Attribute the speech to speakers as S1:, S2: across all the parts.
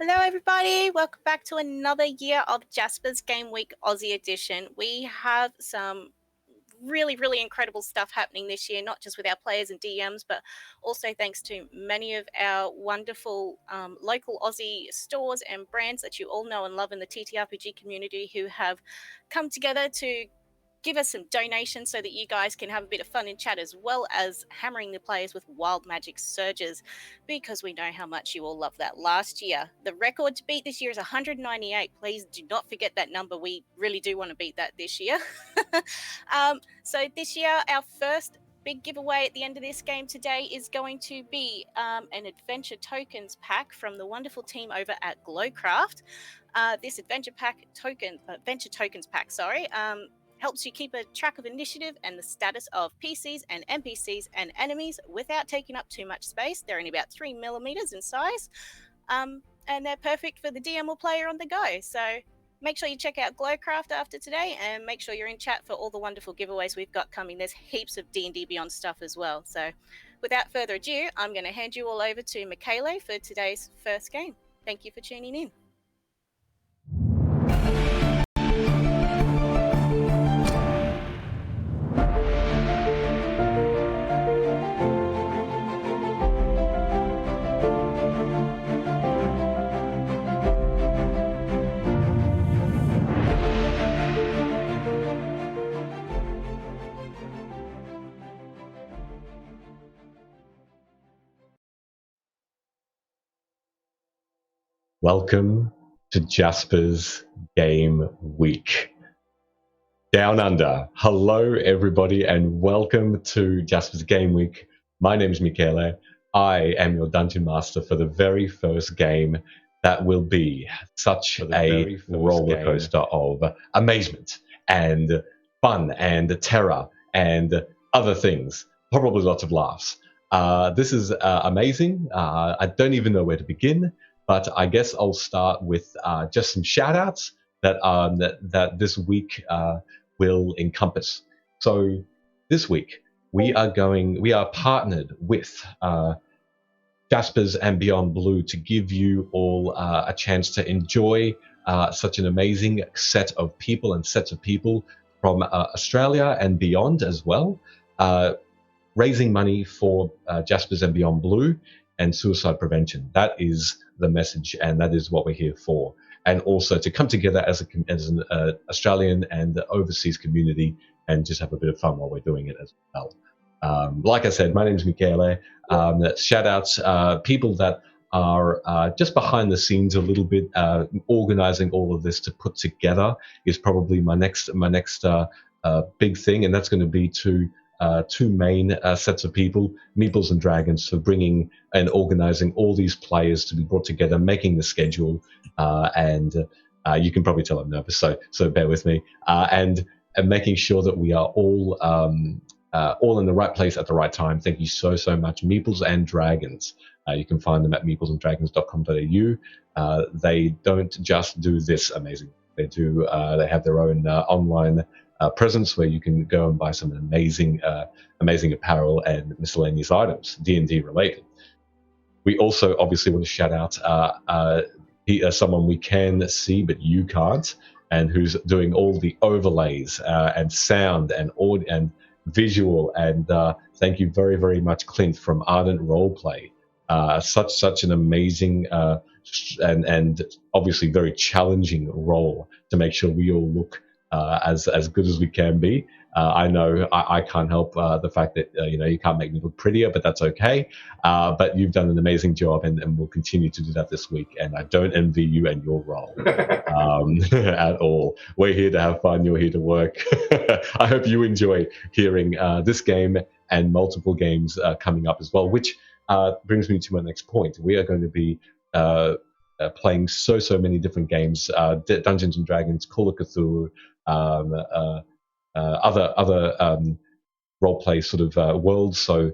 S1: Hello everybody, welcome back to another year of Jasper's Game Week Aussie Edition. We have some really incredible stuff happening this year, not just with our players and DMs, but also thanks to many of our wonderful local Aussie stores and brands that you all know and love in the TTRPG community who have come together to give us some donations so that you guys can have a bit of fun and chat, as well as hammering the players with wild magic surges, because we know how much you all loved that last year. The record to beat this year is 198. Please do not forget that number. We really do want to beat that this year. So this year, our first big giveaway at the end of this game today is going to be an adventure tokens pack from the wonderful team over at Glowcraft. This adventure tokens pack, helps you keep a track of initiative and the status of PCs and NPCs and enemies without taking up too much space. They're only about 3 millimeters in size, and they're perfect for the DM or player on the go. So make sure you check out Glowcraft after today, and make sure you're in chat for all the wonderful giveaways we've got coming. There's heaps of D&D Beyond stuff as well. So without further ado, I'm going to hand you all over to Michele for today's first game. Thank you for tuning in.
S2: Welcome to Jasper's Game Week. Down Under. Hello, everybody, and welcome to Jasper's Game Week. My name is Michele. I am your Dungeon Master for the very first game that will be such a roller coaster of amazement and fun and terror and other things. Probably lots of laughs. This is amazing. I don't even know where to begin. But I guess I'll start with just some shout-outs that this week will encompass. So this week we are partnered with Jasper's and Beyond Blue to give you all a chance to enjoy such an amazing set of people and sets of people from Australia and beyond as well, raising money for Jasper's and Beyond Blue and suicide prevention. That is the message, and that is what we're here for. And also to come together as an Australian and overseas community and just have a bit of fun while we're doing it as well. Like I said, my name is Michele. Shout outs, people that are just behind the scenes a little bit, organizing all of this to put together is probably my next big thing, and that's going to be to two main sets of people, Meeples and Dragons, for bringing and organizing all these players to be brought together, making the schedule, and you can probably tell I'm nervous, so bear with me, and making sure that we are all in the right place at the right time. Thank you so much, Meeples and Dragons. You can find them at meeplesanddragons.com.au. They don't just do this amazing. They have their own online presence where you can go and buy some amazing apparel and miscellaneous items, D&D related. We also obviously want to shout out someone we can see but you can't, and who's doing all the overlays and sound and audio and visual. And thank you very much, Clint from Ardent Roleplay. Such an amazing and obviously very challenging role to make sure we all look as good as we can be. I know I can't help the fact that you can't make me look prettier, but that's okay. But you've done an amazing job, and we'll continue to do that this week. And I don't envy you and your role at all. We're here to have fun. You're here to work. I hope you enjoy hearing this game and multiple games coming up as well, which brings me to my next point. We are going to be playing so many different games, Dungeons and Dragons, Call of Cthulhu, other role-play sort of worlds. So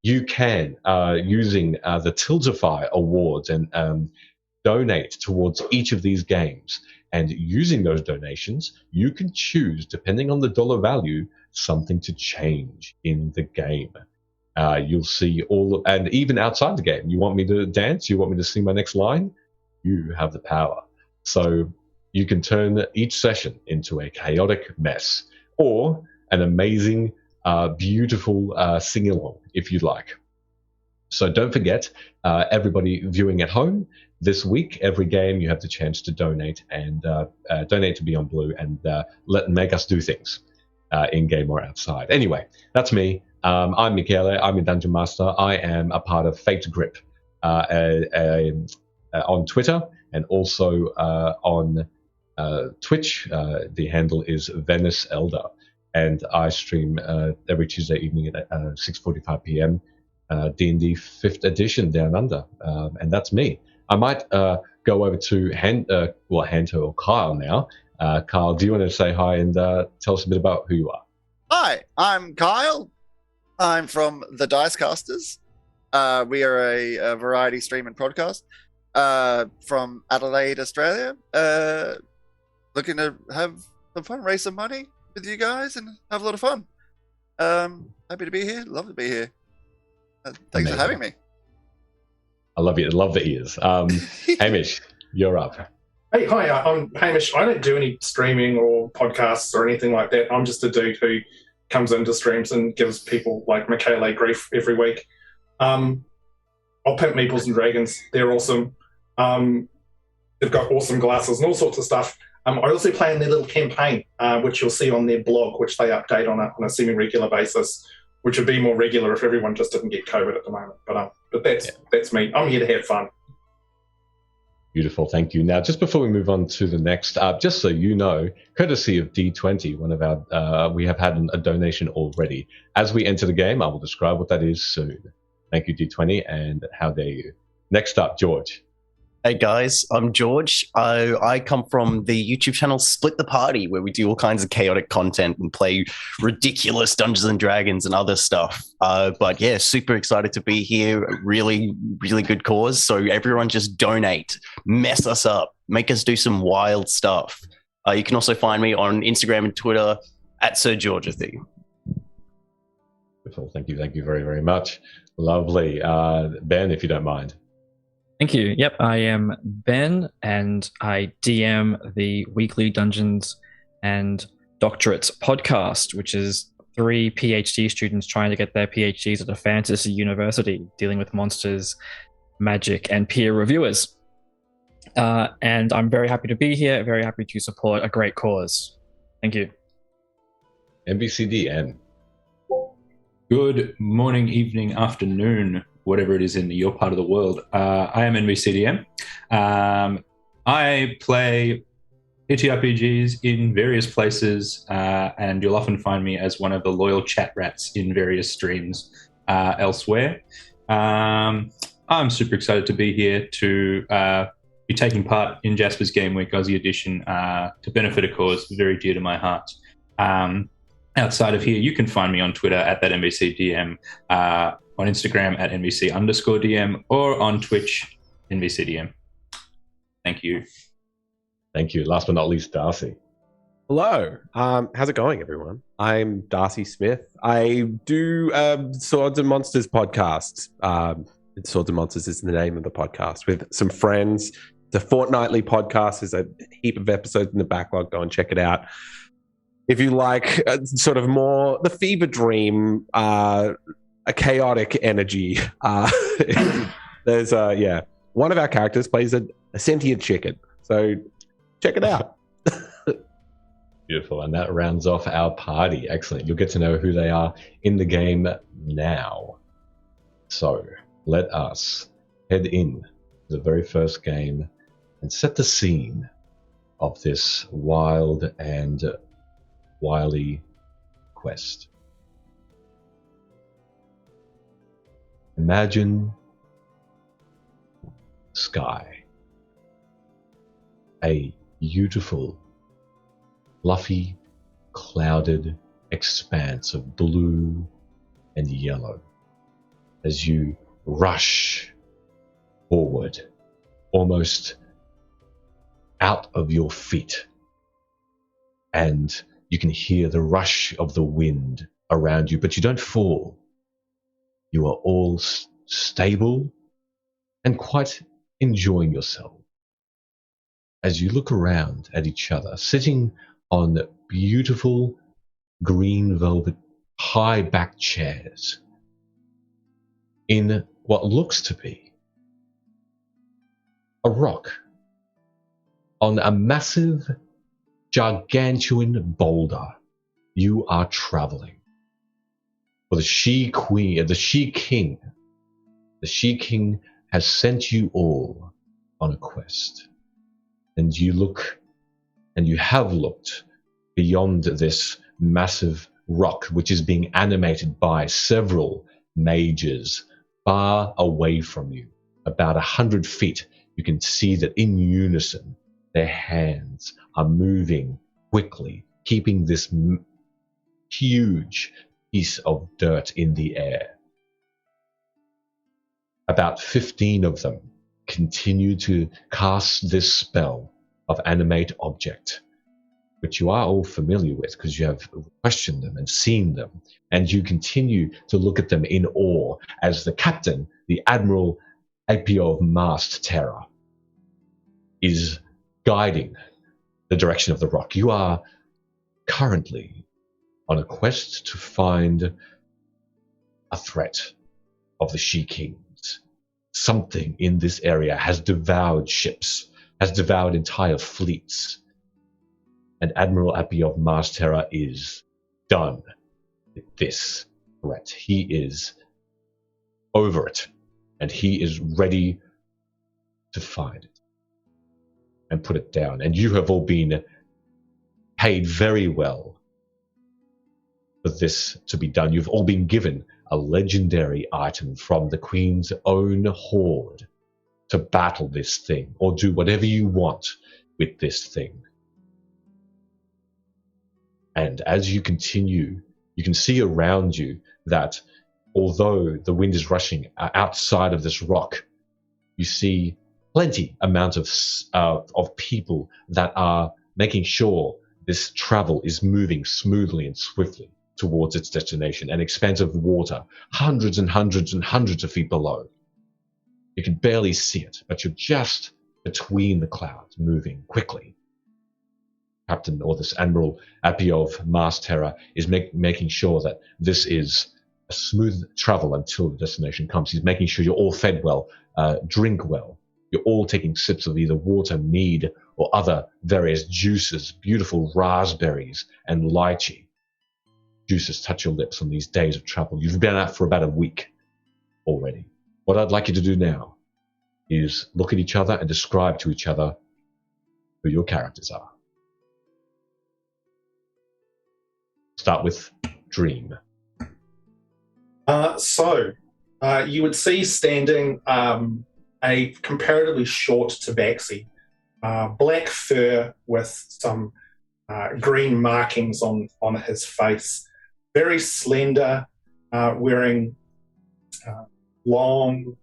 S2: you can, using the Tiltify Awards, and donate towards each of these games. And using those donations, you can choose, depending on the dollar value, something to change in the game. You'll see and even outside the game, you want me to dance? You want me to sing my next line? You have the power. So you can turn each session into a chaotic mess or an amazing, beautiful sing-along, if you'd like. So don't forget, everybody viewing at home, this week, every game, you have the chance to donate and donate to Beyond Blue and make us do things in-game or outside. Anyway, that's me. I'm Michele. I'm a Dungeon Master. I am a part of Fate Grip on Twitter and also on Twitch. The handle is Venice Elder. And I stream every Tuesday evening at 6:45 p.m. D&D 5th edition Down Under. And that's me. I might go over to Hanto or Kyle now. Kyle, do you want to say hi and tell us a bit about who you are?
S3: Hi, I'm Kyle. I'm from the Dicecasters. We are a variety stream and podcast from Adelaide, Australia. Looking to have some fun, raise some money with you guys, and have a lot of fun. Happy to be here. Love to be here. Thanks for having me.
S2: I love you. Love the ears. Hamish, you're up.
S4: Hey, hi, I'm Hamish. I don't do any streaming or podcasts or anything like that. I'm just a dude who comes into streams and gives people like Michele grief every week. I'll pimp Meeples and Dragons. They're awesome. They've got awesome glasses and all sorts of stuff. I also play in their little campaign, which you'll see on their blog, which they update on a semi-regular basis, which would be more regular if everyone just didn't get COVID at the moment. But that's me. I'm here to have fun.
S2: Beautiful, thank you. Now, just before we move on to the next, just so you know, courtesy of D20, one of our, we have had a donation already. As we enter the game, I will describe what that is soon. Thank you, D20, and how dare you. Next up, George.
S5: Hey guys, I'm George. I come from the YouTube channel Split the Party, where we do all kinds of chaotic content and play ridiculous Dungeons and Dragons and other stuff. But yeah, super excited to be here. Really, really good cause. So everyone just donate, mess us up, make us do some wild stuff. You can also find me on Instagram and Twitter at SirGeorgeathy.
S2: Beautiful. Thank you very, very much. Lovely. Ben, if you don't mind.
S6: Thank you. Yep, I am Ben, and I DM the weekly Dungeons and Doctorates podcast, which is 3 PhD students trying to get their PhDs at a fantasy university, dealing with monsters, magic, and peer reviewers. And I'm very happy to be here, very happy to support a great cause. Thank you.
S2: NVCDM.
S7: Good morning, evening, afternoon, whatever it is in your part of the world. I am NVCDM. I play TTRPGs in various places, and you'll often find me as one of the loyal chat rats in various streams elsewhere. I'm super excited to be here to be taking part in Jasper's Game Week Aussie Edition to benefit a cause very dear to my heart. Outside of here, you can find me on Twitter at that NVCDM, on Instagram at NVC_DM, or on Twitch, NVCDM. Thank you.
S2: Thank you. Last but not least, Darcy.
S8: Hello. How's it going, everyone? I'm Darcy Smith. I do Swords and Monsters podcast. Swords and Monsters is the name of the podcast, with some friends. It's a fortnightly podcast. There's a heap of episodes in the backlog. Go and check it out. If you like sort of more the fever dream, a chaotic energy, there's one of our characters plays a sentient chicken. So check it out.
S2: Beautiful. And that rounds off our party. Excellent. You'll get to know who they are in the game now. So let us head in to the very first game and set the scene of this wild and wily quest. Imagine sky, a beautiful, fluffy, clouded expanse of blue and yellow as you rush forward, almost out of your feet, and you can hear the rush of the wind around you, but you don't fall. You are all stable and quite enjoying yourself. As you look around at each other, sitting on beautiful green velvet high-backed chairs in what looks to be a rock on a massive, gargantuan boulder, you are traveling. For the She Queen, the She King. The She King has sent you all on a quest. And you look, and you have looked beyond this massive rock, which is being animated by several mages far away from you. About 100 feet, you can see that in unison, their hands are moving quickly, keeping this huge piece of dirt in the air. About 15 of them continue to cast this spell of animate object, which you are all familiar with because you have questioned them and seen them, and you continue to look at them in awe as the captain, the Admiral Apio of Mast Terror, is guiding the direction of the rock. You are currently on a quest to find a threat of the She Kings. Something in this area has devoured ships, has devoured entire fleets. And Admiral Apio of Mars Terra is done with this threat. He is over it, and he is ready to find it and put it down. And you have all been paid very well for this to be done. You've all been given a legendary item from the Queen's own horde to battle this thing or do whatever you want with this thing. And as you continue, you can see around you that although the wind is rushing outside of this rock, you see plenty amount of people that are making sure this travel is moving smoothly and swiftly towards its destination, an expanse of water, hundreds and hundreds and hundreds of feet below. You can barely see it, but you're just between the clouds, moving quickly. Captain, or this Admiral Apio of Mars Terra, is making sure that this is a smooth travel until the destination comes. He's making sure you're all fed well, drink well. You're all taking sips of either water, mead, or other various juices, beautiful raspberries and lychee. Juices touch your lips on these days of travel. You've been out for about a week already. What I'd like you to do now is look at each other and describe to each other who your characters are. Start with Dream.
S4: So you would see standing a comparatively short tabaxi, black fur with some green markings on his face. Very slender, wearing long,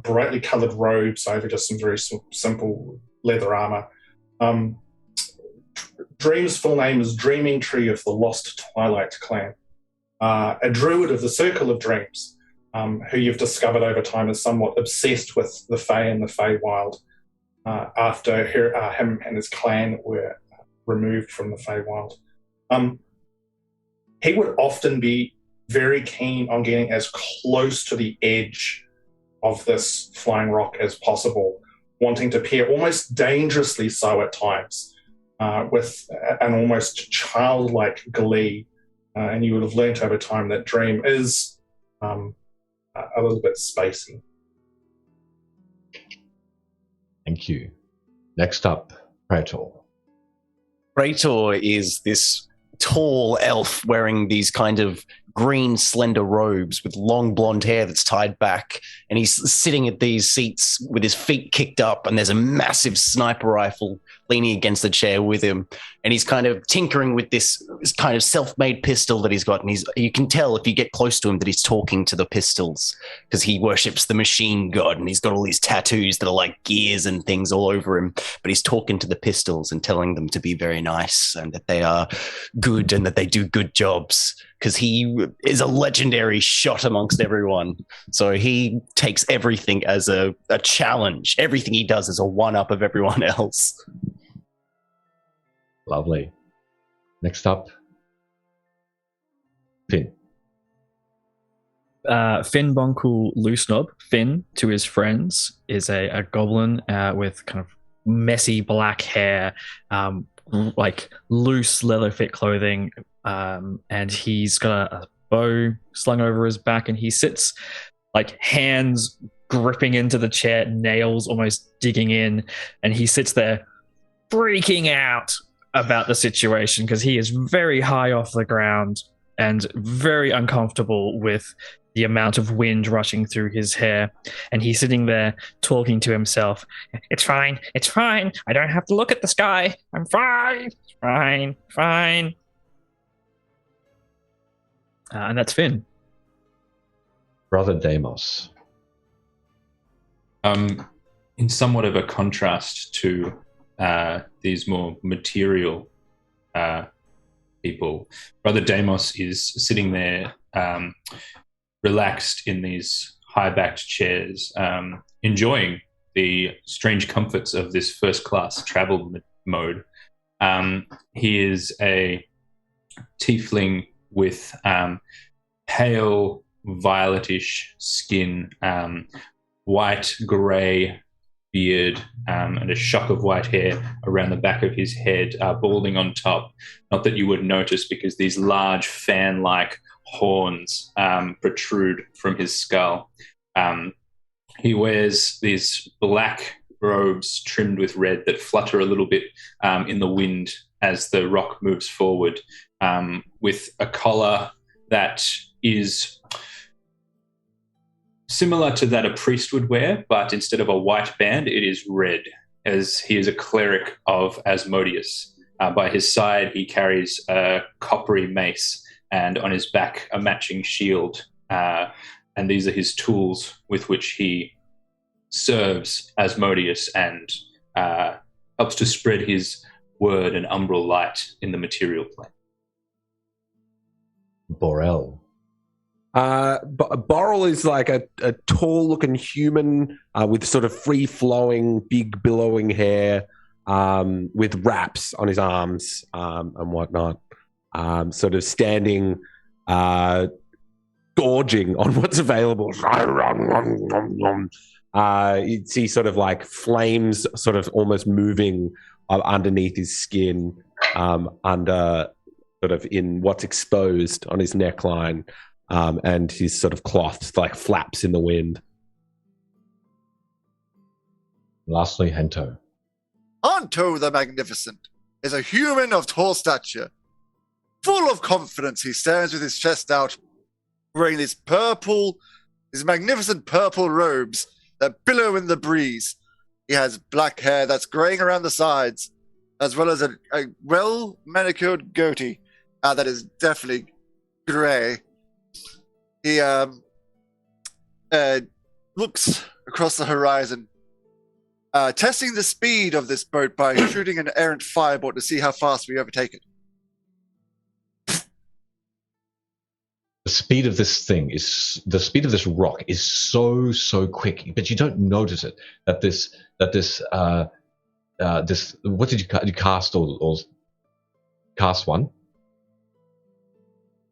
S4: brightly coloured robes over just some very simple leather armour. Dream's full name is Dreaming Tree of the Lost Twilight Clan. A druid of the Circle of Dreams, who you've discovered over time is somewhat obsessed with the Fae and the Feywild after him and his clan were removed from the Feywild. He would often be very keen on getting as close to the edge of this flying rock as possible, wanting to peer almost dangerously so at times, with an almost childlike glee. And you would have learnt over time that Dream is a little bit spacey.
S2: Thank you. Next up, Praetor.
S5: Praetor is this tall elf wearing these kind of green slender robes with long blonde hair that's tied back, and he's sitting at these seats with his feet kicked up, and there's a massive sniper rifle leaning against the chair with him, and he's kind of tinkering with this kind of self-made pistol that he's got, and you can tell if you get close to him that he's talking to the pistols because he worships the machine god, and he's got all these tattoos that are like gears and things all over him, but he's talking to the pistols and telling them to be very nice and that they are good and that they do good jobs because he is a legendary shot amongst everyone. So he takes everything as a challenge. Everything he does is a one-up of everyone else.
S2: Lovely. Next up, Finn.
S6: Finn Bonkle Loosenob, Finn, to his friends, is a goblin with kind of messy black hair, like loose leather fit clothing, and he's got a bow slung over his back, and he sits like hands gripping into the chair, nails almost digging in, and he sits there freaking out about the situation because he is very high off the ground and very uncomfortable with the amount of wind rushing through his hair. And he's sitting there talking to himself. It's fine. It's fine. I don't have to look at the sky. I'm fine. Fine. Fine. And that's Finn.
S2: Brother Deimos.
S7: In somewhat of a contrast to these more material people, Brother Deimos is sitting there relaxed in these high-backed chairs, enjoying the strange comforts of this first-class travel mode. He is a tiefling with pale, violetish skin, white-grey beard, and a shock of white hair around the back of his head, balding on top. Not that you would notice because these large fan-like horns protrude from his skull. He wears these black robes trimmed with red that flutter a little bit in the wind as the rock moves forward, with a collar that is similar to that a priest would wear, but instead of a white band, it is red, as he is a cleric of Asmodeus. By his side, he carries a coppery mace, and on his back, a matching shield. And these are his tools with which he serves Asmodeus and helps to spread his word and umbral light in the material plane.
S2: Borel.
S8: Borel is like a tall-looking human with sort of free-flowing, big, billowing hair, with wraps on his arms and whatnot, sort of standing, gorging on what's available. You see sort of like flames sort of almost moving underneath his skin, under sort of in what's exposed on his neckline. And his sort of cloth like flaps in the wind.
S2: Lastly, Hento.
S3: Honto the Magnificent is a human of tall stature. Full of confidence, he stands with his chest out, wearing these magnificent purple robes that billow in the breeze. He has black hair that's graying around the sides, as well as a well-manicured goatee that is definitely gray. He looks across the horizon, testing the speed of this boat by shooting an errant firebolt to see how fast we overtake it.
S2: The speed of this rock is so quick, but you don't notice it. This what did you cast or cast one?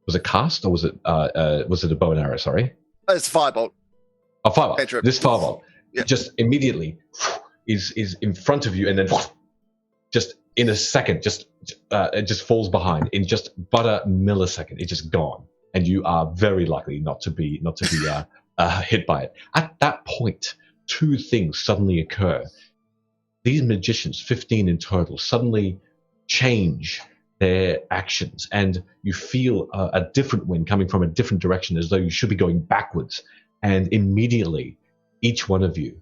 S2: Was it cast or was it a bow and arrow? Sorry,
S3: it's firebolt.
S2: A firebolt.
S3: Cantrip.
S2: This firebolt just immediately is in front of you, and then just in a second, it just falls behind in just but a millisecond. It's just gone, and you are very likely not to be hit by it. At that point, two things suddenly occur. These magicians, 15 in total, suddenly change their actions, and you feel a different wind coming from a different direction, as though you should be going backwards. And immediately, each one of you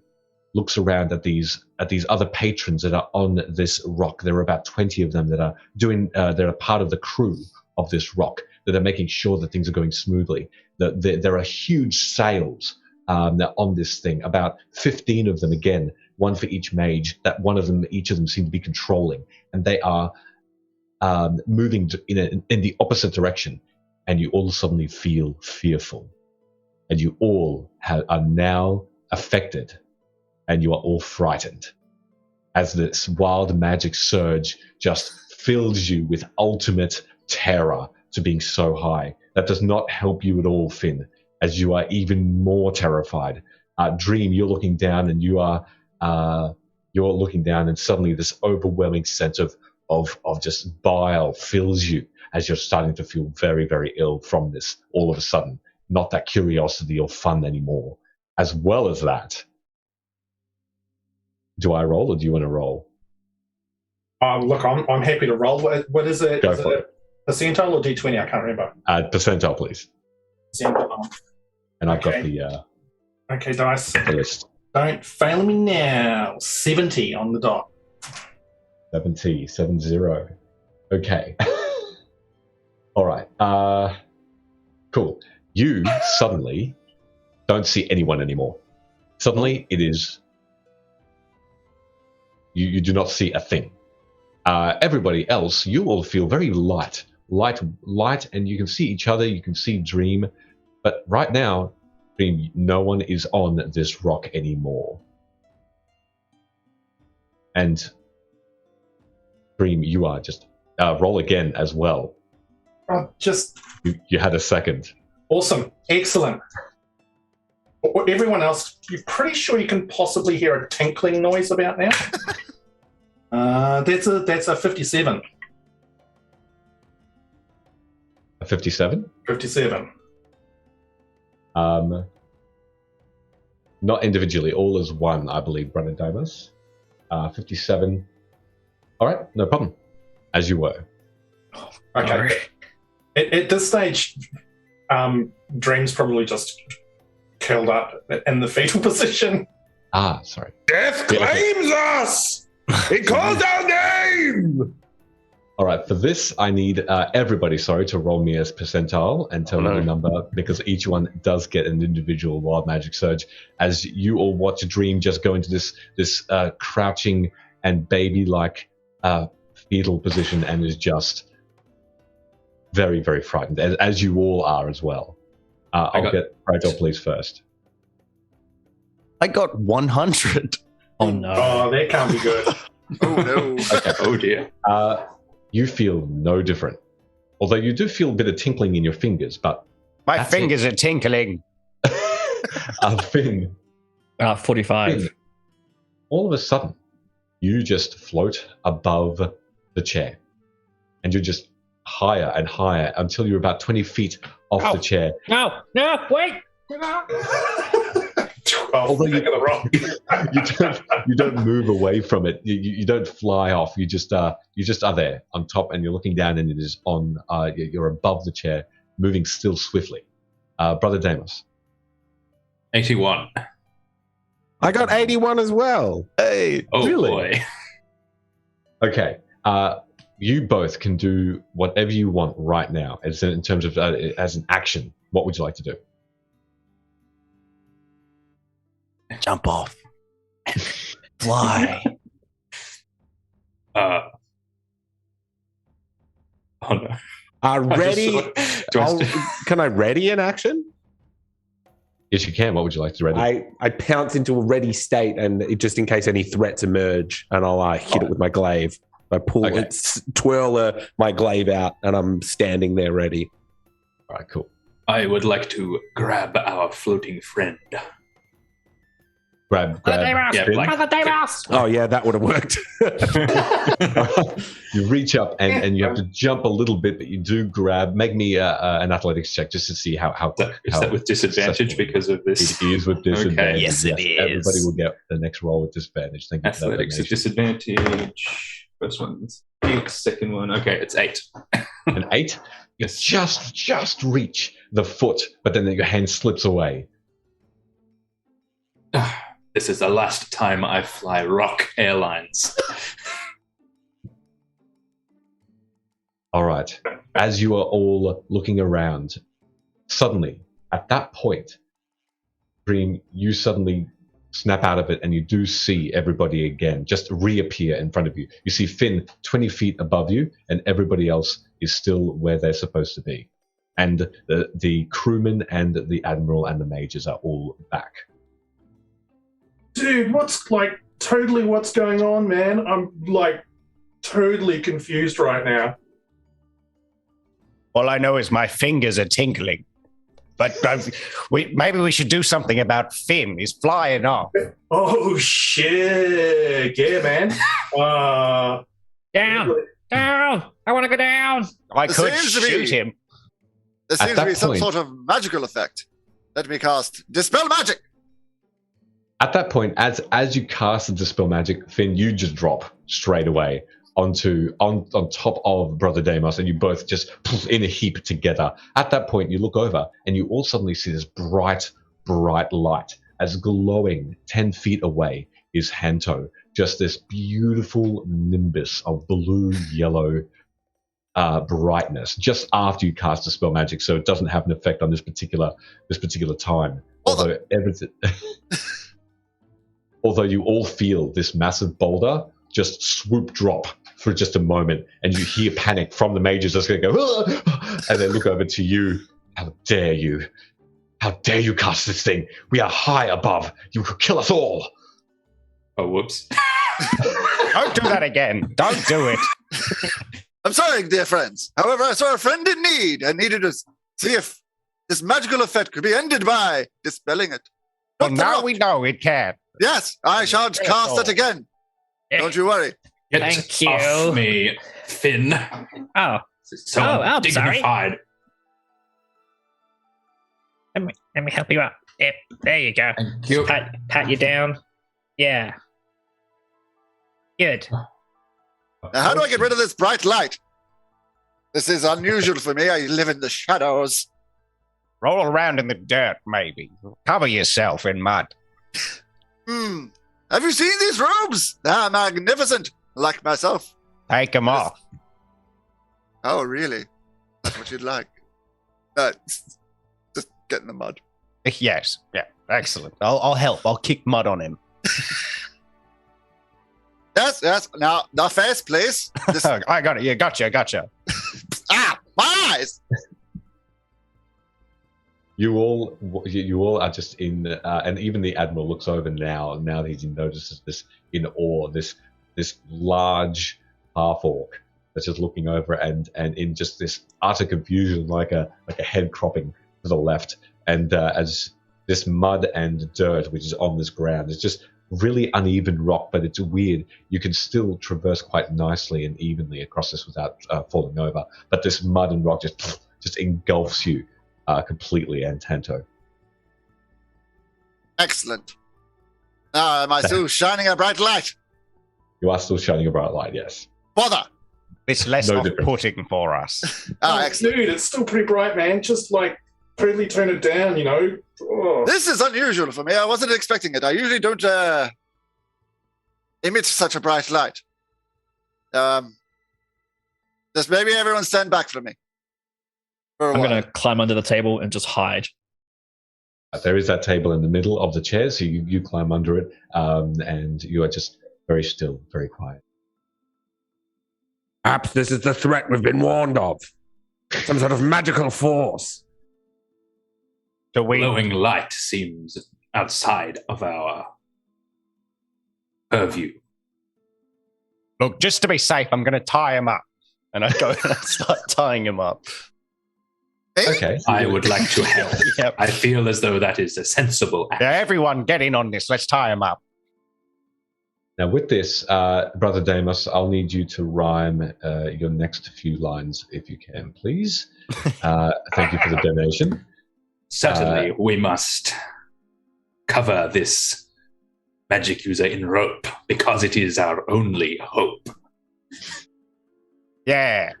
S2: looks around at these other patrons that are on this rock. There are about 20 of them that are that are part of the crew of this rock, that are making sure that things are going smoothly. There are huge sails that are on this thing, about 15 of them again, one for each mage, that each of them seem to be controlling, and they are moving in the opposite direction, and you all suddenly feel fearful, and you all are now affected, and you are all frightened as this wild magic surge just fills you with ultimate terror to being so high. That does not help you at all, Finn, as you are even more terrified. Dream, you're looking down, and you're looking down, and suddenly this overwhelming sense of just bile fills you as you're starting to feel very, very ill from this all of a sudden. Not that curiosity or fun anymore. As well as that, do I roll, or do you want to roll?
S4: Look, I'm happy to roll. What is it?
S2: Go
S4: is
S2: for
S4: it percentile or D20? I can't remember.
S2: Percentile, please.
S4: Percentile.
S2: And I've got
S4: Okay, dice.
S2: the list.
S4: Don't fail me now. 70 on the dot.
S2: 70. Okay. All right. Cool. You suddenly don't see anyone anymore. Suddenly, it is... You do not see a thing. Everybody else, you all feel very light, and you can see each other, you can see Dream, but right now, Dream, no one is on this rock anymore. And Dream, you are just... roll again as well. You had a second.
S4: Awesome. Excellent. Everyone else, you're pretty sure you can possibly hear a tinkling noise about now? That's a 57.
S2: A 57?
S4: 57.
S2: Not individually, all as one, I believe, Brother Davis. 57. All right, no problem. As you were.
S4: Okay. At this stage, Dream's probably just curled up in the fetal position.
S2: Sorry.
S9: Death claims us! It calls our name!
S2: All right, for this, I need everybody, to roll me as percentile and tell me the number, because each one does get an individual wild magic surge. As you all watch Dream just go into this crouching and baby-like fetal position, and is just very, very frightened, as you all are as well. I'll get Rachel, please, first.
S5: I got 100.
S6: Oh no.
S4: Oh, that can't be good.
S3: Oh no.
S2: Okay.
S7: Oh dear.
S2: You feel no different. Although you do feel a bit of tinkling in your fingers, but...
S5: My fingers are tinkling.
S2: Finn.
S6: 45.
S2: Finn, all of a sudden, you just float above the chair. And you're just higher and higher until you're about 20 feet off the chair.
S6: No, wait!
S2: Although you don't move away from it. You don't fly off. You just are there on top, and you're looking down, and it is on. You're above the chair, moving still swiftly. Brother Damos.
S7: 81.
S8: I got 81 as well.
S5: Hey.
S7: Oh
S2: Really?
S7: boy.
S2: Okay. You both can do whatever you want right now, as in terms of as an action. What would you like to do?
S5: Jump off. Fly.
S7: Oh no.
S8: Ready?
S7: Do I
S8: Can I ready an action?
S2: Yes, you can. What would you like to ready?
S8: I pounce into a ready state, and just in case any threats emerge, and I'll hit it with my glaive. I pull it, twirl my glaive out, and I'm standing there ready.
S2: All right, cool.
S7: I would like to grab our floating friend.
S2: Grab.
S7: Yeah,
S8: Oh yeah, that would have worked.
S2: You reach up and you have to jump a little bit, but you do grab. Make me an athletics check just to see how
S7: Is that with disadvantage because of this?
S2: It is with disadvantage.
S5: Yes, it is.
S2: Everybody will get the next roll with disadvantage. Thank you for that
S7: Athletics with
S2: donation.
S7: disadvantage. First one's 6, second one. Okay, it's 8.
S2: An 8. You just reach the foot, but then your hand slips away.
S7: This is the last time I fly Rock Airlines.
S2: All right. As you are all looking around, suddenly, at that point, Dream, you suddenly snap out of it and you do see everybody again just reappear in front of you. You see Finn 20 feet above you and everybody else is still where they're supposed to be. And the crewmen and the admiral and the majors are all back.
S4: Dude, what's going on, man? I'm totally confused right now.
S10: All I know is my fingers are tingling. But maybe we should do something about Finn. He's flying off.
S4: Oh, shit. Yeah, man.
S6: Down! I want to go down!
S10: I could shoot him.
S3: There seems to be some sort of magical effect. Let me cast Dispel Magic.
S2: At that point, as you cast the Dispel Magic, Finn, you just drop straight away on top of Brother Deimos, and you both just in a heap together. At that point, you look over, and you all suddenly see this bright light. As glowing 10 feet away is Hanto, just this beautiful nimbus of blue-yellow brightness, just after you cast Dispel Magic, so it doesn't have an effect on this particular time. Although although you all feel this massive boulder just swoop drop for just a moment, and you hear panic from the majors just going to go, and they look over to you. How dare you? How dare you cast this thing? We are high above. You could kill us all.
S7: Oh, whoops.
S10: Don't do that again. Don't do it.
S3: I'm sorry, dear friends. However, I saw a friend in need and needed to see if this magical effect could be ended by dispelling it.
S10: Well, now we know it can.
S3: Yes, I shan't cast it again. Don't you worry.
S7: Get off me, Finn.
S6: Oh.
S7: So
S6: I'm
S7: dignified.
S6: Sorry. Let me help you up. Yep, there you go.
S7: Thank you.
S6: Pat you down. Yeah. Good.
S3: Now, how do I get rid of this bright light? This is unusual for me. I live in the shadows.
S10: Roll around in the dirt, maybe. Cover yourself in mud.
S3: Have you seen these robes? They're magnificent, like myself.
S10: Take them off.
S3: Oh, really? That's what you'd like. Just get in the mud.
S10: Yes. Yeah. Excellent. I'll help. I'll kick mud on him.
S3: Yes. Now, the face, please.
S10: I got it. Yeah, gotcha.
S3: My eyes!
S2: You all are just in, and even the admiral looks over now that he notices this in awe, this large half-orc that's just looking over and in just this utter confusion, like a head cropping to the left, and as this mud and dirt which is on this ground is just really uneven rock, but it's weird. You can still traverse quite nicely and evenly across this without falling over, but this mud and rock just engulfs you completely, and Hanto.
S3: Excellent. Now, am I still shining a bright light?
S2: You are still shining a bright light, yes.
S3: Bother!
S10: It's less
S2: No
S10: off-putting for us.
S3: Excellent.
S4: Dude, it's still pretty bright, man. Just totally turn it down, Oh.
S3: This is unusual for me. I wasn't expecting it. I usually don't emit such a bright light. Just maybe everyone stand back from me.
S6: I'm going to climb under the table and just hide.
S2: There is that table in the middle of the chair, so you climb under it, and you are just very still, very quiet.
S9: Perhaps this is the threat we've been warned of. Some sort of magical force.
S7: Glowing light seems outside of our purview.
S10: Look, just to be safe, I'm going to tie him up. And I go and I start tying him up.
S2: Okay.
S7: I would like to help.
S10: Yep.
S7: I feel as though that is a sensible act.
S10: Yeah, everyone get in on this. Let's tie him up.
S2: Now, with this, Brother Deimos, I'll need you to rhyme your next few lines, if you can, please. Thank you for the donation.
S7: Certainly, we must cover this magic user in rope, because it is our only hope.
S10: Yeah.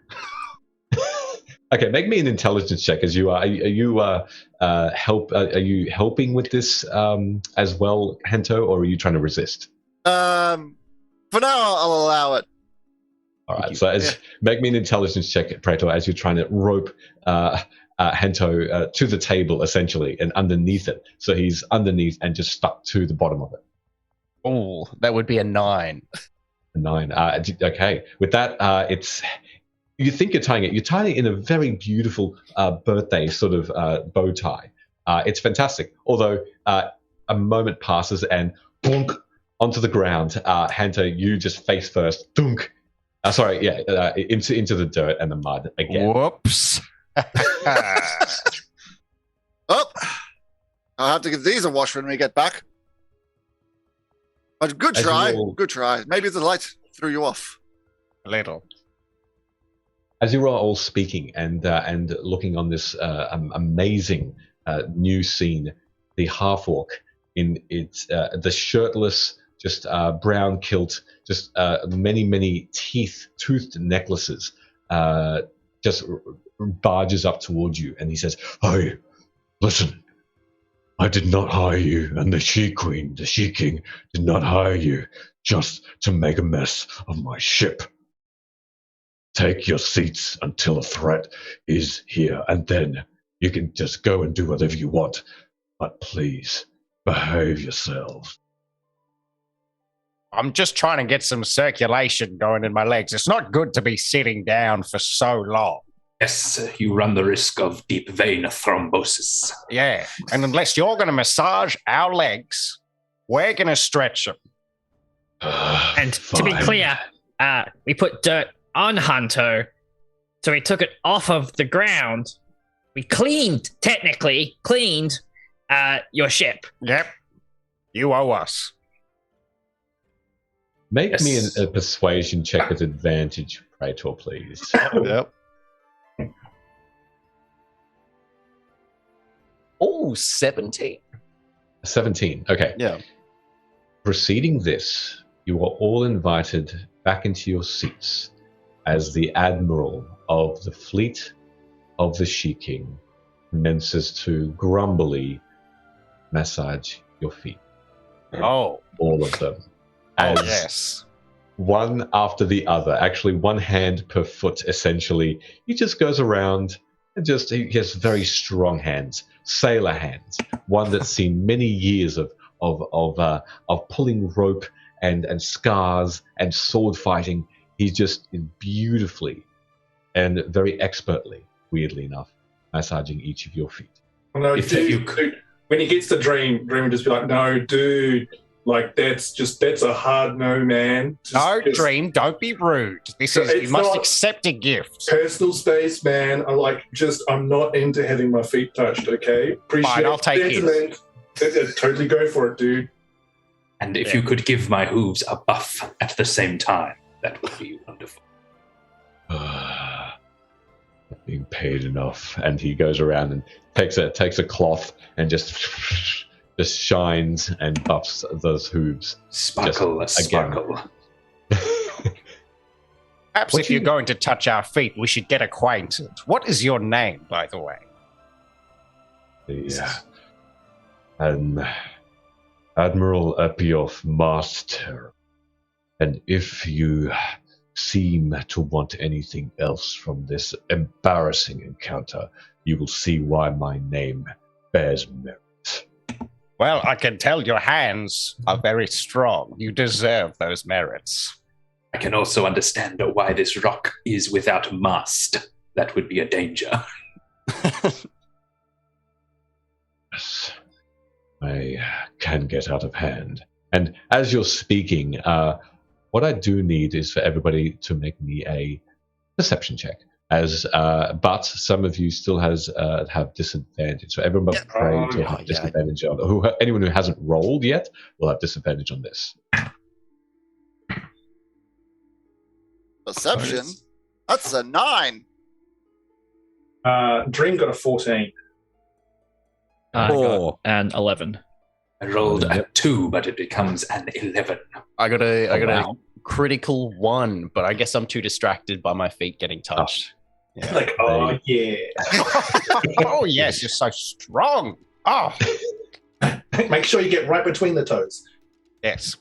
S2: Okay, make me an intelligence check as you are. Are you helping with this as well, Hento, or are you trying to resist?
S3: For now, I'll allow it.
S2: All right. So make me an intelligence check, Praetor, as you're trying to rope Hento to the table, essentially, and underneath it. So he's underneath and just stuck to the bottom of it.
S5: Oh, that would be a 9.
S2: A 9. Okay. With that, it's... You think you're tying it. You're tying it in a very beautiful birthday sort of bow tie. It's fantastic. Although a moment passes and boonk, onto the ground. Hento, you just face first. Dunk. Into the dirt and the mud again.
S10: Whoops.
S3: Oh, I'll have to give these a wash when we get back. But good try. Good try. Maybe the light threw you off.
S10: A little.
S2: As you are all speaking and looking on this amazing new scene, the half-orc in its the shirtless, just brown kilt, just many toothed necklaces, just barges up towards you, and he says,
S9: "Hey, listen, I did not hire you, and the She-Queen, the She-King, did not hire you just to make a mess of my ship. Take your seats until a threat is here, and then you can just go and do whatever you want. But please, behave yourselves."
S10: I'm just trying to get some circulation going in my legs. It's not good to be sitting down for so long.
S7: Yes, you run the risk of deep vein thrombosis.
S10: Yeah, and unless you're going to massage our legs, we're going to stretch them.
S11: And to be clear, we put dirt on Hunter, so we took it off of the ground. We technically cleaned your ship.
S10: Yep, you owe us.
S2: Make me a persuasion check with advantage, Praetor, please.
S5: Yep. Oh, 17.
S2: 17. Okay.
S5: Yeah.
S2: Preceding this, you are all invited back into your seats as the Admiral of the fleet of the She-King commences to grumbly massage your feet.
S10: Oh.
S2: All of them. As
S10: yes.
S2: One after the other, actually one hand per foot, essentially. He just goes around and he has very strong hands, sailor hands, one that's seen many years of pulling rope and scars and sword fighting. He's just beautifully and very expertly, weirdly enough, massaging each of your feet.
S4: Oh, no, dude, when he gets to Dream will just be like, "No, dude, like that's a hard no, man."
S10: Dream, don't be rude. You must accept a gift.
S4: Personal space, man. I'm not into having my feet touched. Okay, appreciate.
S10: Fine, I'll take it.
S4: Totally go for it, dude.
S7: And if you could give my hooves a buff at the same time, that would be wonderful.
S2: Being paid enough, and he goes around and takes a cloth and just shines and buffs those hooves.
S7: Sparkle.
S10: Perhaps if you're going to touch our feet, we should get acquainted. What is your name, by the way?
S2: Yeah. Admiral Epioff Master. And if you seem to want anything else from this embarrassing encounter, you will see why my name bears merit.
S10: Well, I can tell your hands are very strong. You deserve those merits.
S7: I can also understand why this rock is without mast. That would be a danger.
S2: Yes. I can get out of hand. And as you're speaking, what I do need is for everybody to make me a perception check. But some of you still have disadvantage. So everyone but Praetor will have disadvantage on. Anyone who hasn't rolled yet will have disadvantage on this.
S3: Perception? That's a 9.
S4: Dream got a 14.
S6: I got an 11.
S7: I rolled a 2, but it becomes an 11.
S5: I got a critical 1, but I guess I'm too distracted by my feet getting touched. Yeah.
S4: Like, oh yeah.
S10: Oh yes, you're so strong. Oh
S4: Make sure you get right between the toes.
S10: yes.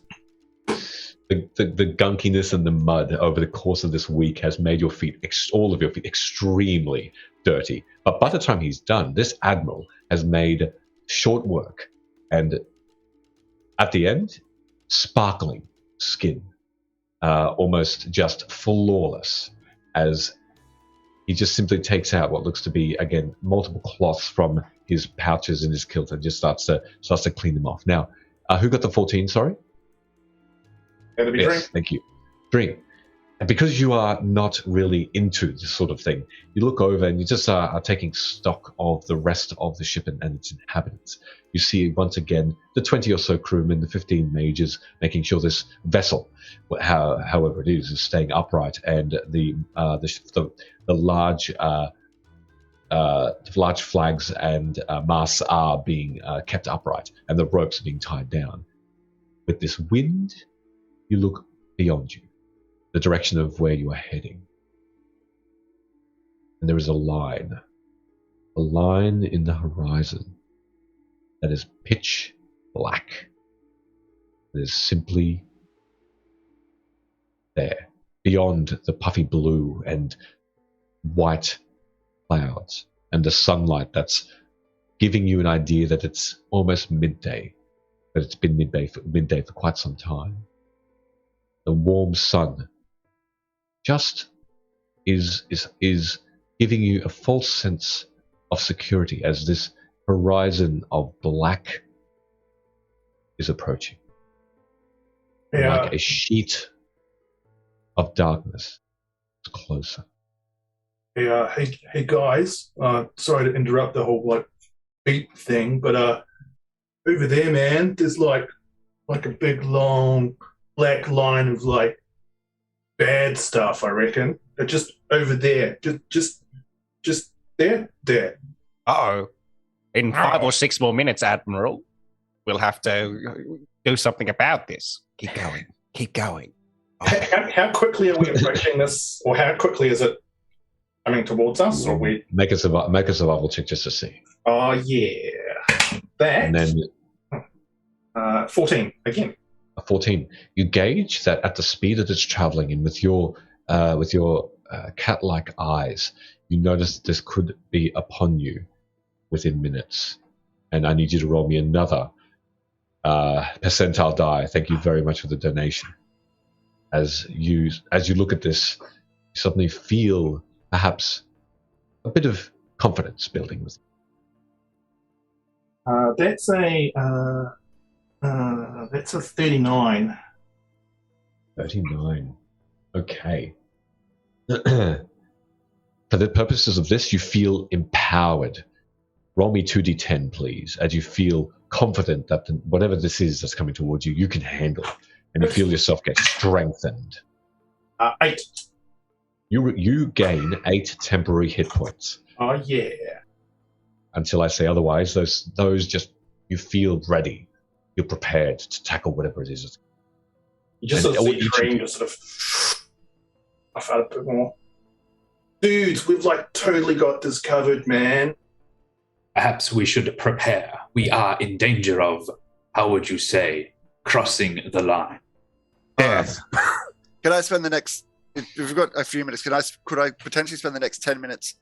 S2: The gunkiness and the mud over the course of this week has made your feet, all of your feet, extremely dirty. But by the time he's done, this admiral has made short work, and at the end, sparkling skin, almost just flawless, as he just simply takes out what looks to be, again, multiple cloths from his pouches in his kilt and just starts to clean them off. Now, who got the 14? Sorry.
S4: Gotta be
S2: Yes,
S4: drink.
S2: thank you. Drink. And because you are not really into this sort of thing, you look over and you just are taking stock of the rest of the ship and its inhabitants. You see once again the 20 or so crewmen, the 15 mages, making sure this vessel, however it is staying upright, and the large flags and masts are being kept upright, and the ropes are being tied down. With this wind, you look beyond you, the direction of where you are heading. And there is a line in the horizon that is pitch black. It is simply there, beyond the puffy blue and white clouds and the sunlight that's giving you an idea that it's almost midday, but it's been midday for quite some time. The warm sun just is giving you a false sense of security as this horizon of black is approaching.
S4: Yeah.
S2: Like a sheet of darkness. It's closer.
S4: Yeah. Hey guys. Sorry to interrupt the whole like beat thing, but over there, man, there's like a big long black line of like bad stuff, I reckon. They're just over there. Just there.
S10: Uh-oh. In 5 or 6 more minutes, Admiral, we'll have to do something about this. Keep going. Keep going.
S4: How quickly are we approaching this, or how quickly is it coming towards us? Or we
S2: make a survival check just to see.
S4: Oh yeah, that.
S2: And then
S4: 14 again.
S2: A 14. You gauge that at the speed that it's traveling in with your cat-like eyes, you notice this could be upon you within minutes. And I need you to roll me another percentile die. Thank you very much for the donation. As you look at this, you suddenly feel perhaps a bit of confidence building with you.
S4: That's a 39.
S2: 39. Okay. For the purposes of this, you feel empowered. Roll me 2d10, please, as you feel confident that whatever this is that's coming towards you, you can handle, and you feel yourself get strengthened.
S4: 8.
S2: You gain 8 temporary hit points.
S4: Oh yeah.
S2: Until I say otherwise, those just, you feel ready. You're prepared to tackle whatever it is.
S4: You just sort of see Dream just sort of puff out a bit more. Dudes, we've like totally got this covered, man.
S7: Perhaps we should prepare. We are in danger of, how would you say, crossing the line.
S3: Yes. Can I spend the next, if we've got a few minutes, could I potentially spend the next 10 minutes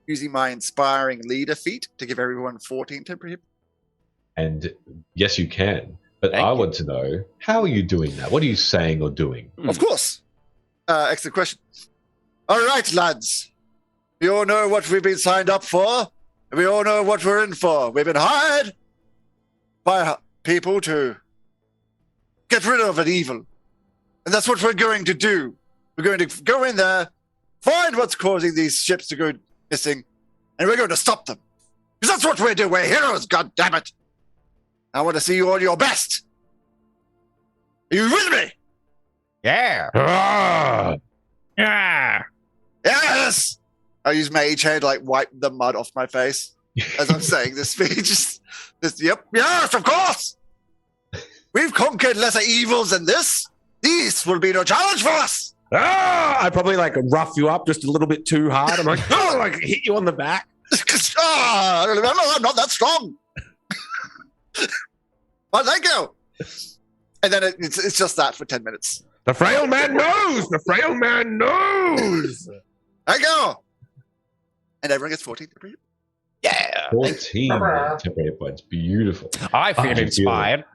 S3: using my inspiring leader feat to give everyone 14 temporary hit?
S2: And yes, you can. But I want to know, how are you doing that? What are you saying or doing?
S3: Of course. Excellent question. All right, lads. We all know what we've been signed up for, and we all know what we're in for. We've been hired by people to get rid of an evil. And that's what we're going to do. We're going to go in there, find what's causing these ships to go missing, and we're going to stop them. Because that's what we do. We're heroes, goddammit. I want to see you all your best. Are you with me?
S10: Yeah.
S11: Yeah.
S3: Yes! I use Mage Hand to like wipe the mud off my face as I'm saying this speech. Yep. Yes, of course! We've conquered lesser evils than this. These will be no challenge for us.
S8: I probably like rough you up just a little bit too hard. I'm like, oh, like hit you on the back.
S3: I'm not that strong. Well, thank you. And then it's just that for 10 minutes.
S8: The frail man knows. The frail man knows.
S3: Thank you. And everyone gets 14 temporary.
S5: Yeah.
S2: 14 temporary points. Beautiful.
S10: I feel
S2: How'd you
S10: inspired.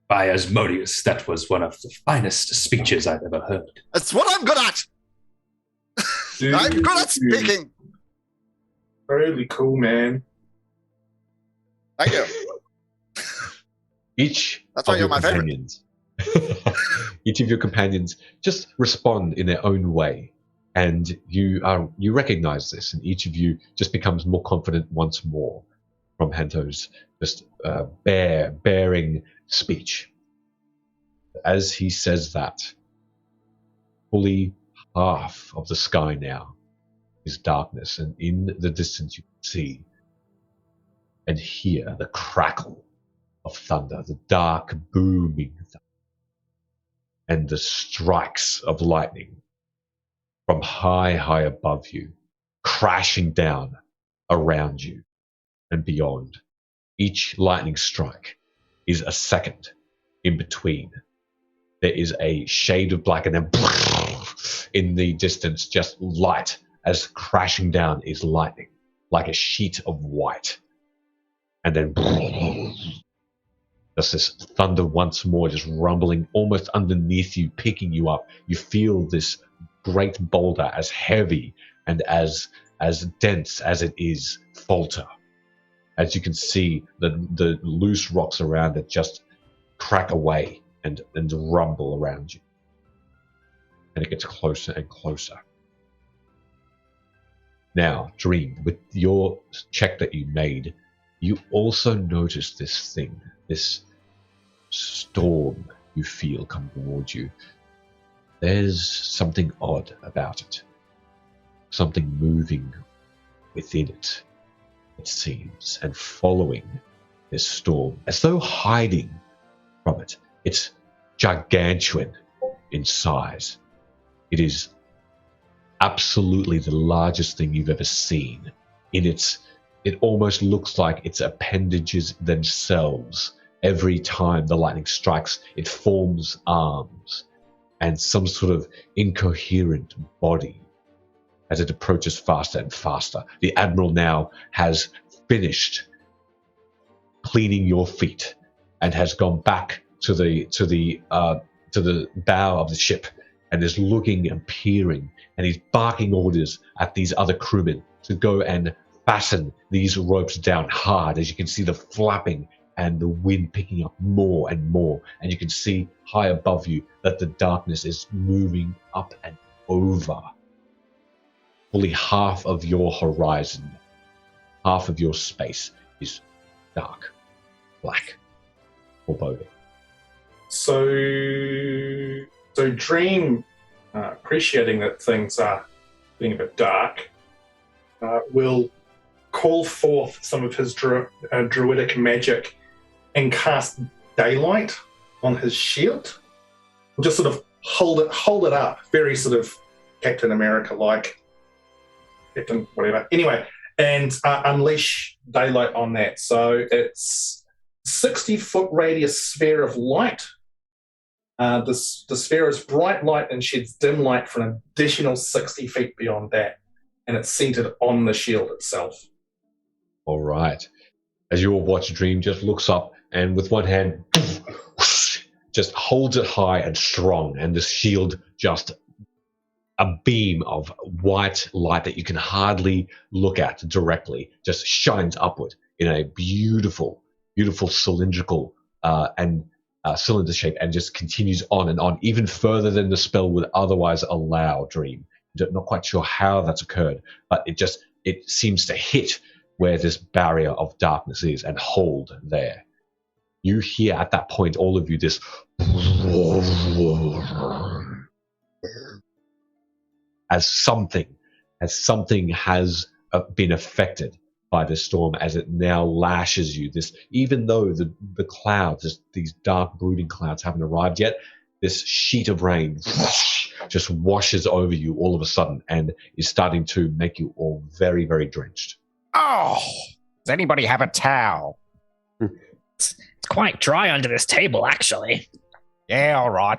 S7: By Asmodeus, that was one of the finest speeches I've ever heard.
S3: That's what I'm good at. I'm good at speaking.
S4: Really cool, man.
S3: Thank you.
S2: Each
S3: That's why
S2: of
S3: you're
S2: your
S3: my favorite.
S2: companions, each of your companions just respond in their own way, and you recognize this, and each of you just becomes more confident once more from Hento's just bearing speech. As he says that, fully half of the sky now is darkness, and in the distance you can see and hear the crackle of thunder, the dark booming thunder, and the strikes of lightning from high above you, crashing down around you and beyond. Each lightning strike is a second in between. There is a shade of black, and then in the distance, just light as crashing down is lightning, like a sheet of white. And then just this thunder once more, just rumbling almost underneath you, picking you up. You feel this great boulder, as heavy and as dense as it is, falter. As you can see, the loose rocks around it just crack away and rumble around you. And it gets closer and closer. Now, Dream, with your check that you made, you also notice this thing, this storm you feel come towards you. There's something odd about it. Something moving within it, it seems, and following this storm, as though hiding from it. It's gargantuan in size. It is absolutely the largest thing you've ever seen. It almost looks like its appendages themselves. Every time the lightning strikes, it forms arms and some sort of incoherent body as it approaches faster and faster. The Admiral now has finished cleaning your feet and has gone back to the bow of the ship and is looking and peering, and he's barking orders at these other crewmen to go and fasten these ropes down hard. As you can see the flapping and the wind picking up more and more, and you can see high above you that the darkness is moving up and over. Fully half of your horizon, half of your space is dark, black, foreboding.
S4: So Dream, appreciating that things are being a bit dark, will call forth some of his druidic magic and cast daylight on his shield. We'll just sort of hold it up, very sort of Captain America-like, Captain whatever. Anyway, and unleash daylight on that. So it's 60-foot radius sphere of light. The sphere is bright light and sheds dim light for an additional 60 feet beyond that, and it's centered on the shield itself.
S2: All right. As your watch, Dream just looks up and with one hand just holds it high and strong, and the shield just a beam of white light that you can hardly look at directly just shines upward in a beautiful cylindrical cylinder shape, and just continues on and on, even further than the spell would otherwise allow. Dream, not quite sure how that's occurred, but it seems to hit where this barrier of darkness is and hold there. You hear at that point, all of you, this as something has been affected by the storm, as it now lashes you. This, even though the clouds, these dark brooding clouds haven't arrived yet, this sheet of rain just washes over you all of a sudden and is starting to make you all very, very drenched.
S10: Oh, does anybody have a towel?
S11: It's quite dry under this table, actually.
S10: Yeah, all right.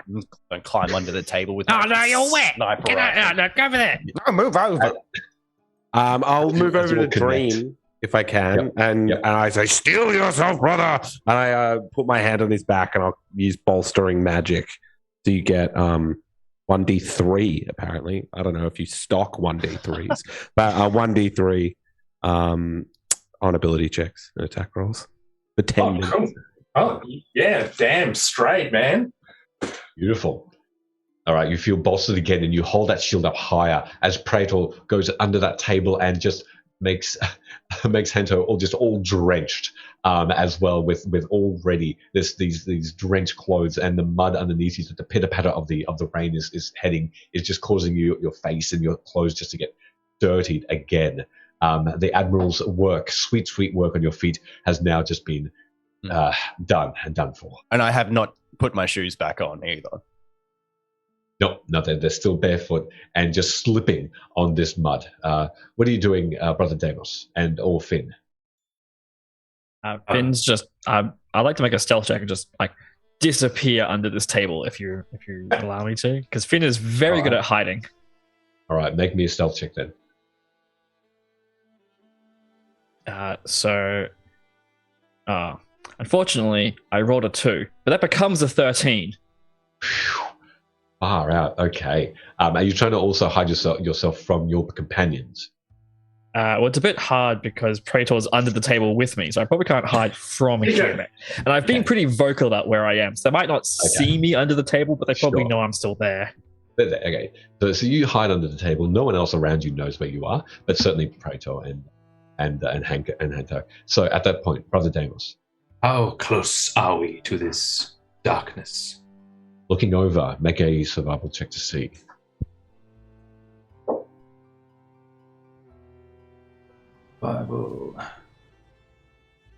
S5: Don't climb under the table with.
S11: Oh no, you're wet.
S5: Sniper
S11: Get out!
S5: rifle.
S11: No, go over there.
S10: No, move over.
S8: I'll move
S2: As
S8: over
S2: you
S8: to
S2: all connect.
S8: Dream if I can,
S2: Yep.
S8: and
S2: Yep.
S8: and I say, "Steel yourself, brother!" And I put my hand on his back, and I'll use bolstering magic. So you get 1d3. Apparently, I don't know if you stock 1d3s, but 1d3 on ability checks and attack rolls for 10
S4: Oh,
S8: minutes.
S4: cool. Oh, yeah, damn straight, man.
S2: Beautiful. All right, you feel bolstered again, and you hold that shield up higher as Praetor goes under that table and just makes Hento all drenched as well with already these drenched clothes, and the mud underneath you, the pitter patter of the rain is just causing your face and your clothes just to get dirtied again. The Admiral's work, sweet work on your feet, has now just been done for.
S5: And I have not put my shoes back on either.
S2: No, they're still barefoot and just slipping on this mud. What are you doing, Brother Deimos or Finn?
S6: Finn's just. I'd like to make a stealth check and just like disappear under this table if you allow me to, because Finn is very good at hiding.
S2: All right, make me a stealth check then.
S6: Unfortunately, I rolled a 2, but that becomes a 13.
S2: Far out. Okay. Are you trying to also hide yourself from your companions?
S6: Well, it's a bit hard because Praetor's under the table with me, so I probably can't hide from him. And I've been pretty vocal about where I am, so they might not see me under the table, but they probably know I'm still there.
S2: Okay. So you hide under the table. No one else around you knows where you are, but certainly Praetor and Hento. So at that point, Brother Deimos.
S7: How close are we to this darkness?
S2: Looking over, make a survival check to see.
S7: Bible.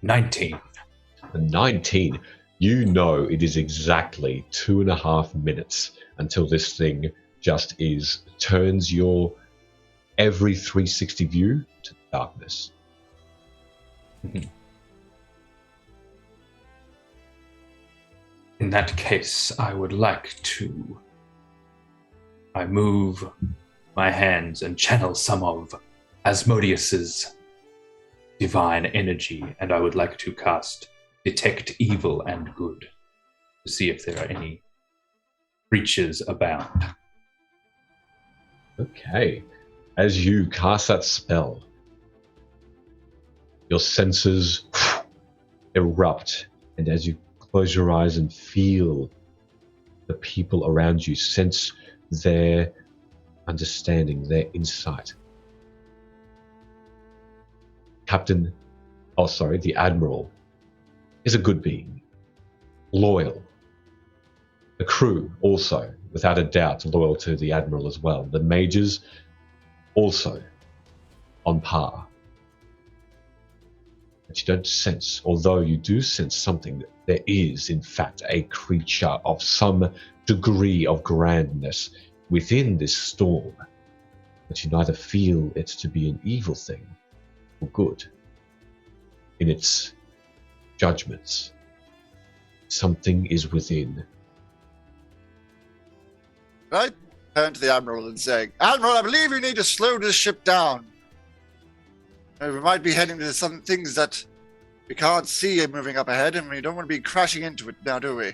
S7: 19.
S2: A 19. You know it is exactly 2.5 minutes until this thing just turns your every 360 view to darkness.
S7: In that case, I would like to. I move my hands and channel some of Asmodeus's divine energy, and I would like to cast Detect Evil and Good to see if there are any creatures abound.
S2: Okay. As you cast that spell, your senses erupt, and as you close your eyes and feel the people around you, sense their understanding, their insight. The Admiral is a good being, loyal. The crew also, without a doubt, loyal to the Admiral as well. The mages also on par. But you don't sense, although you do sense something, that there is, in fact, a creature of some degree of grandness within this storm. But you neither feel it to be an evil thing or good. In its judgments, something is within.
S3: I turn to the Admiral and say, Admiral, I believe you need to slow this ship down. We might be heading to some things that we can't see moving up ahead, and we don't want to be crashing into it now, do we?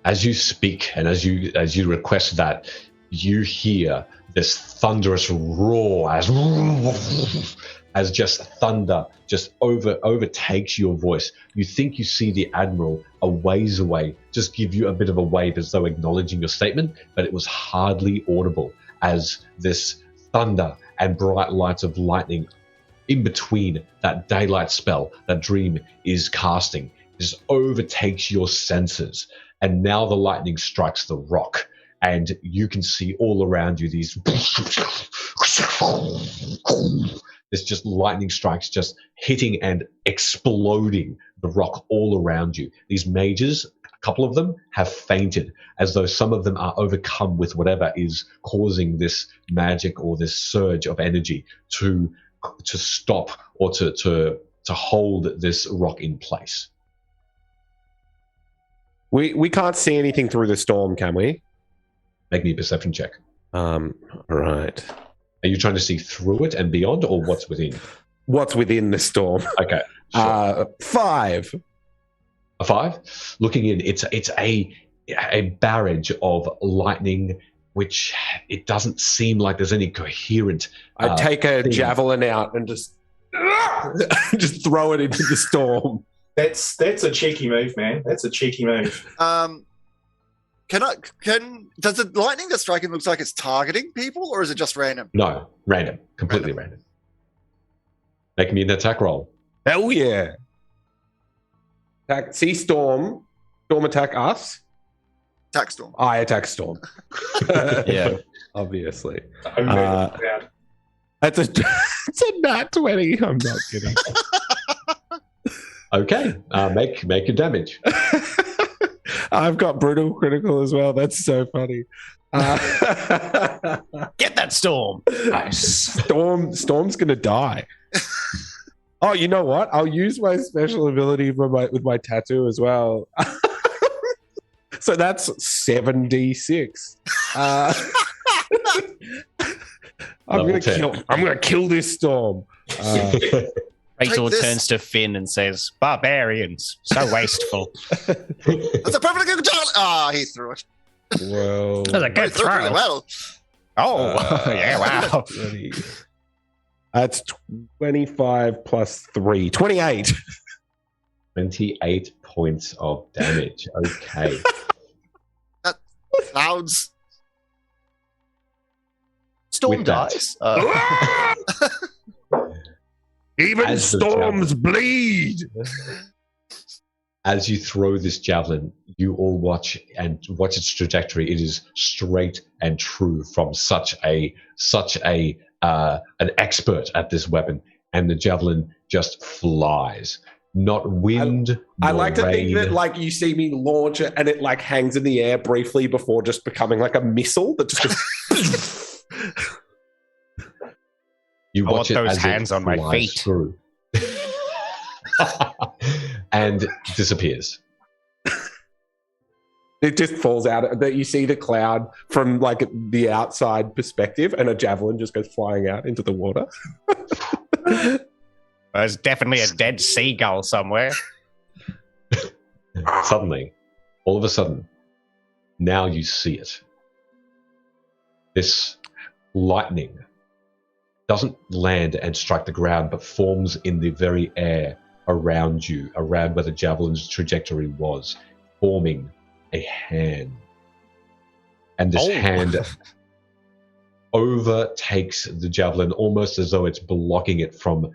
S2: As you speak and as you request that, you hear this thunderous roar as just thunder just overtakes your voice. You think you see the Admiral a ways away, just give you a bit of a wave as though acknowledging your statement, but it was hardly audible as this thunder and bright lights of lightning in between that daylight spell that Dream is casting just overtakes your senses. And now the lightning strikes the rock, and you can see all around you these there's just lightning strikes just hitting and exploding the rock all around you. These mages couple of them have fainted, as though some of them are overcome with whatever is causing this magic or this surge of energy to stop or to hold this rock in place.
S8: We can't see anything through the storm, can we?
S2: Make me a perception check.
S8: All right.
S2: Are you trying to see through it and beyond, or what's within?
S8: What's within the storm?
S2: Okay. Sure.
S8: 5.
S2: A 5? Looking in, it's a barrage of lightning, which it doesn't seem like there's any coherent.
S8: I take a
S2: thing.
S8: javelin out and just throw it into the storm.
S4: That's a cheeky move, man. That's a cheeky move.
S3: Does the lightning that's striking looks like it's targeting people, or is it just random?
S2: No, random, completely random. Make me an attack roll.
S8: Hell yeah! See storm. Storm attack us.
S3: Attack storm.
S8: I attack storm.
S5: Yeah,
S8: obviously.
S4: I'm very proud.
S8: It's a nat 20. I'm not kidding.
S2: Okay, make your damage.
S8: I've got brutal critical as well. That's so funny.
S5: Get that storm.
S2: Nice.
S8: Storm's gonna die. Oh, you know what? I'll use my special ability with my tattoo as well. So that's 7d6. I'm gonna kill this storm.
S5: Rachel
S3: this.
S5: turns to Finn and says, "Barbarians, so wasteful."
S3: That's a perfectly good shot. Ah, he threw it.
S8: Well,
S11: That was a
S3: He
S11: good
S3: threw it really
S11: throw.
S3: well.
S5: Oh, yeah, wow.
S8: 20. That's 25 plus 3. 28.
S2: 28 points of damage. Okay.
S3: Clouds.
S5: Storm
S2: With that.
S5: dies.
S8: Even
S2: As the
S8: storms bleed.
S2: As you throw this javelin, you all watch its trajectory. It is straight and true from such an expert at this weapon, and the javelin just flies. Not wind.
S8: I
S2: nor
S8: like to think
S2: rain.
S8: that like you see me launch it and it like hangs in the air briefly before just becoming like a missile that just goes.
S2: You
S5: I
S2: watch
S5: want
S2: it
S5: those
S2: as
S5: hands
S2: it
S5: on my
S2: flies
S5: feet.
S2: through. And disappears.
S8: It just falls out. That you see the cloud from like the outside perspective, and a javelin just goes flying out into the water.
S5: There's definitely a dead seagull somewhere.
S2: Suddenly, all of a sudden, now you see it. This lightning doesn't land and strike the ground, but forms in the very air around you, around where the javelin's trajectory was, forming a hand. And this hand overtakes the javelin almost as though it's blocking it from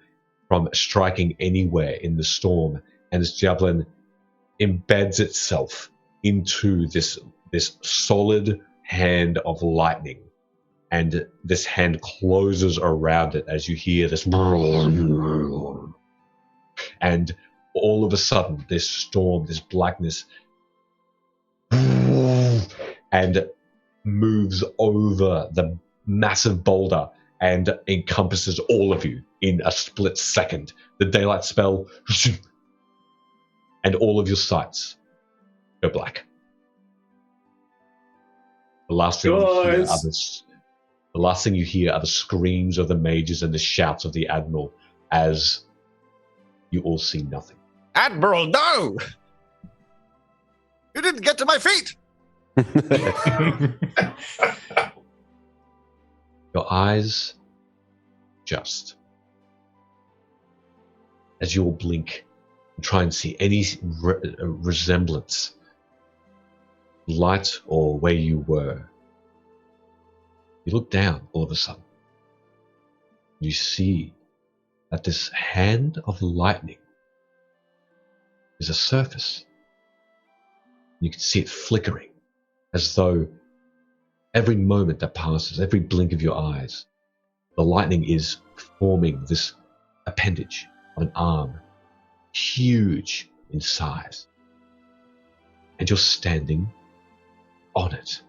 S2: striking anywhere in the storm. And this javelin embeds itself into this solid hand of lightning. And this hand closes around it as you hear this. And all of a sudden, this storm, this blackness, and moves over the massive boulder and encompasses all of you in a split second. The daylight spell, and all of your sights go black. The last thing you hear are the screams of the mages and the shouts of the admiral as you all see nothing.
S10: Admiral, no!
S3: You didn't get to my feet.
S2: Your eyes adjust as you all blink and try and see any resemblance, light or where you were. You look down all of a sudden. You see that this hand of lightning is a surface. You can see it flickering as though every moment that passes, every blink of your eyes, the lightning is forming this appendage of an arm, huge in size. and you're standing on it.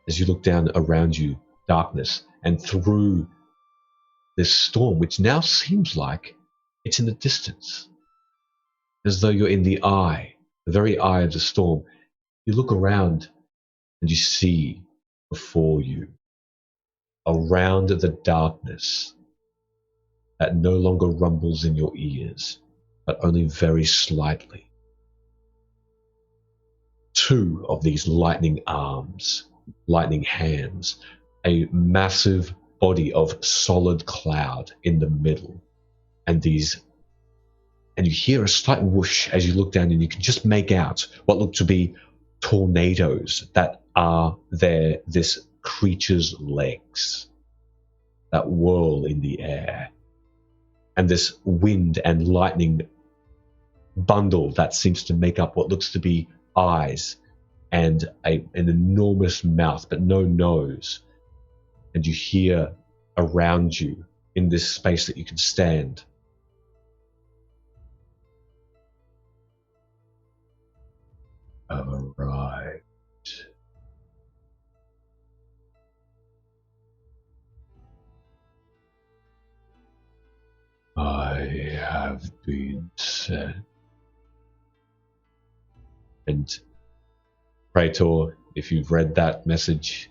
S2: As you look down around you, darkness, and through this storm, which now seems like it's in the distance, as though you're in the very eye of the storm. You look around and you see before you, around the darkness that no longer rumbles in your ears, but only very slightly, two of these lightning arms, lightning hands, a massive body of solid cloud in the middle, and you hear a slight whoosh as you look down, and you can just make out what look to be tornadoes that are this creature's legs that whirl in the air, and this wind and lightning bundle that seems to make up what looks to be eyes and an enormous mouth but no nose. And you hear around you, in this space that you can stand, "Have arrived. I have been sent." And Praetor, if you've read that message,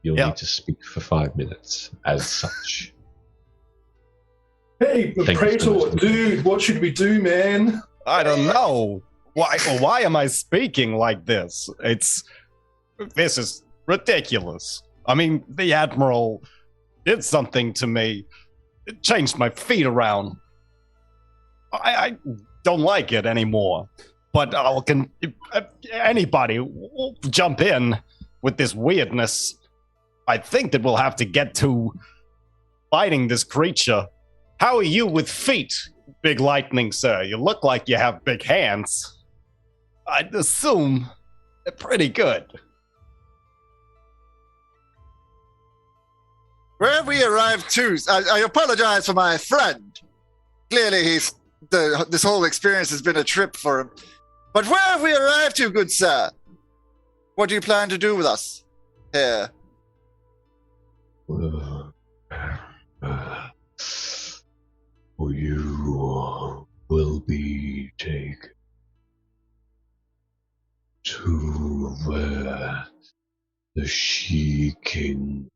S2: you'll need to speak for 5 minutes as such.
S4: Hey, Praetor, dude, what should we do, man?
S5: I don't know. Why am I speaking like this? This is ridiculous. I mean, the Admiral did something to me. It changed my feet around. I don't like it anymore. But anybody will jump in with this weirdness. I think that we'll have to get to fighting this creature. How are you with feet, Big Lightning, sir? You look like you have big hands. I'd assume they're pretty good.
S3: Where have we arrived to? I apologize for my friend. Clearly, this whole experience has been a trip for him. But where have we arrived to, good sir? What do you plan to do with us here?
S9: You will be taken to where the She-King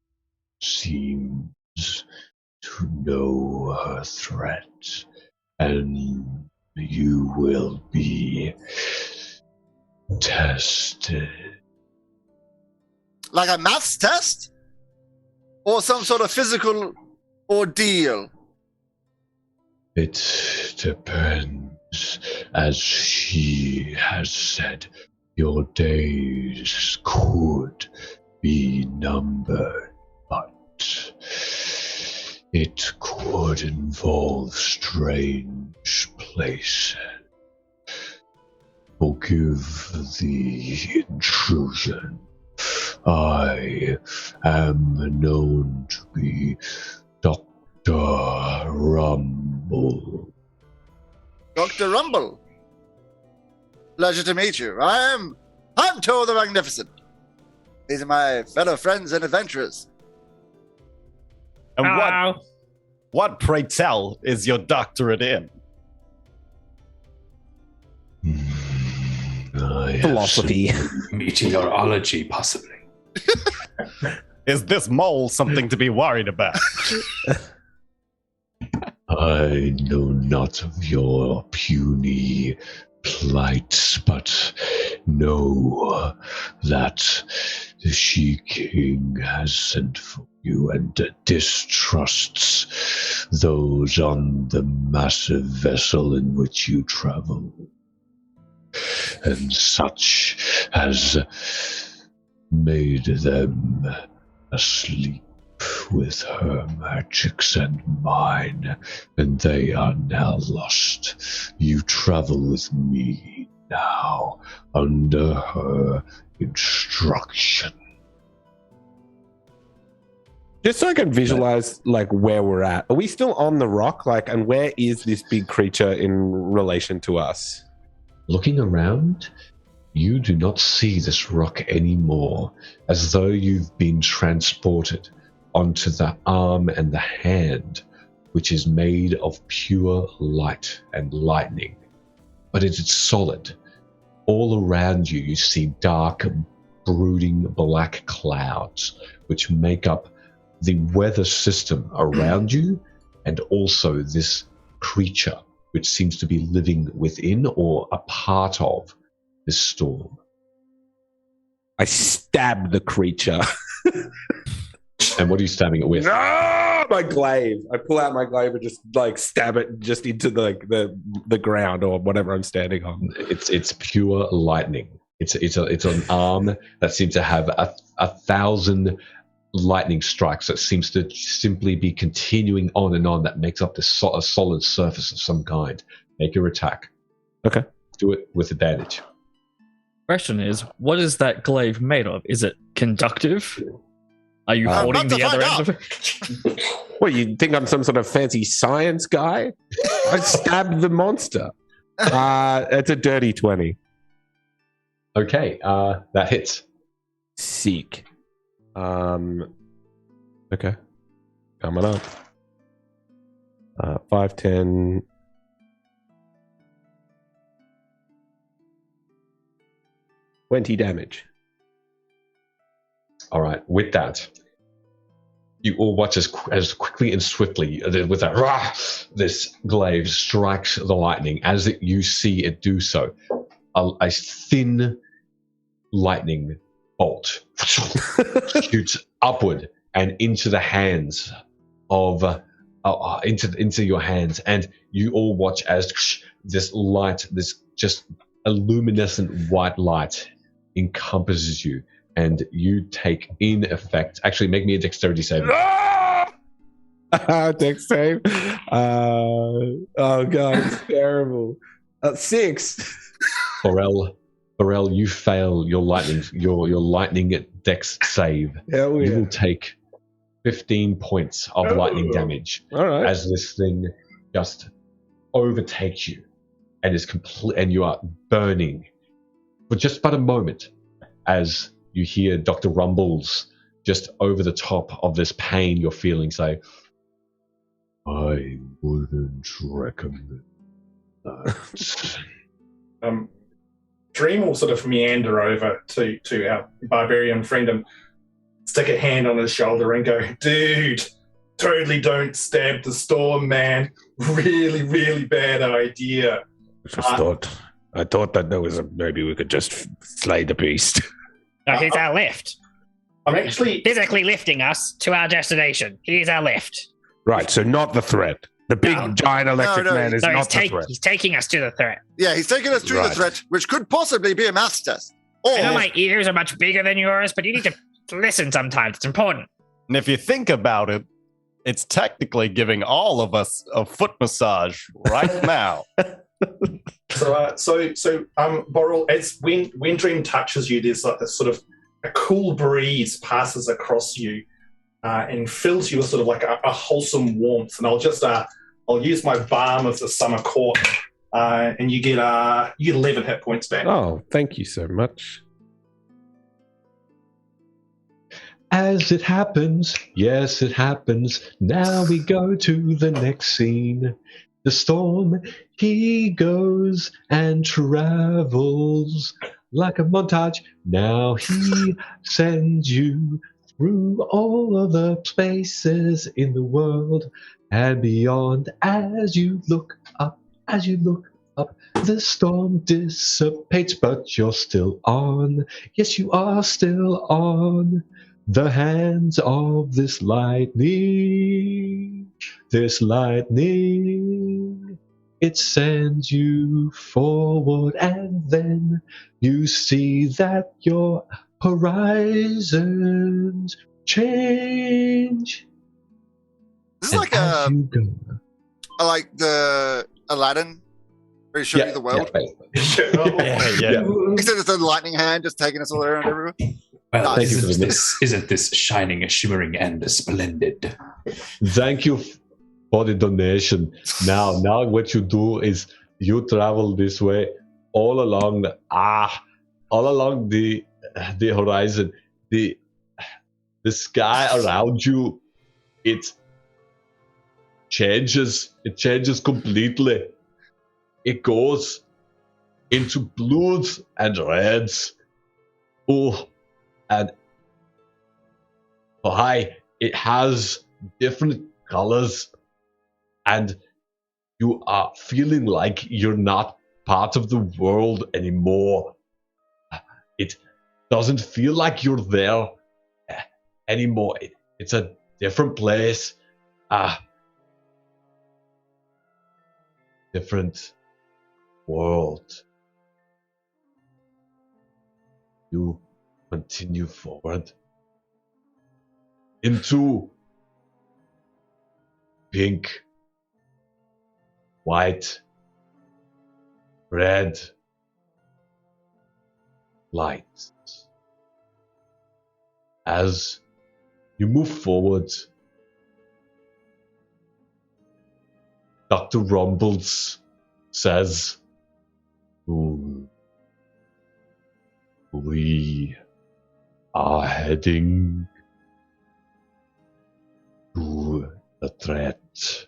S9: seems to know her threat, and you will be tested.
S3: Like a maths test? Or some sort of physical ordeal?
S9: It depends. As she has said, your days could be numbered, but it could involve strange places. Forgive the intrusion. I am known to be Dr. Rumble.
S3: Dr. Rumble. Pleasure to meet you. I'm Hunter the Magnificent. These are my fellow friends and adventurers.
S5: And what, pray tell, is your doctorate in?
S8: Philosophy.
S7: Meteorology, possibly.
S5: Is this mole something to be worried about?
S9: I know not of your puny plight, but know that the She-King has sent for you and distrusts those on the massive vessel in which you travel, and such has made them asleep with her magics and mine, and they are now lost. You travel with me now under her instruction.
S8: Just so I can visualize like where we're at. Are we still on the rock? And where is this big creature in relation to us?
S9: looking around, you do not see this rock anymore, as though you've been transported onto the arm and the hand, which is made of pure light and lightning. But it is solid. All around you, you see dark, brooding black clouds, which make up the weather system around you, and also this creature, which seems to be living within or a part of this storm.
S8: I stab the creature.
S9: And what are you stabbing it with?
S8: No, my glaive. I pull out my glaive and just like stab it just into the ground or whatever I'm standing on.
S9: It's pure lightning. It's an arm that seems to have 1,000 lightning strikes that seems to simply be continuing on and on. That makes up a solid surface of some kind. Make your attack.
S8: Okay.
S9: Do it with advantage.
S6: Question is, what is that glaive made of? Is it conductive? Are you holding the other end of it?
S8: What, you think I'm some sort of fancy science guy? I stabbed the monster. It's a dirty 20.
S9: Okay, that hits.
S8: Sick. Okay. Coming up. 5, 10. 20 damage.
S9: All right, with that, you all watch as quickly and swiftly, with that, this glaive strikes the lightning. As you see it do so, a thin lightning bolt shoots upward and into the hands of into your hands, and you all watch as this light, this just a luminescent white light, encompasses you. And you take, in effect, actually make me a dexterity saving.
S8: Dex save. Oh god, it's terrible. 6.
S9: Burrell, you fail your lightning dex save.
S8: Hell yeah.
S9: You will take 15 points of lightning damage.
S8: All right.
S9: As this thing just overtakes you and is and you are burning for just about a moment as you hear Dr. Rumbles just over the top of this pain you're feeling say, I wouldn't recommend that.
S4: Dream will sort of meander over to our barbarian friend and stick a hand on his shoulder and go, dude, totally don't stab the storm, man. Really, really bad idea.
S8: I thought that there was maybe we could just slay the beast.
S11: No, he's our lift.
S4: I'm actually
S11: Physically lifting us to our destination. He's our lift.
S8: Right, so not the threat. The big giant electric man is not the threat.
S11: He's taking us to the threat.
S3: Yeah, he's taking us to the threat, which could possibly be a math test. Or
S11: I know my ears are much bigger than yours, but you need to listen sometimes. It's important.
S5: And if you think about it, it's technically giving all of us a foot massage right now.
S4: So, Boral, as when Dream touches you, there's like this sort of a cool breeze passes across you and fills you with sort of like a wholesome warmth. And I'll use my balm of the summer court, and you get 11 hit points back.
S8: Oh, thank you so much.
S9: As it happens, yes, it happens. Now we go to the next scene. The storm, he goes and travels like a montage. Now he sends you through all of the spaces in the world and beyond. As you look up, the storm dissipates, but you're still on. Yes, you are still on the hands of this lightning. This lightning, it sends you forward, and then you see that your horizons change.
S3: This is like like the Aladdin, where he showed you the world.
S5: Yeah.
S3: Except it's a lightning hand just taking us all around everywhere.
S7: Well,
S9: Thank you for
S7: isn't this shining, shimmering, and splendid?
S9: Thank you for the donation. Now what you do is you travel this way all along the horizon, the sky around you, it changes completely. It goes into blues and reds. And it has different colors, and you are feeling like you're not part of the world anymore. It doesn't feel like you're there anymore. It's a different place. Different world. You continue forward into pink, white, red lights. As you move forward, Dr. Rumbles says, we are heading to the threat.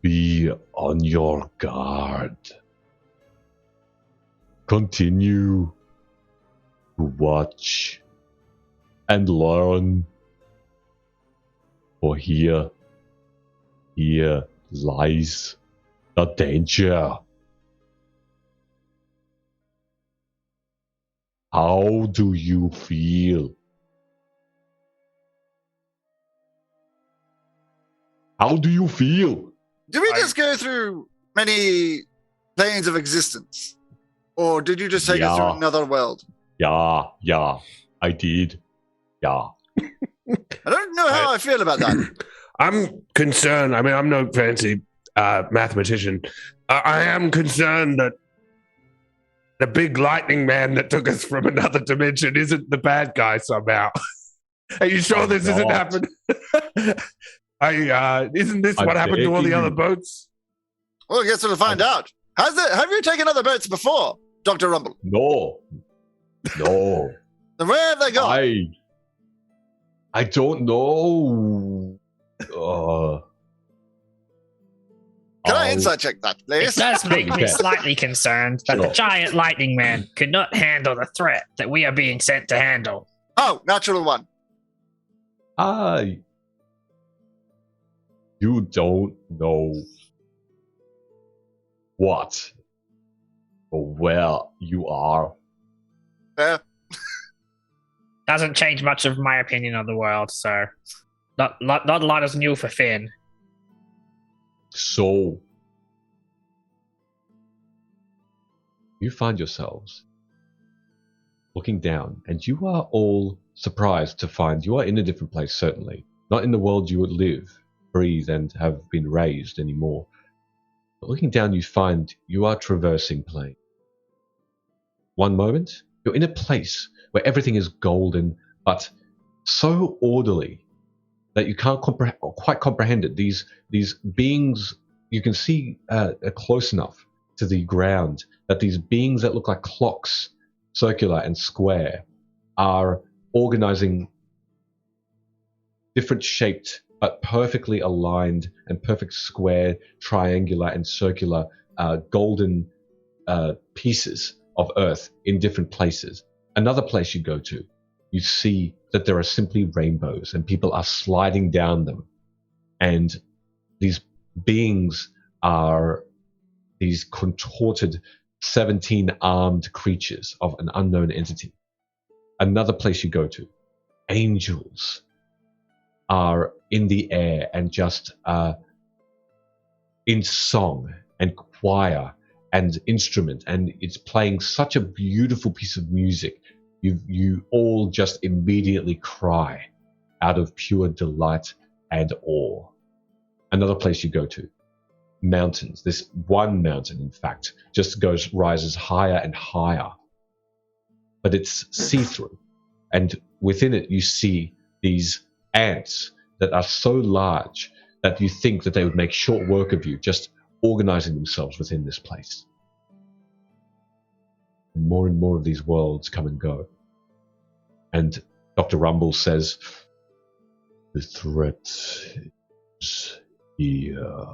S9: Be on your guard. Continue to watch and learn, for here lies the danger. How do you feel? How do you feel?
S3: Did we just go through many planes of existence? Or did you just take us through another world?
S9: Yeah, I did. Yeah.
S3: I don't know how I feel about that.
S8: I'm concerned. I mean, I'm no fancy mathematician. I am concerned that the big lightning man that took us from another dimension isn't the bad guy somehow. Are you sure this isn't happening? Isn't this what happened to all the other boats?
S3: Well, I guess we'll find out. Have you taken other boats before, Dr. Rumble?
S9: No.
S3: Then where have they gone?
S9: I don't know.
S3: Can I insight check that, please?
S11: It does make me slightly concerned that the giant lightning man could not handle the threat that we are being sent to handle.
S3: Oh, natural one.
S9: You don't know what or where you are.
S11: Doesn't change much of my opinion of the world, so not a lot is new for Finn.
S9: So you find yourselves looking down, and you are all surprised to find you are in a different place, certainly. Not in the world you would live, breathe, and have been raised anymore. But looking down, you find you are traversing plain. One moment, you're in a place where everything is golden, but so orderly that you can't quite comprehend it. These beings, you can see close enough to the ground that these beings that look like clocks, circular and square, are organizing different shaped but perfectly aligned and perfect square, triangular and circular golden pieces of earth in different places. Another place you go to, you see that there are simply rainbows and people are sliding down them. And these beings are these contorted 17-armed creatures of an unknown entity. Another place you go to, angels are in the air and just in song and choir and instrument, and it's playing such a beautiful piece of music. You all just immediately cry out of pure delight and awe. Another place you go to, mountains. This one mountain, in fact, just rises higher and higher, but it's see-through, and within it you see these ants that are so large that you think that they would make short work of you, just organizing themselves within this place.
S2: and more of these worlds come and go. And Dr. Rumble says, the threat is here.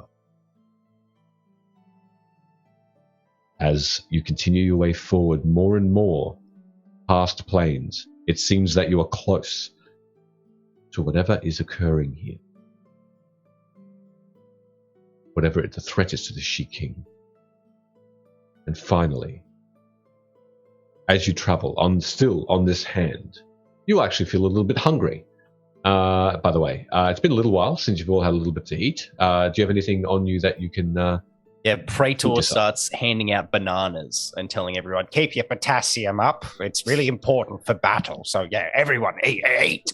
S2: As you continue your way forward more and more past planes, it seems that you are close to whatever is occurring here. Whatever the threat is to the She King. And finally, as you travel still on this hand, you actually feel a little bit hungry. By the way, it's been a little while since you've all had a little bit to eat. Do you have anything on you that you can...
S5: Praetor starts handing out bananas and telling everyone, keep your potassium up. It's really important for battle. So, yeah, everyone, eat.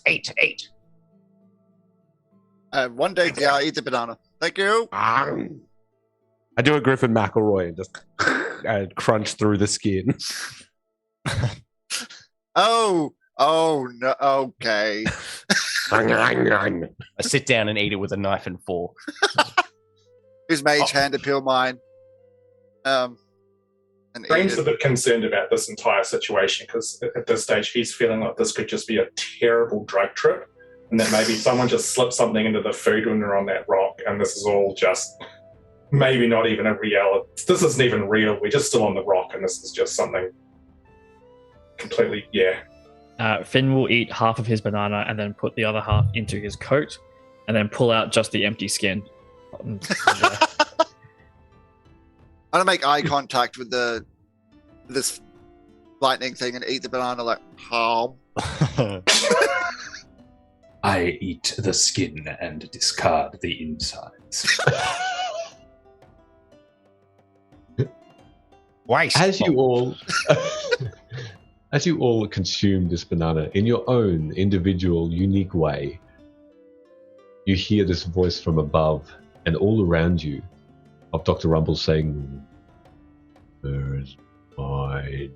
S3: One day, yeah, I'll eat the banana. Thank you.
S8: I do a Griffin McElroy and just crunch through the skin.
S3: Oh no, okay.
S5: I sit down and eat it with a knife and fork.
S3: Who's mage hand to peel mine? And
S4: Dream's a bit concerned about this entire situation because at this stage he's feeling like this could just be a terrible drug trip, and that maybe someone just slipped something into the food when they're on that rock, and this is all just maybe not even a reality. This isn't even real. We're just still on the rock, and this is just something completely,
S6: Finn will eat half of his banana and then put the other half into his coat, and then pull out just the empty skin.
S3: I'm gonna make eye contact with this lightning thing and eat the banana like palm.
S7: I eat the skin and discard the insides.
S2: As you all consume this banana in your own individual, unique way, you hear this voice from above and all around you of Dr. Rumble saying, "There's mine."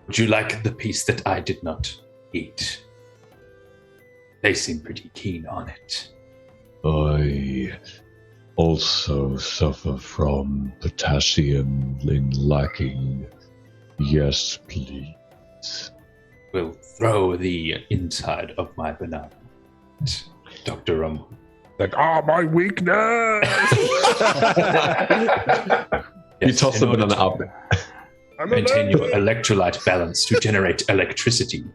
S7: Would you like the piece that I did not eat? They seem pretty keen on it.
S9: I also suffer from potassium lacking. Yes, please.
S7: Will throw the inside of my banana. Dr. Rumble.
S8: Like, my weakness!
S2: You toss the banana up.
S7: Maintain your electrolyte balance to generate electricity.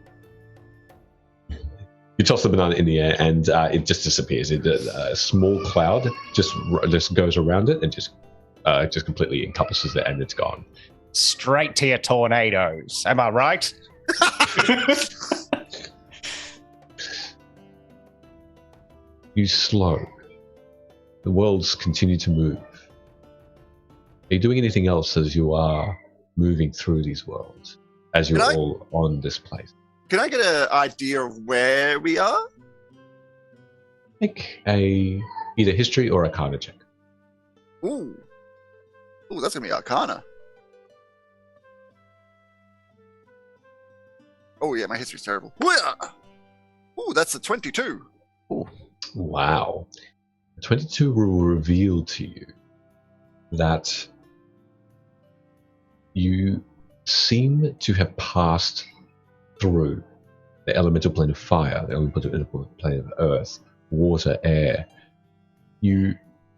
S2: You toss the banana in the air and it just disappears. A small cloud just goes around it and just completely encompasses it, and it's gone.
S10: Straight to your tornadoes. Am I right?
S2: You slow. The worlds continue to move. Are you doing anything else as you are moving through these worlds, as you're all on this place?
S3: Can I get an idea of where we are?
S2: Make either history or arcana check.
S3: Ooh, that's gonna be arcana. Oh yeah, my history's terrible. Ooh, that's a 22.
S2: Ooh. Wow. 22 will reveal to you that you seem to have passed through the elemental plane of fire, the elemental plane of earth, water, air. You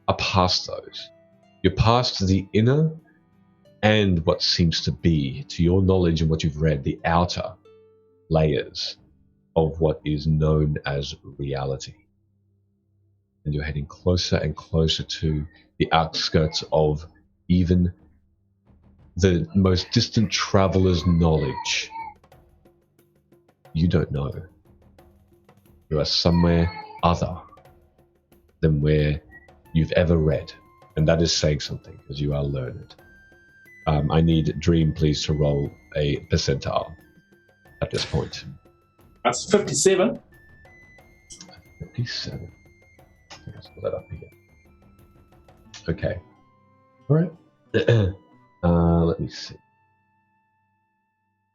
S2: are past those. You're past the inner and what seems to be, to your knowledge and what you've read, the outer layers of what is known as reality. And you're heading closer and closer to the outskirts of even the most distant traveler's knowledge. You don't know. You are somewhere other than where you've ever read. And that is saying something, because you are learned. I need Dream, please, to roll a percentile at this point.
S4: That's 57.
S2: 57. Let's put that up here. Okay. All right. Let me see.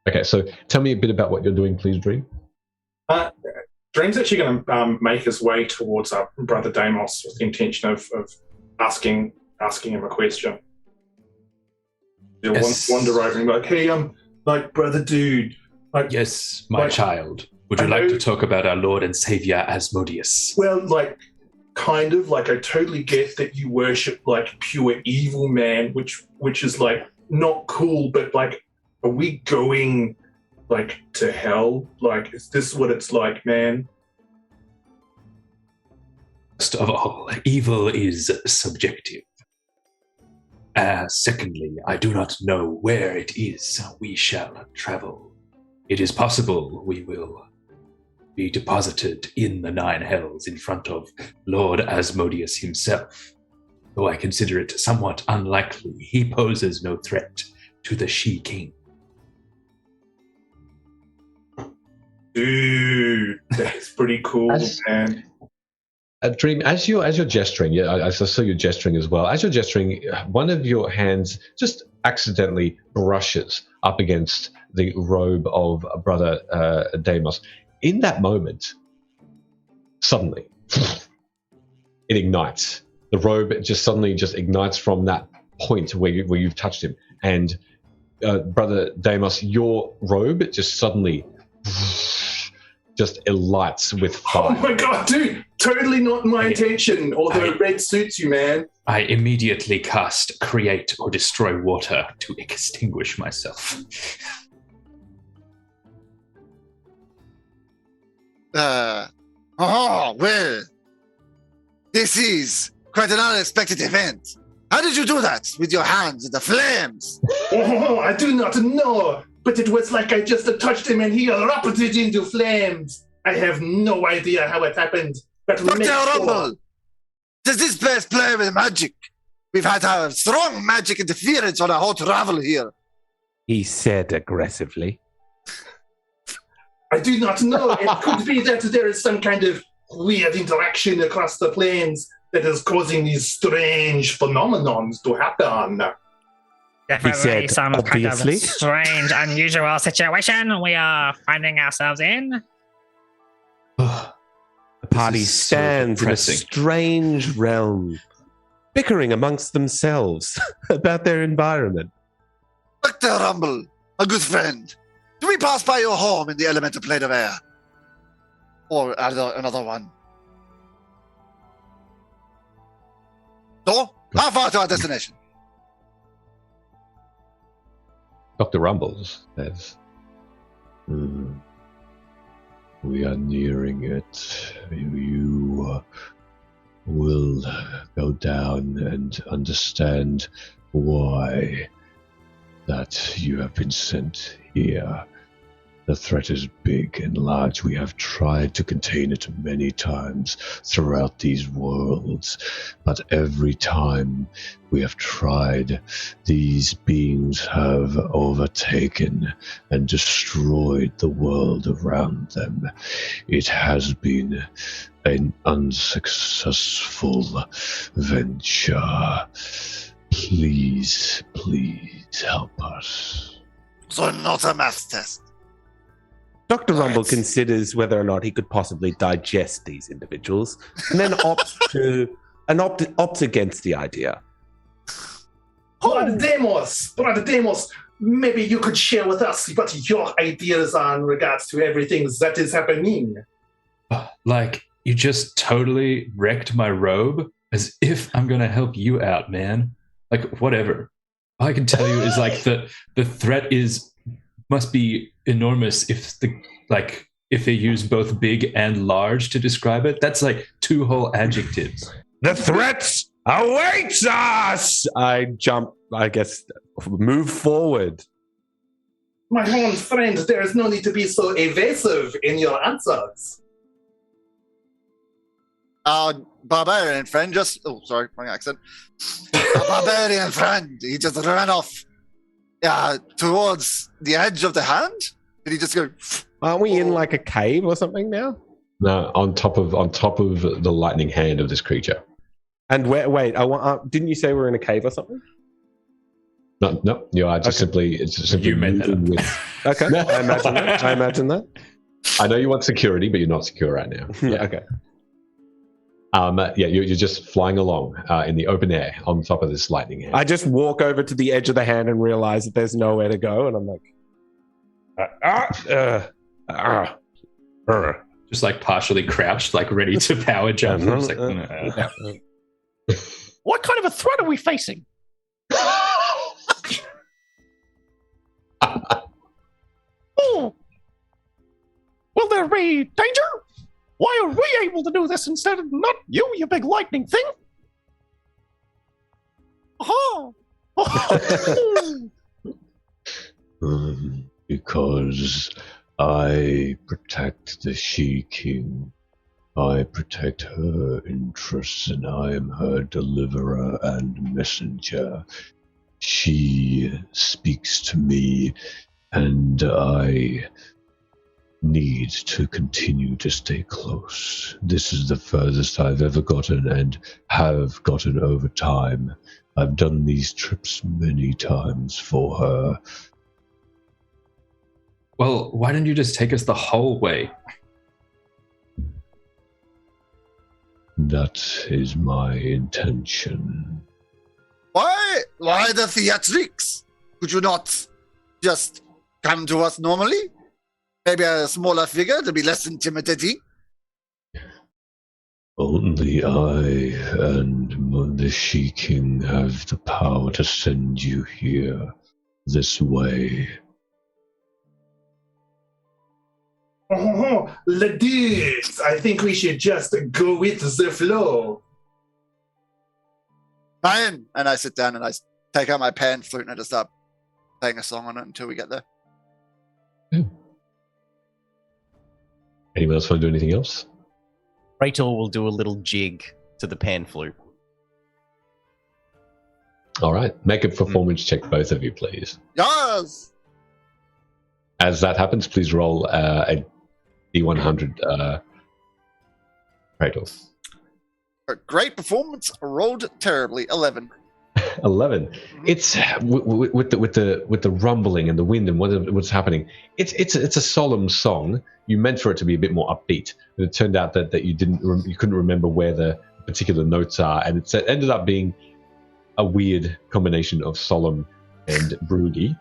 S2: Okay, so tell me a bit about what you're doing, please, Dream.
S4: Dream's actually going to make his way towards our brother Deimos with the intention of asking him a question. They'll
S7: Yes.
S4: wander over and be like, hey, like, brother dude. Like,
S7: Yes, my
S4: like,
S7: child. Would you
S4: I
S7: like
S4: know-
S7: to talk about our Lord and Savior Asmodeus?
S4: Well, like, kind of, like, I totally get that you worship, like, pure evil, man, which is, like, not cool, but, like, are we going, like, to hell? Like, is this what it's like, man?
S7: First of all, evil is subjective. Secondly, I do not know where it is we shall travel. It is possible we will be deposited in the 9 hells in front of Lord Asmodeus himself, though I consider it somewhat unlikely. He poses no threat to the She-King.
S4: Dude, that's pretty cool, man.
S2: Dream, as you're gesturing, yeah, I saw you gesturing as well. As you're gesturing, one of your hands just accidentally brushes up against the robe of Brother Deimos. In that moment, suddenly, it ignites. The robe just suddenly ignites from that point where you've touched him. And Brother Deimos, your robe just suddenly just lights with fire.
S4: Oh my god, dude! Totally not my intention, although red suits you, man.
S7: I immediately cast Create or Destroy Water to extinguish myself.
S3: Well, this is quite an unexpected event. How did you do that with your hands in the flames?
S4: Oh, I do not know, but it was like I just touched him and he erupted into flames. I have no idea how it happened. But
S3: Dr. Rumble, does this place play with magic? We've had a strong magic interference on our whole travel here.
S8: He said aggressively.
S4: I do not know. It could be that there is some kind of weird interaction across the planes that is causing these strange phenomenons to happen.
S11: Definitely
S8: said,
S11: some
S8: obviously.
S11: kind of strange, unusual situation we are finding ourselves in.
S8: The party
S7: is so
S8: stands in a
S7: depressing.
S8: strange realm, bickering amongst themselves about their environment.
S3: Dr. Rumble, a good friend, do we pass by your home in the elemental plane of air? Or another one? So, how far to our destination?
S2: Dr. Rumbles says, we are nearing it. You will go down and understand why that you have been sent here. The threat is big and large. We have tried to contain it many times throughout these worlds, but every time we have tried, these beings have overtaken and destroyed the world around them. It has been an unsuccessful venture. Please help us.
S3: So not a math test.
S8: Dr. Rumble considers whether or not he could possibly digest these individuals, and then opts against the idea.
S4: Brother Deimos, maybe you could share with us what your ideas are in regards to everything that is happening.
S7: Like, you just totally wrecked my robe as if I'm going to help you out, man. Like, whatever. All I can tell you is, like, the threat must be enormous if they use both big and large to describe it. That's like 2 whole adjectives.
S8: The threat awaits us! I move forward.
S4: My own friend, there is no need to be so evasive in your answers.
S3: Our barbarian friend wrong accent. Our barbarian friend, he just ran off towards the edge of the hand. Did he just go?
S8: Aren't we in like a cave or something now?
S2: No, on top of the lightning hand of this creature.
S8: And wait, didn't you say we're in a cave or something?
S2: No, you are just simply
S7: You made that up.
S2: with.
S8: Okay, I imagine that.
S2: I know you want security, but you're not secure right now.
S8: Yeah, okay.
S2: You're just flying along in the open air on top of this lightning hand.
S8: I just walk over to the edge of the hand and realize that there's nowhere to go, and I'm like,
S7: Just like partially crouched, like ready to power jump. I'm just like,
S10: What kind of a threat are we facing? Oh, will there be danger? Why are we able to do this instead of not you, you big lightning thing? Oh.
S9: Because I protect the She-King. I protect her interests, and I am her deliverer and messenger. She speaks to me, and I need to continue to stay close. This is the furthest I've ever gotten and have gotten over time. I've done these trips many times for her.
S7: well, why don't you just take us the whole way?
S9: That is my intention.
S3: Why the theatrics? Could you not just come to us normally? Maybe a smaller figure to be less intimidating?
S9: Only I and the She-King have the power to send you here, this way.
S4: Oh, ladies, I think we should just go with the flow.
S3: Fine. And I sit down and I take out my pan flute and I just start playing a song on it until we get there.
S2: Anyone else want to do anything else?
S5: Rachel will do a little jig to the pan flute.
S2: All right. Make a performance check, both of you, please.
S3: Yes!
S2: As that happens, please roll a D100 Kratos.
S3: A great performance, rolled terribly. 11.
S2: 11. It's with the rumbling and the wind and what's happening. It's a solemn song. You meant for it to be a bit more upbeat, but it turned out that you couldn't remember where the particular notes are, and it ended up being a weird combination of solemn and broody.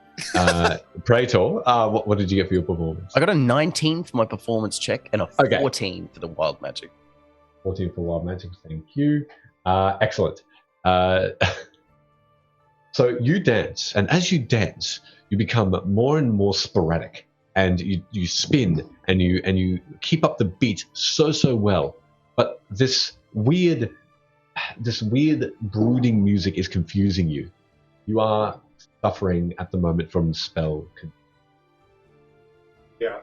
S2: Praetor, what did you get for your performance?
S5: I got a 19 for my performance check and a 14 for the wild magic.
S2: 14 for wild magic. Thank you. Excellent. So you dance, and as you dance, you become more and more sporadic, and you spin, and you keep up the beat so well. But this weird brooding music is confusing you. You are suffering at the moment from spell.
S4: Yeah.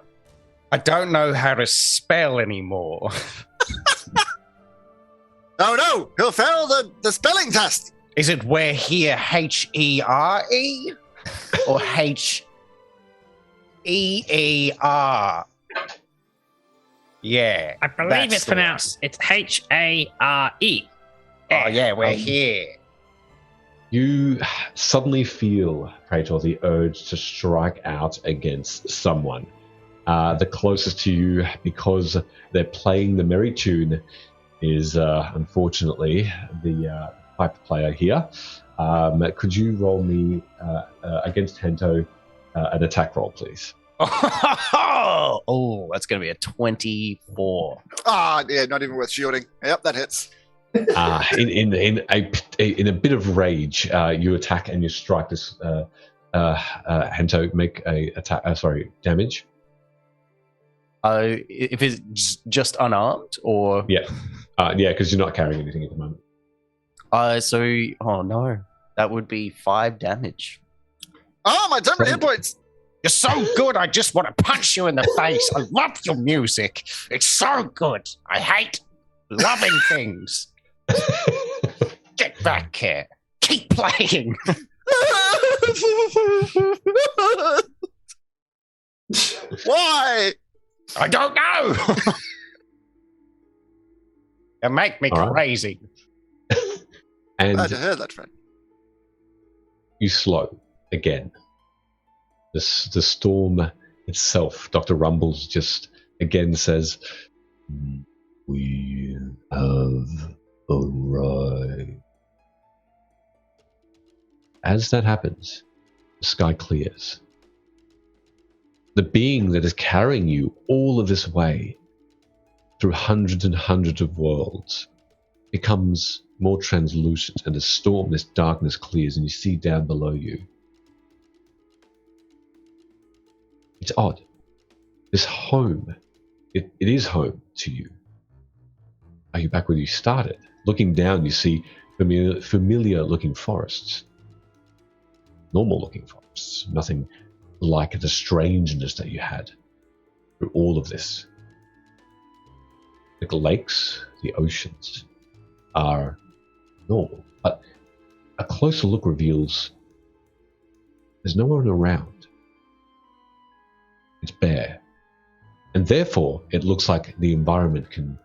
S10: I don't know how to spell anymore.
S3: No, he'll fail the spelling test.
S10: Is it we're here H-E-R-E or H-E-E-R? Yeah.
S11: I believe
S10: that's
S11: it's
S10: the one.
S11: pronounced, it's H-A-R-E.
S10: Oh, yeah, we're here.
S2: You suddenly feel, Praetor, the urge to strike out against someone. The closest to you, because they're playing the merry tune, is unfortunately the pipe player here. Could you roll me against Hento an attack roll, please?
S5: Oh, that's going to be a 24.
S3: Yeah, not even worth shielding. Yep, that hits.
S2: In a bit of rage, you attack and you strike this Hento. Make a attack. Damage.
S5: If it's just unarmed, or
S2: yeah, because you're not carrying anything at the moment.
S5: Oh no, that would be 5 damage.
S3: Oh, my 10 hit points.
S10: You're so good, I just want to punch you in the face. I love your music. It's so good. I hate loving things. Get back here. Keep playing.
S3: Why?
S10: I don't know. You make me crazy.
S2: And
S3: Glad to hear that, friend.
S2: You slow again. The storm itself, Dr. Rumbles just again says,
S9: have arrived. As that happens, the sky clears. The being that is carrying you all of this way through hundreds and hundreds of worlds becomes more translucent, and the storm, this darkness clears, and you see down below you. It's odd. This home, it is home to you. Are you back where you started? Looking down, you see familiar looking forests. Normal looking forests. Nothing like the strangeness that you had through all of this. The lakes, the oceans are normal, but a closer look reveals there's no one around. It's bare. And therefore, it looks like the environment can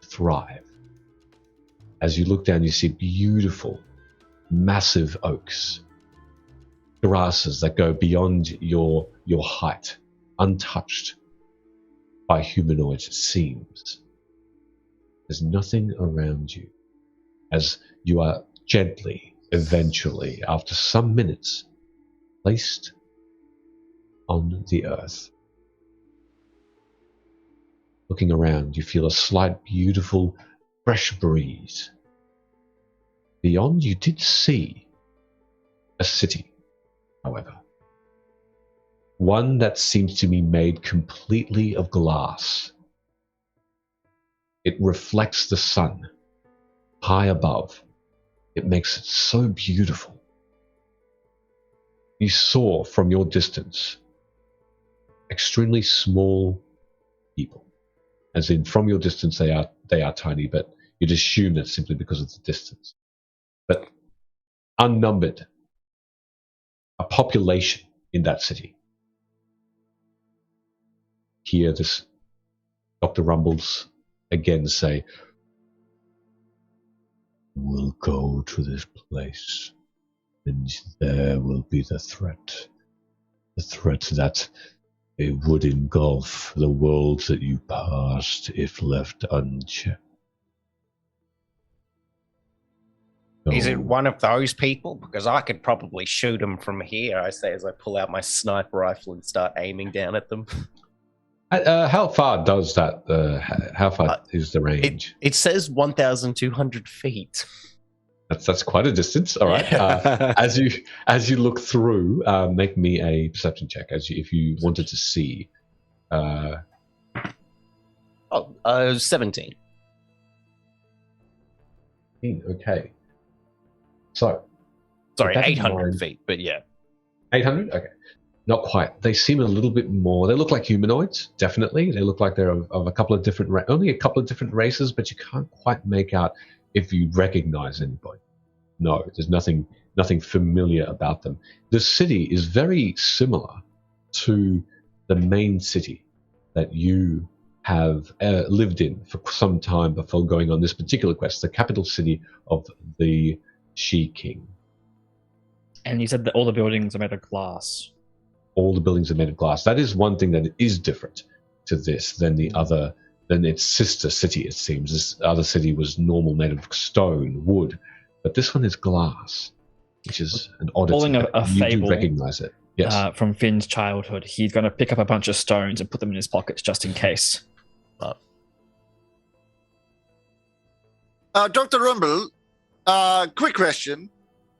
S9: thrive. As you look down, you see beautiful, massive oaks, grasses that go beyond your height, untouched by humanoids, it seems. There's nothing around you as you are gently, eventually, after some minutes, placed on the earth. Looking around, you feel a slight, beautiful, fresh breeze. Beyond, you did see a city, however. One that seems to be made completely of glass. It reflects the sun high above. It makes it so beautiful. You saw from your distance extremely small people. As in, from your distance, they are tiny, but you'd assume that simply because of the distance. But unnumbered, a population in that city. Hear this Dr. Rumbles again say, "We'll go to this place, and there will be the threat that it would engulf the worlds that you passed if left unchecked."
S10: Is it one of those people? Because I could probably shoot them from here, I say as I pull out my sniper rifle and start aiming down at them.
S2: How far does that? How far is the range?
S5: It says 1,200 feet.
S2: That's quite a distance. All right. As you look through, make me a perception check. If you wanted to see.
S5: 17.
S2: Okay. So.
S5: Sorry, 800 feet, but yeah.
S2: 800? Okay. Not quite. They seem a little bit more. They look like humanoids, definitely. They look like they're of a couple of different, only a couple of different races, but you can't quite make out if you recognize anybody. No, there's nothing familiar about them. The city is very similar to the main city that you have lived in for some time before going on this particular quest, the capital city of the She-King.
S6: And you said that all the buildings are made of glass.
S2: All the buildings are made of glass. That is one thing that is different to this than its sister city, it seems. This other city was normal, made of stone, wood, but this one is glass, which is an oddity.
S6: Following a
S2: you
S6: fable,
S2: do recognize it. Yes.
S6: From Finn's childhood, he's going to pick up a bunch of stones and put them in his pockets just in case.
S3: Dr. Rumble, quick question.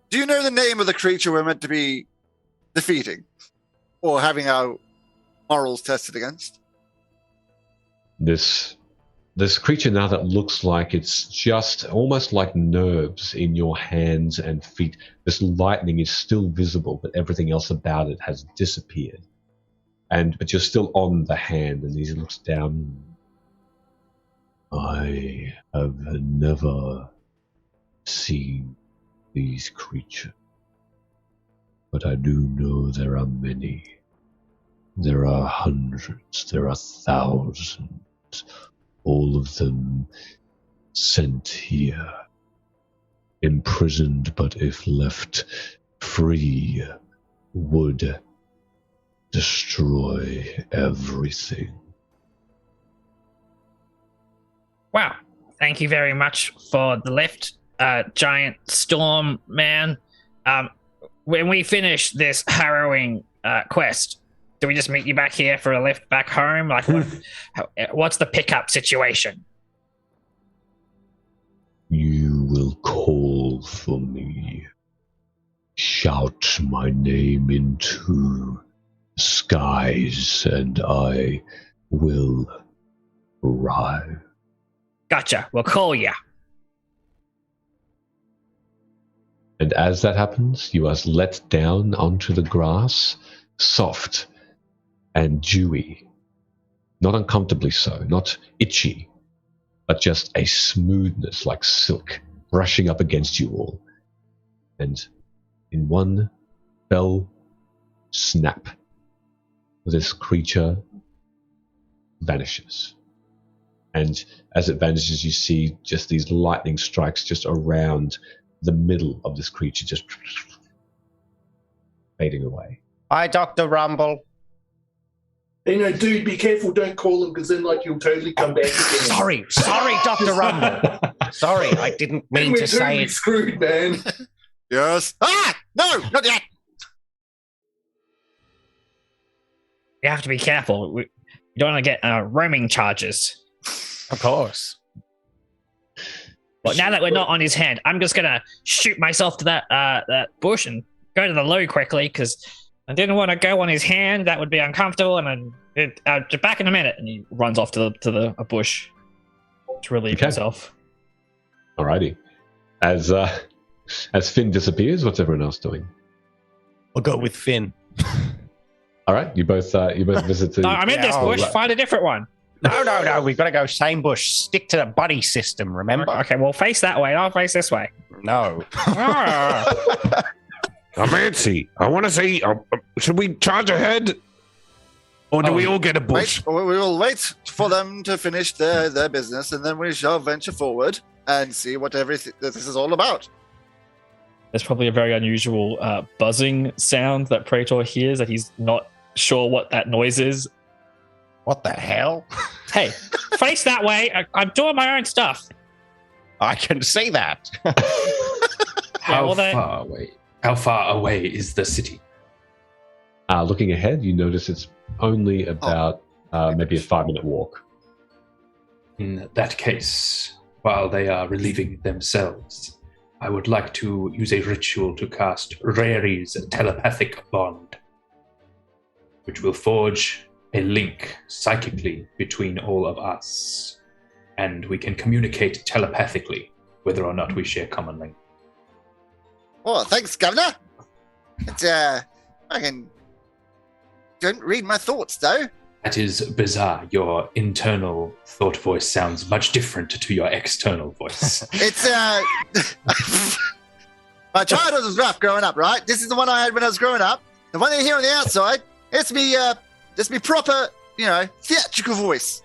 S3: Do you know the name of the creature we're meant to be defeating? Or having our morals tested against?
S2: This creature now that looks like it's just almost like nerves in your hands and feet. This lightning is still visible, but everything else about it has disappeared. But you're still on the hand, and he looks down. I have never seen these creatures, but I do know there are many. There are hundreds, there are thousands, all of them sent here, imprisoned, but if left free, would destroy everything.
S11: Wow, thank you very much for the lift, giant storm man. When we finish this harrowing quest, do we just meet you back here for a lift back home? Like, what's the pickup situation?
S9: You will call for me. Shout my name into the skies, and I will arrive.
S11: Gotcha. We'll call ya.
S2: And as that happens, you are let down onto the grass, soft and dewy. Not uncomfortably so, not itchy, but just a smoothness like silk brushing up against you all. And in one fell snap, this creature vanishes. And as it vanishes, you see just these lightning strikes just around the middle of this creature, just fading away.
S10: Hi, Dr. Rumble.
S4: You know, dude, be careful, don't call him, because then, like, you'll totally come back again.
S10: Sorry, Dr. Rumble. Sorry, I didn't mean
S4: We're
S10: to say
S4: totally
S10: it.
S4: screwed, man.
S3: Yes. Ah! No, not yet.
S11: You have to be careful. You don't want to get roaming charges.
S10: Of course.
S11: Well, now that we're not on his hand, I'm just gonna shoot myself to that bush and go to the loo quickly, because I didn't want to go on his hand. That would be uncomfortable. And back in a minute. And he runs off to the bush to relieve himself.
S2: Alrighty. As Finn disappears, what's everyone else doing?
S5: I'll go with Finn.
S2: All right, you both visit the.
S11: No, I'm in this bush. Find a different one.
S10: No. We've got to go same bush. Stick to the buddy system, remember?
S11: Okay, well, face that way. I'll face this way.
S10: No.
S8: I'm antsy. I want to see. Should we charge ahead? Or do we all get a bush?
S3: We will wait for them to finish their business, and then we shall venture forward and see what everything this is all about.
S6: There's probably a very unusual buzzing sound that Praetor hears that he's not sure what that noise is.
S10: What the hell?
S11: Hey, face that way. I'm doing my own stuff.
S10: I can see that.
S7: How far away is the city?
S2: Looking ahead, you notice it's only about maybe a 5-minute walk.
S7: In that case, while they are relieving themselves, I would like to use a ritual to cast Rary's telepathic bond, which will forge a link psychically between all of us, and we can communicate telepathically whether or not we share commonly.
S3: Oh, thanks, Governor. I don't read my thoughts, though.
S7: That is bizarre. Your internal thought voice sounds much different to your external voice.
S3: It's, my childhood was rough growing up, right? This is the one I had when I was growing up. The one you hear on the outside, it's me proper, theatrical voice.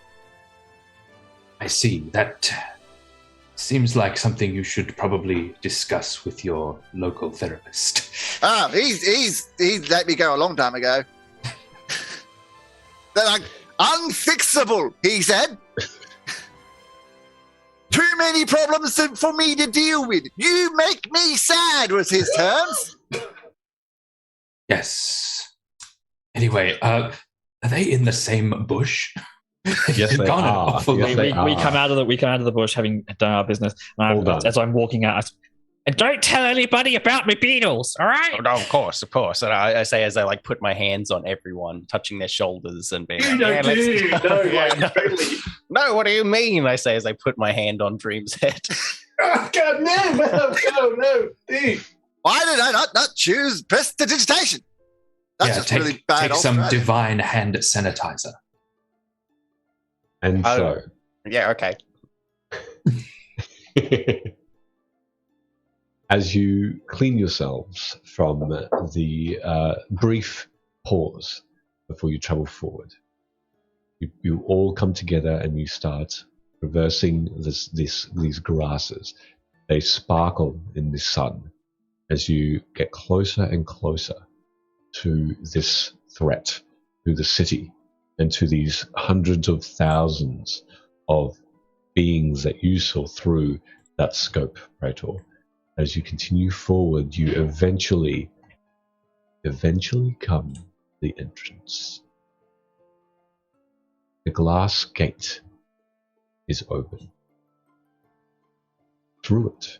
S7: I see. That seems like something you should probably discuss with your local therapist.
S3: He's let me go a long time ago. They're like, unfixable, he said. Too many problems for me to deal with. You make me sad, was his terms.
S7: Yes. Anyway, are they in the same bush?
S2: Yes, they are.
S6: We come out of the bush having done our business. And as I'm walking out,
S11: And don't tell anybody about me Beatles, all right?
S10: Oh, no, of course. And I say as I put my hands on everyone, touching their shoulders and being No, what do you mean? I say as I put my hand on Dream's head.
S4: Oh, God, no, dude.
S3: Why did I not choose prestidigitation? That's just really bad.
S7: Take some divine hand sanitizer.
S2: And so.
S10: Yeah, okay.
S2: As you clean yourselves from the brief pause before you travel forward, you all come together and you start traversing these grasses. They sparkle in the sun as you get closer and closer to this threat, to the city, and to these hundreds of thousands of beings that you saw through that scope, Praetor. As you continue forward, you eventually come to the entrance. The glass gate is open. Through it,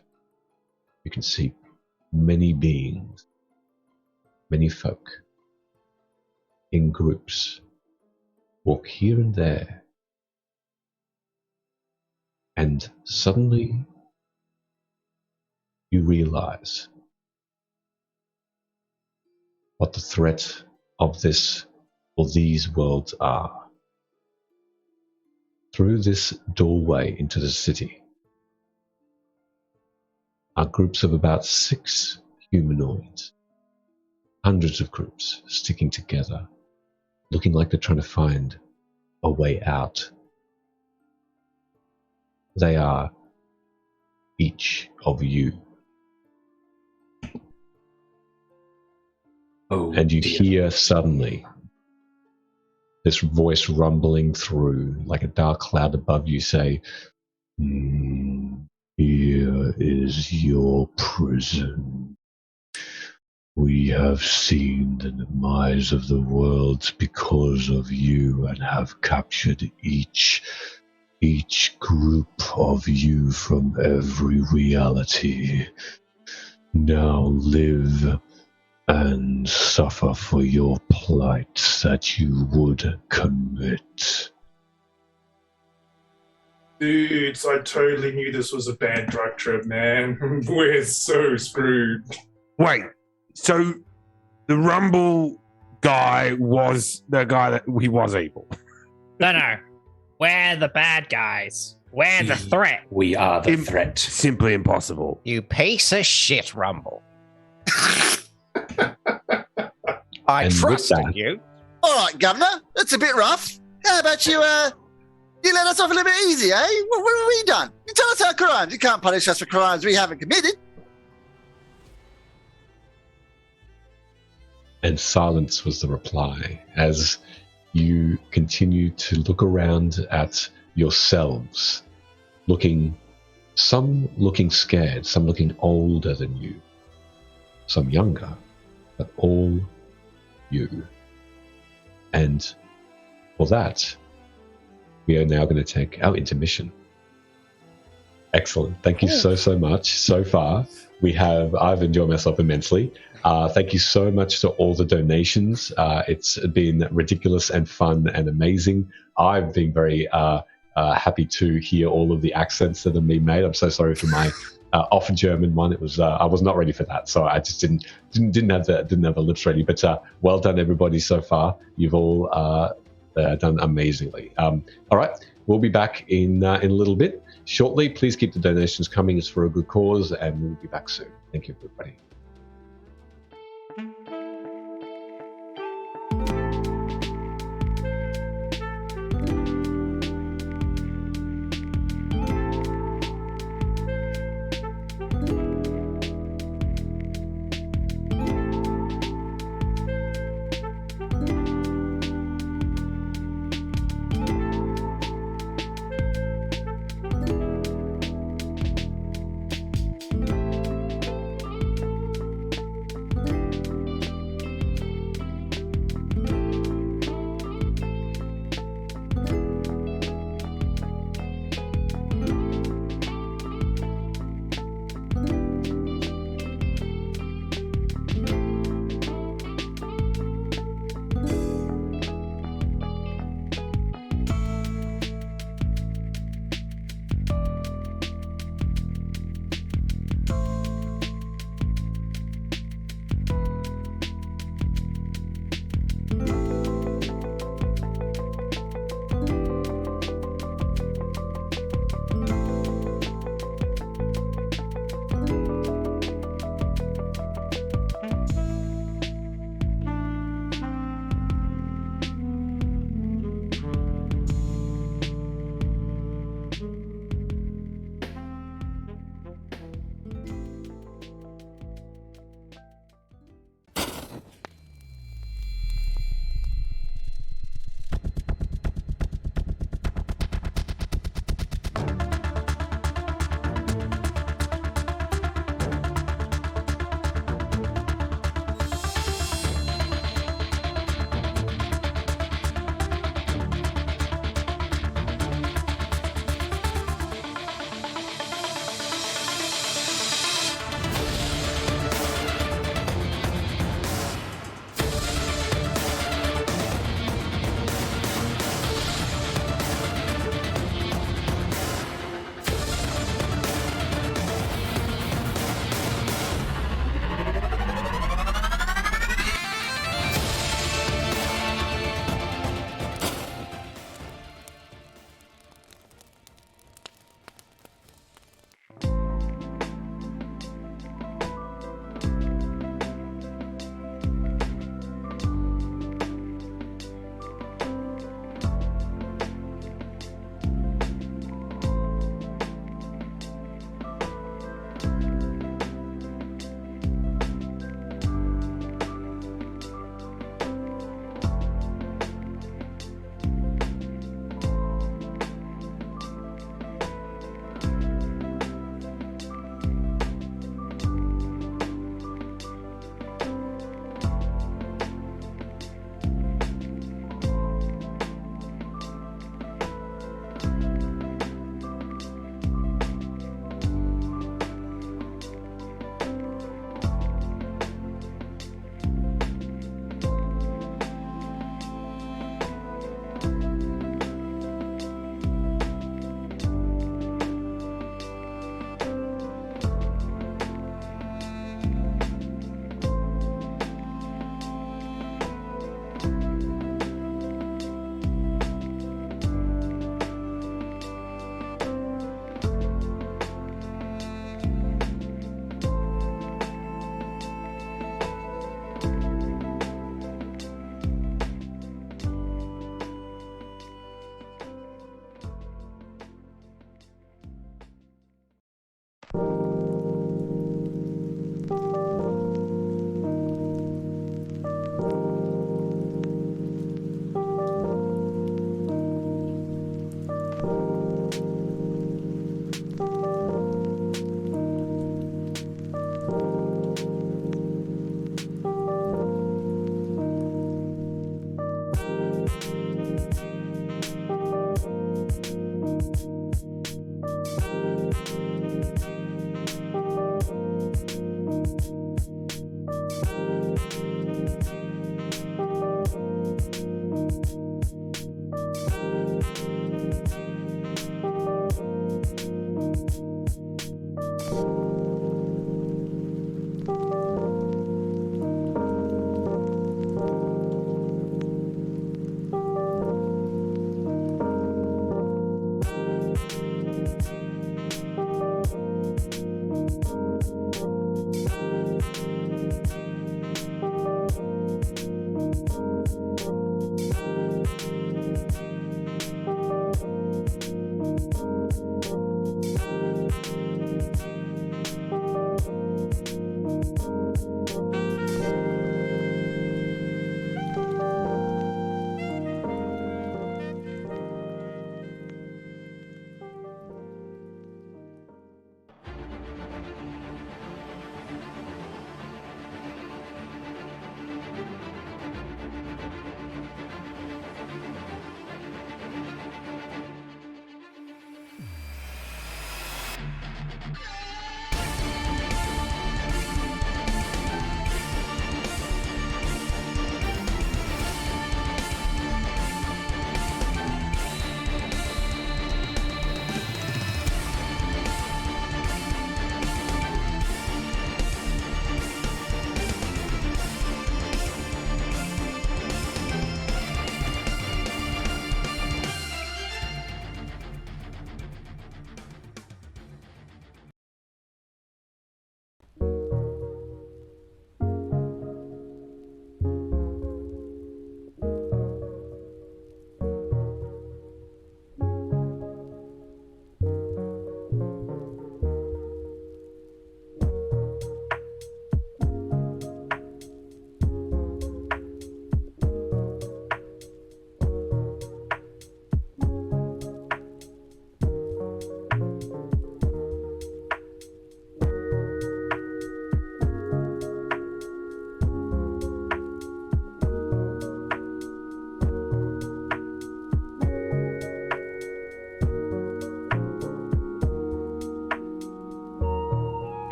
S2: you can see many beings, many folk, in groups, walk here and there, and suddenly you realize what the threat of this or these worlds are. Through this doorway into the city are groups of about 6 humanoids, hundreds of groups sticking together, looking like they're trying to find a way out. They are each of you.
S7: Oh,
S2: and you
S7: dear.
S2: hear suddenly this voice rumbling through like a dark cloud above you say, "Here is your prison. We have seen the demise of the worlds because of you and have captured each group of you from every reality. Now live and suffer for your plight that you would commit."
S4: Dudes, I totally knew this was a bad drug trip, man. We're so screwed.
S8: Wait, so the Rumble guy was the guy that he was evil?
S11: No. We're the bad guys. We're the threat.
S7: We are the threat.
S8: Simply impossible.
S10: You piece of shit, Rumble. I
S2: And with
S10: trusted
S2: that-
S10: you.
S3: All right, Governor, that's a bit rough. How about you let us off a little bit easy, eh? What have we done? You tell us our crimes. You can't punish us for crimes we haven't committed.
S2: And silence was the reply as you continue to look around at yourselves, some looking scared, some looking older than you, some younger, but all you. And for that, we are now going to take our intermission. Excellent. Thank you so much. So far, I've enjoyed myself immensely. Thank you so much to all the donations. It's been ridiculous and fun and amazing. I've been very happy to hear all of the accents that have been made. I'm so sorry for my off German one. It was I was not ready for that, so I just didn't have the lips ready. But well done, everybody, so far. You've all done amazingly. All right, we'll be back in a little bit. Shortly, please keep the donations coming. It's for a good cause, and we'll be back soon. Thank you, everybody.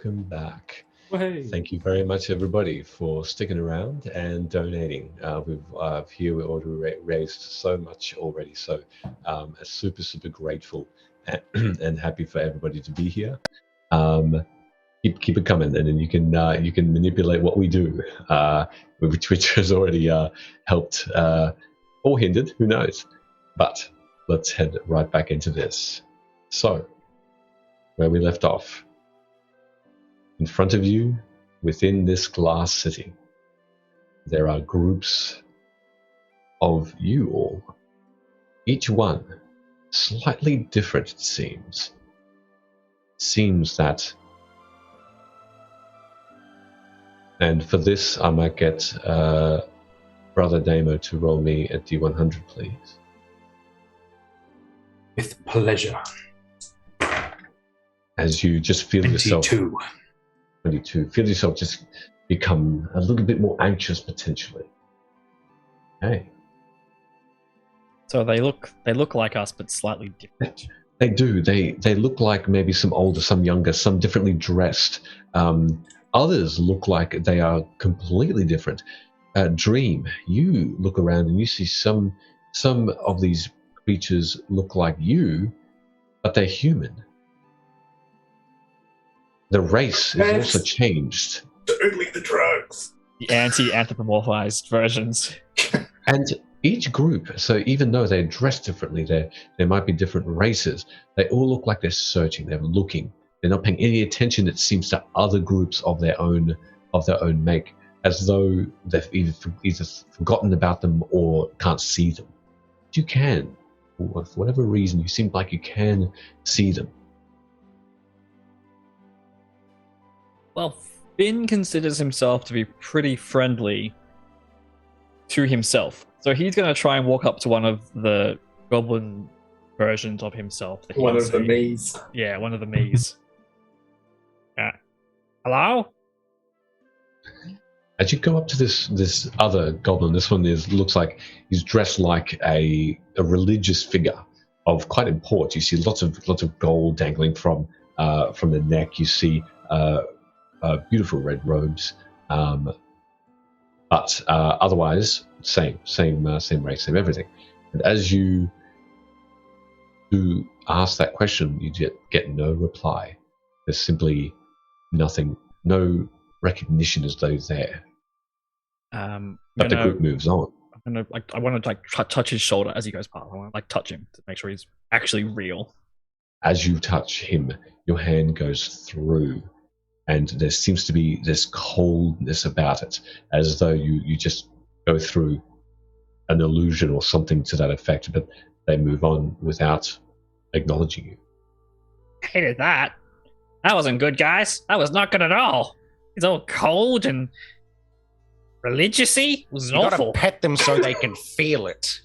S2: welcome back.
S7: Hey.
S2: Thank you very much, everybody, for sticking around and donating. We've already raised so much already, so super grateful and happy for everybody to be here. Keep it coming, and then you can manipulate what we do, which has already helped or hindered, who knows. But let's head right back into this. So, where we left off, in front of you, within this glass city, there are groups of you all, each one slightly different, it seems. Seems that, and for this I might get Brother Damo to roll me a D100, please.
S7: With pleasure.
S2: As you just feel yourself
S7: 22.
S2: Feel yourself just become a little bit more anxious potentially. Okay.
S6: So they look like us, but slightly different.
S2: They do. They look like maybe some older, some younger, some differently dressed. Others look like they are completely different. Dream, you look around and you see some of these creatures look like you, but they're human. The race is also changed.
S4: Only the drugs.
S6: The anti-anthropomorphized versions.
S2: And each group, so even though they're dressed differently, there might be different races, they all look like they're searching, they're looking. They're not paying any attention, it seems, to other groups of their own make, as though they've either forgotten about them or can't see them. But you can, for whatever reason, you seem like you can see them.
S6: Well, Finn considers himself to be pretty friendly to himself. So he's going to try and walk up to one of the goblin versions of himself. That
S4: One of the me's.
S6: Yeah, one of the me's. Hello?
S2: As you go up to this other goblin, this one looks like he's dressed like a religious figure of quite import. You see lots of gold dangling from the neck. You see beautiful red robes, but otherwise same race, same everything. And as you do ask that question, you get no reply. There's simply nothing, no recognition as though there. But the group moves on.
S6: I want to touch his shoulder as he goes past. I want to touch him to make sure he's actually real.
S2: As you touch him, your hand goes through, and there seems to be this coldness about it, as though you just go through an illusion or something to that effect, but they move on without acknowledging you.
S11: Hated that. That wasn't good, guys. That was not good at all. It's all cold and religious-y. It was
S10: You
S11: awful.
S10: gotta pet them so they can feel it.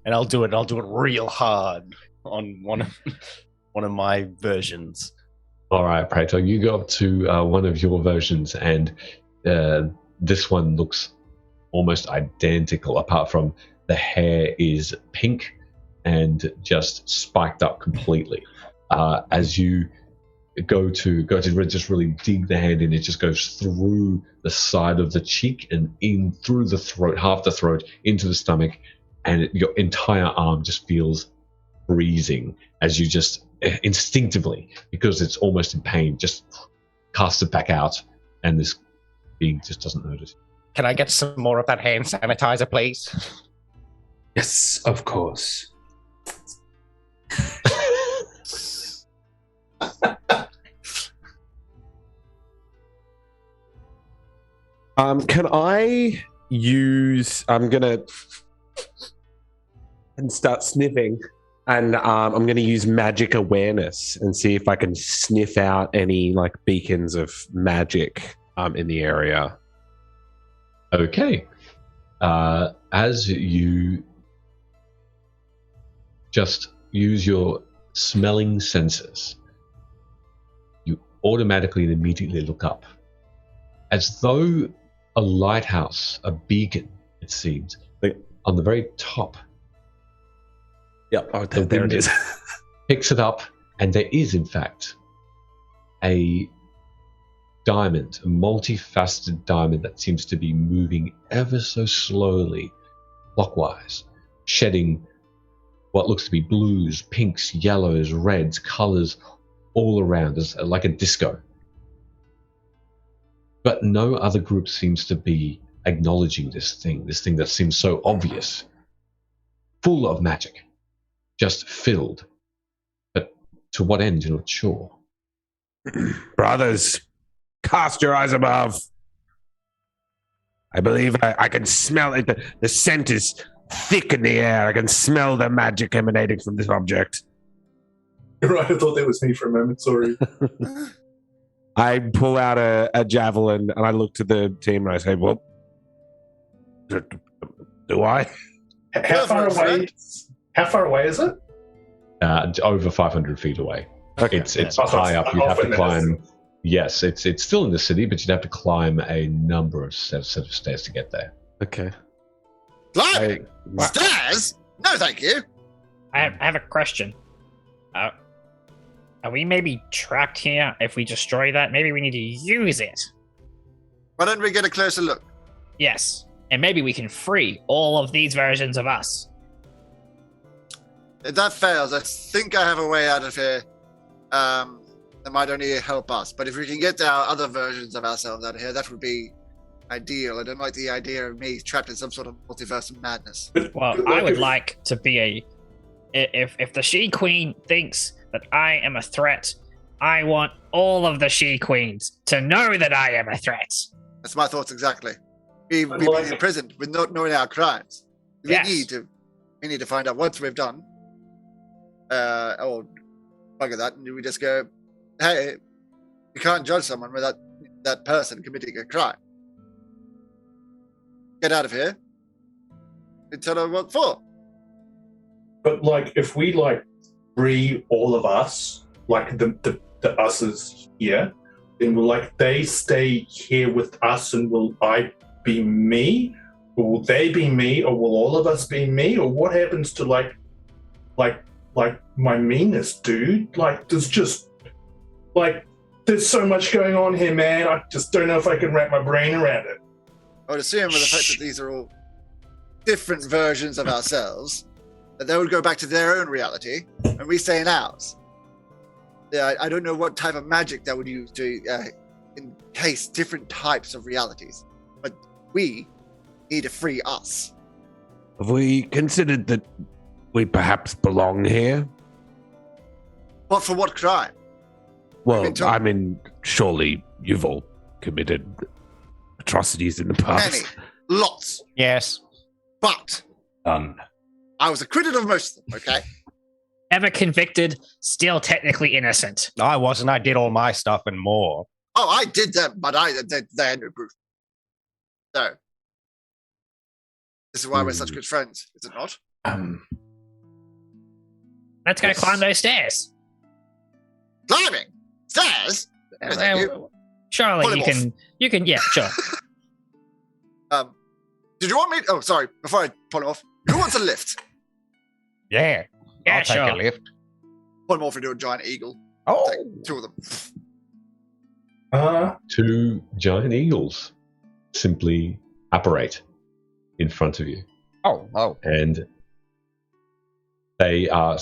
S5: And I'll do it real hard on one of my versions.
S2: All right, Praetor, you go up to one of your versions, and this one looks almost identical, apart from the hair is pink and just spiked up completely. As you go to just really dig the hand in, it just goes through the side of the cheek and in through the throat, half the throat, into the stomach, and your entire arm just feels freezing as you just instinctively, because it's almost in pain, just cast it back out, and this being just doesn't notice.
S10: Can I get some more of that hand sanitizer, please?
S7: Yes, of course.
S8: Can I use? I'm gonna and start sniffing, and I'm gonna use magic awareness and see if I can sniff out any beacons of magic in the area.
S2: Okay. As you just use your smelling senses, you automatically and immediately look up, as though a lighthouse, a beacon, it seems, on the very top.
S8: Yep, there it is.
S2: Picks it up, and there is, in fact, a diamond, a multifaceted diamond that seems to be moving ever so slowly, clockwise, shedding what looks to be blues, pinks, yellows, reds, colors all around, as like a disco. But no other group seems to be acknowledging this thing that seems so obvious, full of magic, just filled. But to what end, you're not sure.
S8: Brothers, cast your eyes above. I believe I can smell it. The scent is thick in the air. I can smell the magic emanating from this object.
S4: Right, I thought that was me for a moment. Sorry.
S8: I pull out a javelin and I look to the team and I say, well, do I?
S4: How far away? How far away is it?
S2: Over 500 feet away.
S8: Okay.
S2: It's high up. You'd have to climb. Yes, it's still in the city, but you'd have to climb a number of set of stairs to get there.
S8: Okay.
S3: Climbing? Stairs? No, thank you.
S11: I have a question. Are we maybe trapped here if we destroy that? Maybe we need to use it.
S3: Why don't we get a closer look?
S11: Yes. And maybe we can free all of these versions of us.
S3: If that fails, I think I have a way out of here. That might only help us. But if we can get our other versions of ourselves out of here, that would be ideal. I don't like the idea of me trapped in some sort of multiverse of madness.
S11: Well, I would like to be if the She Queen thinks that I am a threat, I want all of the She Queens to know that I am a threat.
S3: That's my thoughts exactly. We've been imprisoned with not knowing our crimes. We need to find out what we've done. Or bugger that, and we just go, hey, you can't judge someone without that person committing a crime. Get out of here and tell her what for.
S4: But if we free all of us, the us's here, then will they stay here with us, and will I be me, or will they be me, or will all of us be me, or what happens to my meanness, dude? There's so much going on here, man. I just don't know if I can wrap my brain around it.
S3: I would assume with the fact that these are all different versions of ourselves, that they would go back to their own reality, and we stay in ours. Yeah, I don't know what type of magic that would use to encase different types of realities, but we need to free us.
S8: Have we considered that we perhaps belong here?
S3: But for what crime?
S8: Well, surely you've all committed atrocities in the past.
S3: Many. Lots.
S10: Yes.
S3: But I was acquitted of most of them, okay?
S11: Ever convicted, still technically innocent.
S10: I wasn't. I did all my stuff and more.
S3: Oh, I did them, but they had no proof. So, this is why we're such good friends, is it not?
S11: Let's go climb those stairs.
S3: Climbing? Stairs? No, thank you.
S11: Surely you can, yeah, sure.
S3: Did you want me? Oh, sorry. Before I pull him off, who wants a lift?
S10: Yeah.
S11: Yeah,
S10: I'll take
S11: sure.
S10: a lift.
S3: Pull him off into a giant eagle.
S10: Oh.
S3: Take two of them.
S2: 2 giant eagles simply apparate in front of you.
S10: Oh.
S2: And they are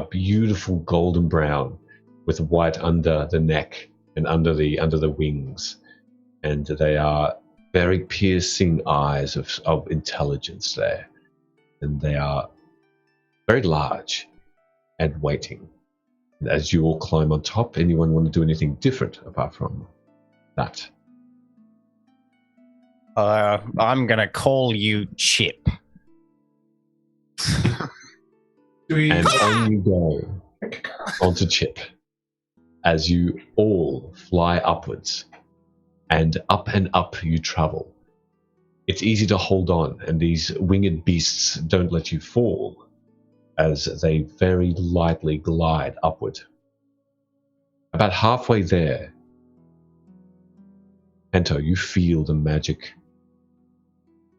S2: beautiful golden brown with white under the neck and under the wings, and they are very piercing eyes of intelligence there, and they are very large and waiting. And as you all climb on top, anyone want to do anything different apart from that?
S10: I'm gonna call you Chip.
S2: And on you go, onto Chip, as you all fly upwards, and up you travel. It's easy to hold on, and these winged beasts don't let you fall, as they very lightly glide upward. About halfway there, Ento, you feel the magic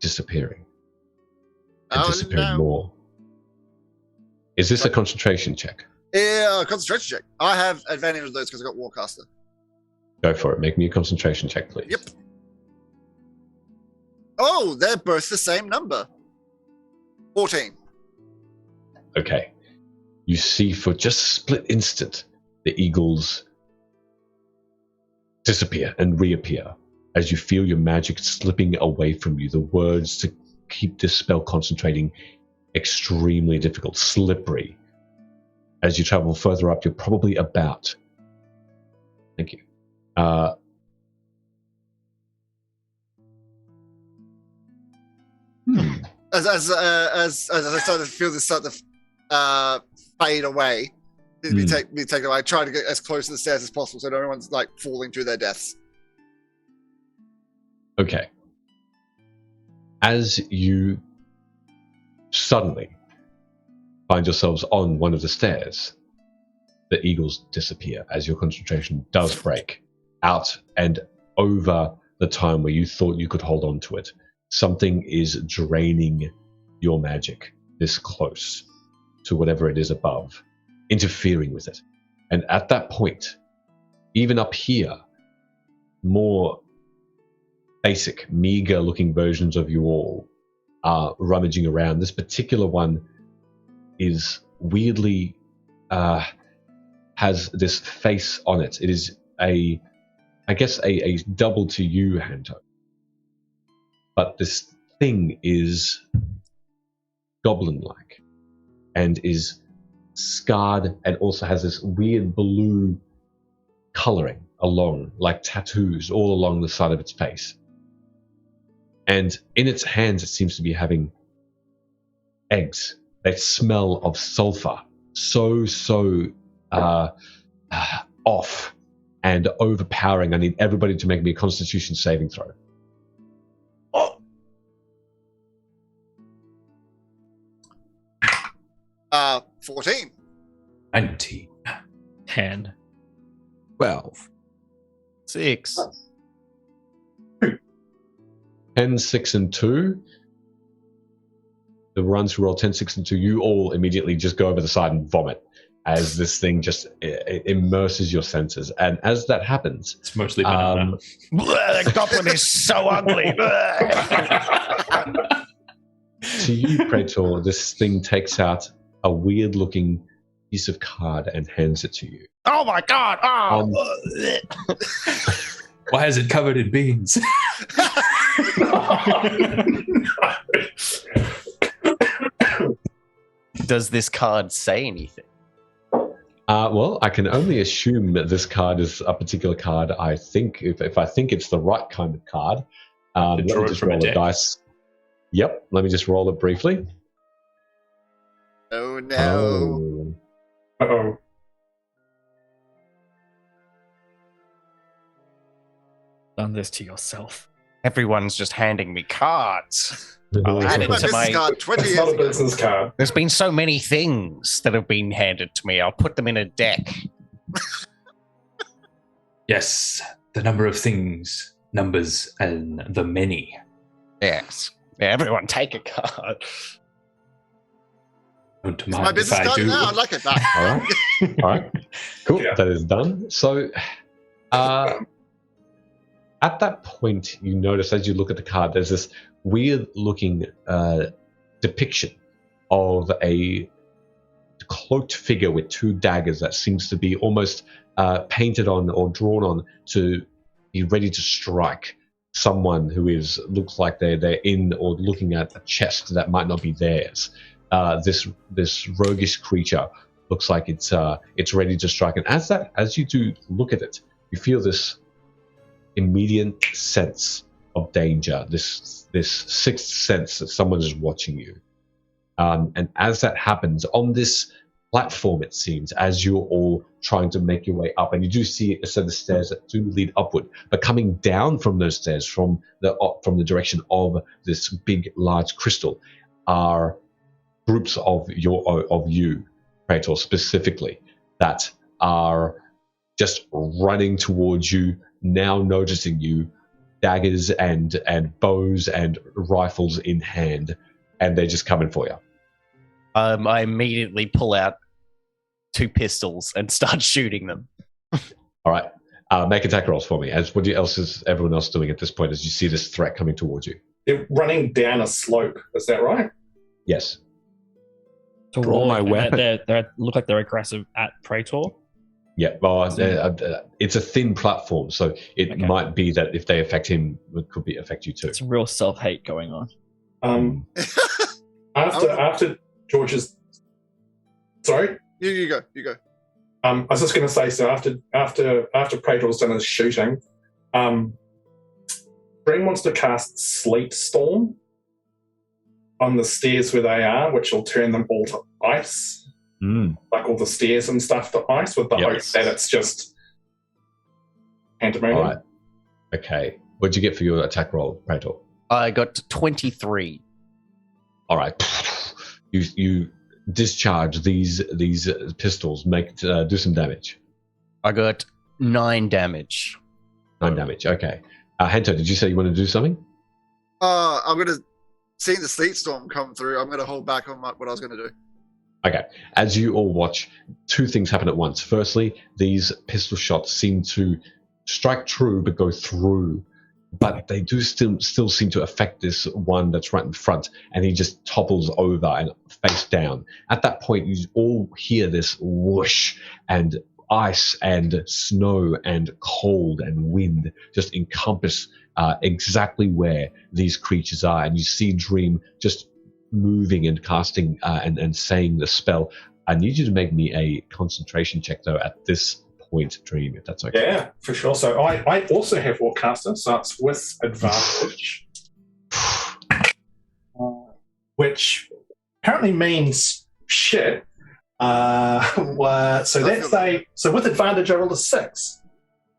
S2: disappearing, and disappearing more. Is this a concentration check?
S3: Yeah, concentration check. I have advantage of those because I got Warcaster.
S2: Go for it. Make me a concentration check, please.
S3: Yep. Oh, they're both the same number. 14.
S2: Okay. You see for just a split instant the eagles disappear and reappear as you feel your magic slipping away from you. The words to keep this spell concentrating extremely difficult, slippery. As you travel further up, you're probably about. Thank you.
S3: As I start to feel this start to fade away, be taken away. I try to get as close to the stairs as possible so no one's like falling to their deaths.
S2: Okay. As you suddenly find yourselves on one of the stairs, the eagles disappear as your concentration does break out and over the time where you thought you could hold on to it. Something is draining your magic this close to whatever it is above, interfering with it. And at that point, even up here, more basic, meager-looking versions of you all are rummaging around. This particular one is weirdly has this face on it. It is a double to you, Hanto. But this thing is goblin-like and is scarred and also has this weird blue coloring along, like tattoos all along the side of its face. And in its hands, it seems to be having eggs. They smell of sulfur. So off and overpowering. I need everybody to make me a Constitution saving throw.
S3: 14.
S7: 19.
S6: 10.
S8: 12.
S5: 6.
S2: 10, 6, and 2. The runs who roll 10, 6, and 2, you all immediately just go over the side and vomit as this thing just immerses your senses. And as that happens...
S7: It's mostly banana.
S10: The goblin is so ugly.
S2: To you, Praetor, this thing takes out a weird-looking piece of card and hands it to you.
S10: Oh my god! Oh.
S7: Why is it covered in beans?
S5: Does this card say anything?
S2: Well, I can only assume that this card is a particular card. I think if I think it's the right kind of card, let me just roll a dice. Yep, let me just roll it briefly.
S3: Oh no!
S4: Uh-oh.
S6: Done this to yourself.
S10: Everyone's just handing me cards.
S2: Oh,
S10: add it
S3: My
S10: to
S3: business
S10: my-
S3: card 20
S4: It's
S3: years
S4: not a
S3: ago.
S4: business card.
S10: There's been so many things that have been handed to me. I'll put them in a deck.
S7: Yes, the number of things, numbers, and the many.
S10: Yes. Yeah, everyone take a card.
S7: Don't
S3: It's
S7: mind
S3: my
S7: if
S3: business
S7: I
S3: card
S7: do.
S3: now. I'd like it back.
S2: All right. All right. Cool.
S4: Yeah.
S2: That is done. So, at that point, you notice as you look at the card, there's this weird-looking depiction of a cloaked figure with two daggers that seems to be almost painted on or drawn on to be ready to strike someone who looks like they're in or looking at a chest that might not be theirs. This roguish creature looks like it's ready to strike, and as you do look at it, you feel this immediate sense of danger, this sixth sense that someone is watching you. And as that happens on this platform, it seems, as you're all trying to make your way up, and you do see a set of stairs that do lead upward, but coming down from those stairs from the direction of this big, large crystal are groups of you, Praetor, specifically, that are just running towards you, now noticing you, daggers and bows and rifles in hand, and they're just coming for you.
S5: I immediately pull out 2 pistols and start shooting them.
S2: All right. Make attack rolls for me. As what else is everyone else doing at this point as you see this threat coming towards you?
S4: They're running down a slope. Is that right?
S2: Yes.
S8: Draw my weapon.
S6: They look like they're aggressive at Praetor.
S2: Yeah, well, it's a thin platform, so it might be that if they affect him, it could affect you too.
S6: It's real self-hate going on.
S4: After George's, sorry,
S3: You go.
S4: I was just going to say, so after Praetor's done his shooting, Dream wants to cast Sleet Storm on the stairs where they are, which will turn them all to ice. Like all the stairs and stuff to ice, with the hope that it's just pandemonium.
S2: All right. Okay. What'd you get for your attack roll, Praetor?
S5: I got 23.
S2: All right. You discharge these pistols. Do some damage.
S5: I got 9 damage.
S2: 9 damage. Okay. Hento, did you say you want to do something?
S3: I'm going to, seeing the sleet storm come through, I'm going to hold back on what I was going to do.
S2: Okay. As you all watch, 2 things happen at once. Firstly, these pistol shots seem to strike true but go through, but they do still seem to affect this one that's right in front, and he just topples over and face down. At that point, you all hear this whoosh, and ice and snow and cold and wind just encompass exactly where these creatures are, and you see Dream just moving and casting and saying the spell. I need you to make me a concentration check though at this point, Dream, if that's okay.
S4: Yeah, for sure. So I also have Warcaster, so it's with advantage, which apparently means shit. So with advantage I rolled a 6.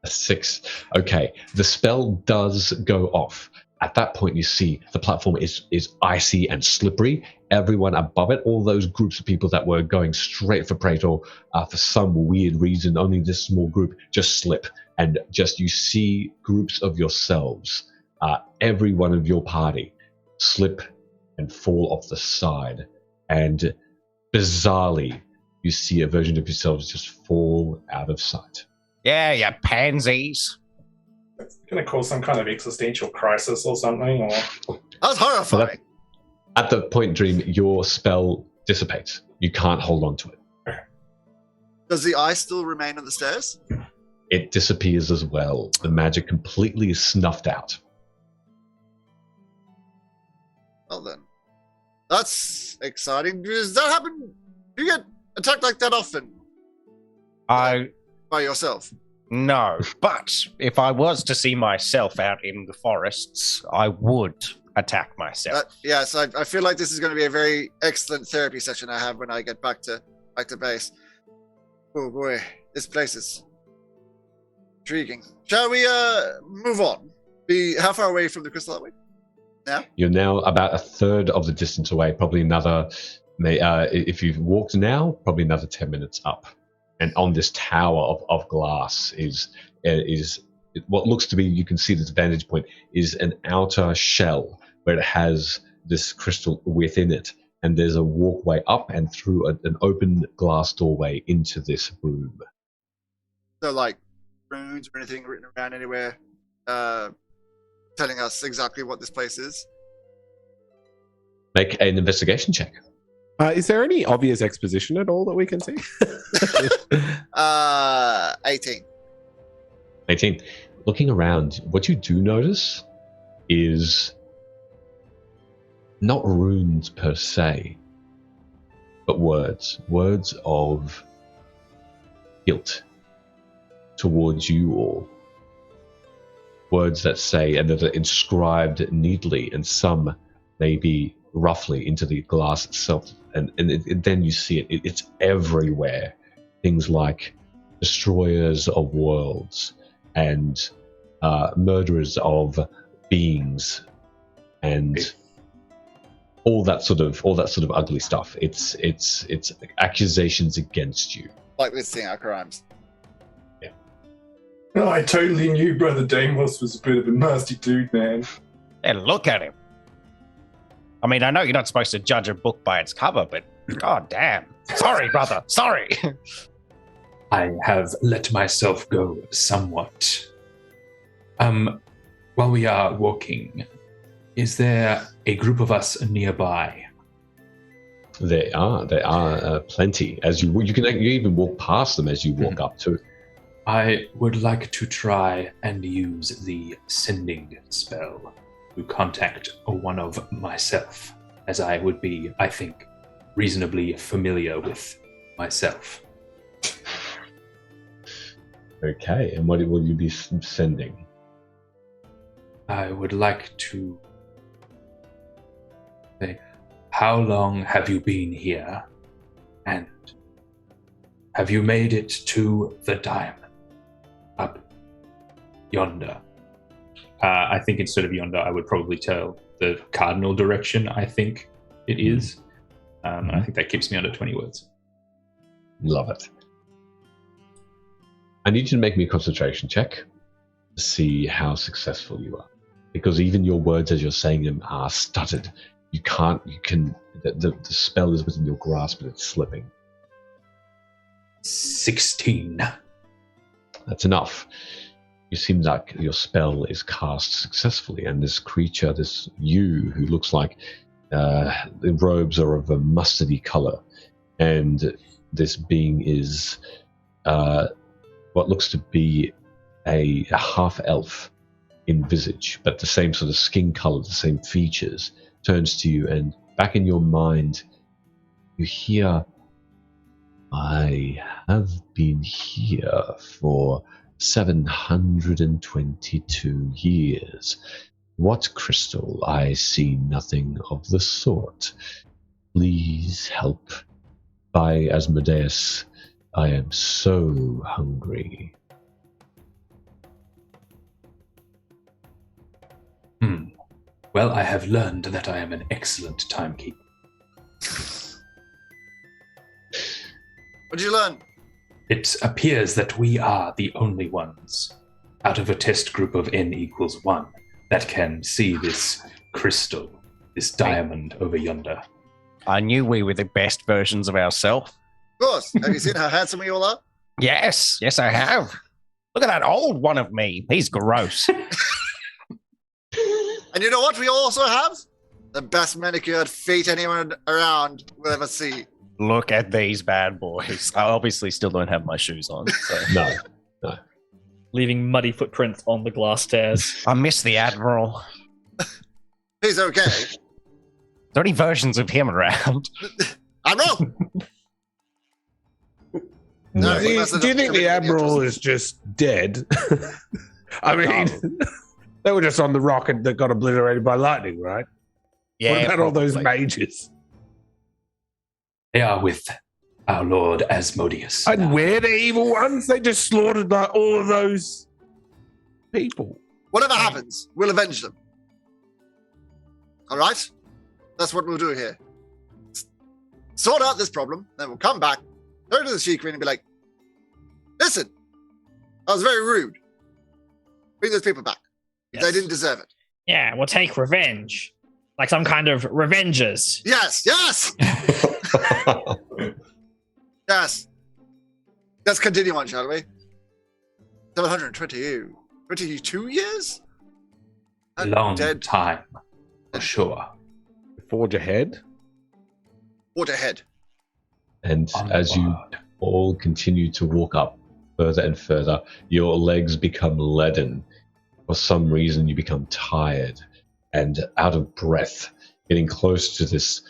S2: A 6. Okay. The spell does go off. At that point, you see the platform is icy and slippery. Everyone above it, all those groups of people that were going straight for Praetor, for some weird reason, only this small group just slip. And just you see groups of yourselves, every one of your party, slip and fall off the side. And bizarrely, you see a version of yourselves just fall out of sight.
S10: Yeah, you pansies.
S4: It's going to cause some kind of existential crisis or something. Or
S3: That's horrifying.
S2: So at the point, Dream, your spell dissipates. You can't hold on to it.
S3: Does the ice still remain on the stairs?
S2: It disappears as well. The magic completely is snuffed out.
S3: Well then, that's exciting. Does that happen? Do you get attacked like that often? By yourself?
S10: No, but if I was to see myself out in the forests, I would attack myself.
S3: Yes, I feel like this is going to be a very excellent therapy session I have when I get back to base. Oh boy, this place is intriguing. Shall we move on? How far away from the crystal are we now?
S2: You're now about a third of the distance away. Probably another, if you've walked now, probably another 10 minutes up. And on this tower of glass is what looks to be, you can see this vantage point, is an outer shell where it has this crystal within it. And there's a walkway up and through an open glass doorway into this room.
S3: So, like, runes or anything written around anywhere telling us exactly what this place is?
S2: Make an investigation check.
S8: Is there any obvious exposition at all that we can see?
S3: 18.
S2: 18. Looking around, what you do notice is not runes per se, but words. Words of guilt towards you all. Words that say, and that are inscribed neatly, and some maybe roughly into the glass itself. And then you see it. It's everywhere. Things like destroyers of worlds and murderers of beings and all that sort of ugly stuff. It's accusations against you.
S3: Like listing our crimes.
S2: Yeah.
S4: No, I totally knew Brother Damos was a bit of a nasty dude, man.
S10: And look at him. I mean, I know you're not supposed to judge a book by its cover, but god damn. Sorry, brother. Sorry.
S7: I have let myself go somewhat. While we are walking, is there a group of us nearby?
S2: There are plenty. As you can even walk past them as you walk up to.
S7: I would like to try and use the sending spell to contact one of myself, as I would be, I think, reasonably familiar with myself.
S2: Okay, and what will you be sending?
S7: I would like to say, how long have you been here? And have you made it to the diamond? Up yonder. I think instead of yonder, I would probably tell the cardinal direction I think it is. I think that keeps me under 20 words.
S2: Love it. I need you to make me a concentration check to see how successful you are. Because even your words as you're saying them are stuttered. The spell is within your grasp, but it's slipping.
S7: 16.
S2: That's enough. You seem like your spell is cast successfully, and this creature, this you, who looks like the robes are of a mustardy color, and this being is what looks to be a half-elf in visage, but the same sort of skin color, the same features, turns to you, and back in your mind, you hear, I have been here for 722 years. What crystal? I see nothing of the sort. Please help. By Asmodeus, I am so hungry.
S7: Well, I have learned that I am an excellent timekeeper.
S3: What did you learn?
S7: It appears that we are the only ones out of a test group of n=1 that can see this crystal, this diamond over yonder.
S10: I knew we were the best versions of ourselves.
S3: Of course. Have you seen how handsome we all are?
S10: Yes, I have. Look at that old one of me. He's gross.
S3: And you know what we also have? The best manicured feet anyone around will ever see.
S10: Look at these bad boys. I obviously still don't have my shoes on. So.
S2: No.
S6: Leaving muddy footprints on the glass stairs.
S10: I miss the Admiral.
S3: He's okay.
S10: There are any versions of him around?
S3: Admiral!
S8: No, do you think the Admiral is just dead? I mean, they were just on the rocket that got obliterated by lightning, right?
S10: Yeah.
S8: What about all those mages?
S7: They are with our Lord Asmodeus.
S8: And we're the evil ones? They just slaughtered like all of those people.
S3: Whatever happens, we'll avenge them. All right? That's what we'll do here. Sort out this problem, then we'll come back, go to the She Queen and be like, listen, I was very rude. Bring those people back.
S11: Yes.
S3: They didn't deserve it.
S11: Yeah, we'll take revenge. Like some kind of revengers.
S3: Yes! Yes! Let's continue on, shall we? 722 years?
S7: Long
S3: dead.
S7: time, for sure.
S8: Forge ahead.
S3: Forge ahead.
S2: And as you all continue to walk up further and further, your legs become leaden. For some reason, you become tired and out of breath. Getting close to this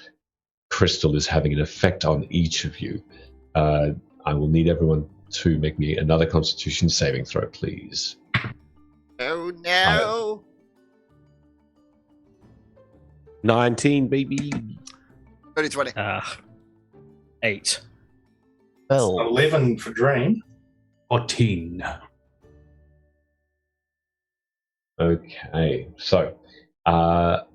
S2: crystal is having an effect on each of you. I will need everyone to make me another Constitution saving throw, please.
S3: Oh, no.
S8: 19, baby.
S3: 20.
S6: 8.
S10: Well,
S4: 11 for Dream.
S7: 14.
S2: Okay, so 12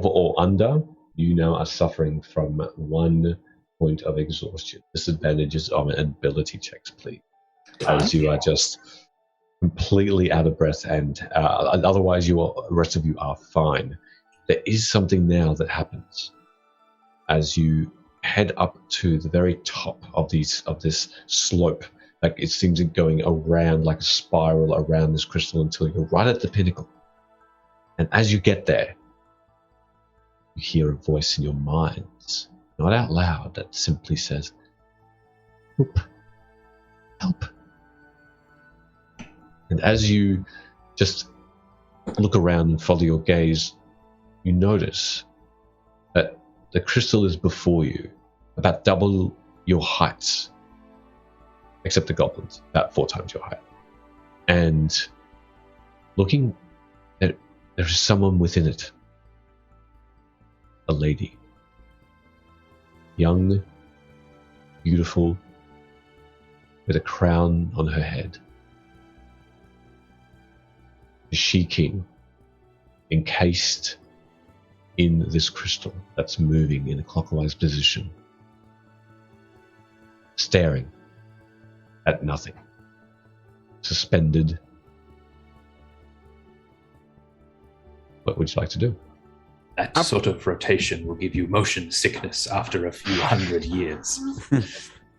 S2: or under, you now are suffering from 1 point of exhaustion. Disadvantages on ability checks, please, as you are just completely out of breath, and otherwise the rest of you are fine. There is something now that happens as you head up to the very top of this slope. Like it seems to going around like a spiral around this crystal until you're right at the pinnacle. And as you get there, you hear a voice in your minds, not out loud, that simply says, "Help, help." And as you just look around and follow your gaze, you notice that the crystal is before you, about double your height, except the goblins, about 4 times your height. And looking, there is someone within it. A lady. Young, beautiful, with a crown on her head. The She-King, encased in this crystal that's moving in a clockwise position, staring at nothing, suspended. What would you like to do?
S7: That sort of rotation will give you motion sickness after a few hundred years.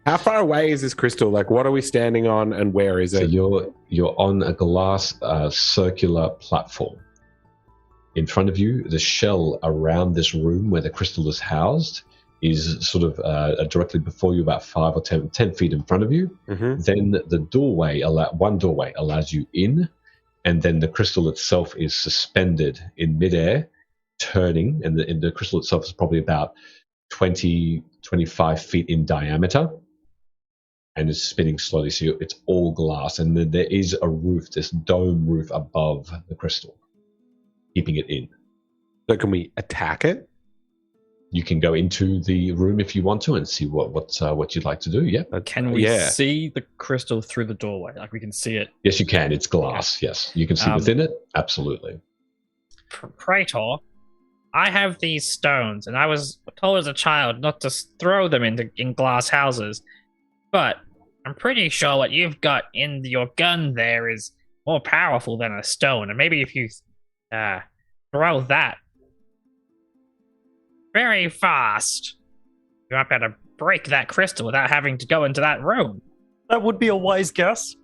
S8: How far away is this crystal? Like, what are we standing on, and where is
S2: So
S8: it?
S2: you're on a glass circular platform. In front of you, the shell around this room where the crystal is housed is sort of directly before you, about 5 or 10 feet in front of you.
S8: Mm-hmm.
S2: Then the doorway, one doorway allows you in, and then the crystal itself is suspended in midair, turning, and the crystal itself is probably about 25 feet in diameter, and is spinning slowly. So it's all glass, and then there is a roof, this dome roof above the crystal, keeping it in.
S8: So can we attack it?
S2: You can go into the room if you want to and see what you'd like to do. Yeah.
S6: Can we
S8: Yeah.
S6: see the crystal through the doorway? Like we can see it.
S2: Yes, you can. It's glass. Yes, you can see within it. Absolutely.
S11: Praetor, I have these stones, and I was told as a child not to throw them in glass houses. But I'm pretty sure what you've got in your gun there is more powerful than a stone. And maybe if you throw that very fast, you might be able to break that crystal without having to go into that room.
S5: That would be a wise guess.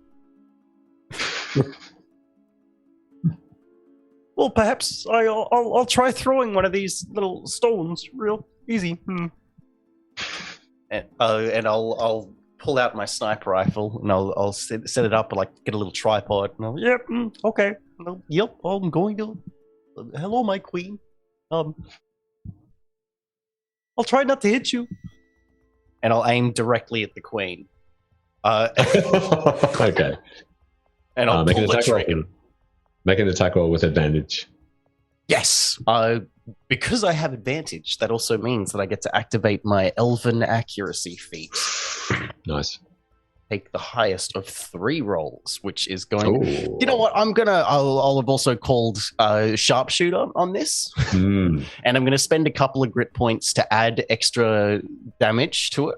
S5: Well, perhaps I'll try throwing one of these little stones real easy. And I'll pull out my sniper rifle and I'll set it up and like get a little tripod. And okay. Yep, I'm going to. Hello, my queen. I'll try not to hit you. And I'll aim directly at the queen.
S2: Okay.
S8: And I'll
S2: make an
S8: pull the
S2: attack roll.
S8: trigger.
S2: Make an attack roll with advantage.
S5: Yes. Because I have advantage, that also means that I get to activate my Elven Accuracy feat.
S2: Nice.
S5: Take the highest of 3 rolls, which is going.
S2: Ooh.
S5: You know what? I'll have also called Sharpshooter on this, and I'm going to spend a couple of grit points to add extra damage to it.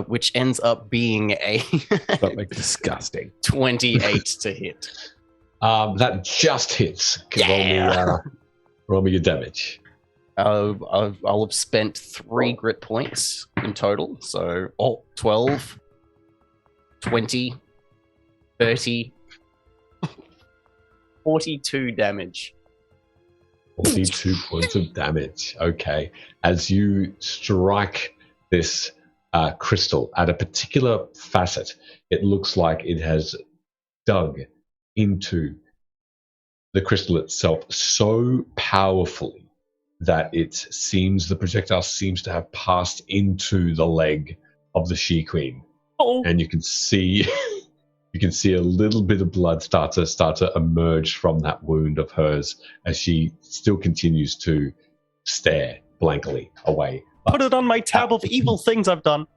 S5: Which ends up being a
S8: Something disgusting
S5: 28 to hit.
S2: That just hits. Roll me your damage.
S5: I'll have spent 3 grit points in total. So 12, 20, 30, 42 damage.
S2: 42 points of damage. Okay. As you strike this crystal at a particular facet, it looks like it has dug into the crystal itself so powerfully that the projectile seems to have passed into the leg of the She-Queen.
S5: Oh.
S2: And you can see a little bit of blood start to emerge from that wound of hers as she still continues to stare blankly away.
S5: Put it on my tab of evil things I've done.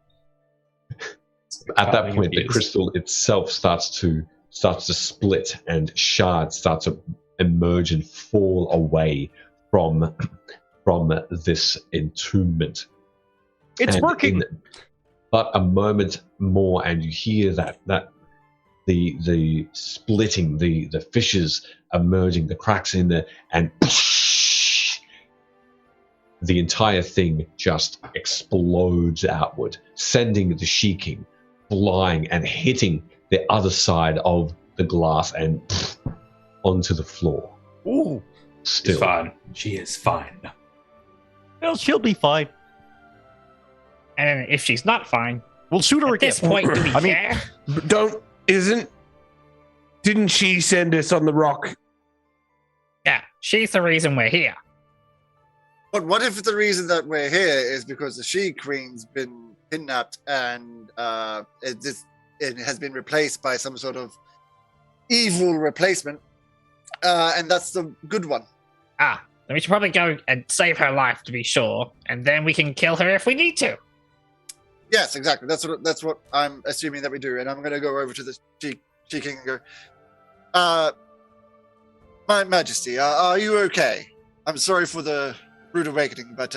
S2: At that point, the crystal itself starts to split, and shards start to emerge and fall away from this entombment.
S5: It's working.
S2: But a moment more, and you hear that the splitting, the fissures emerging, the cracks in there, and the entire thing just explodes outward, sending the She-King flying and hitting the other side of the glass and onto the floor.
S5: Ooh.
S2: Still.
S7: She's fine. She is fine.
S5: Well, she'll be fine.
S11: And if she's not fine,
S5: We'll shoot her
S11: at
S5: again.
S11: this point, do we
S8: I mean-
S11: care?
S8: Didn't she send us on the rock?
S11: Yeah, she's the reason we're here.
S3: But what if the reason that we're here is because the She-Queen's been kidnapped and it has been replaced by some sort of evil replacement, and that's the good one.
S11: Then we should probably go and save her life to be sure, and then we can kill her if we need to.
S3: Yes, exactly. That's what I'm assuming that we do. And I'm going to go over to the She-King and go, My Majesty, are you okay? I'm sorry for the rude awakening, but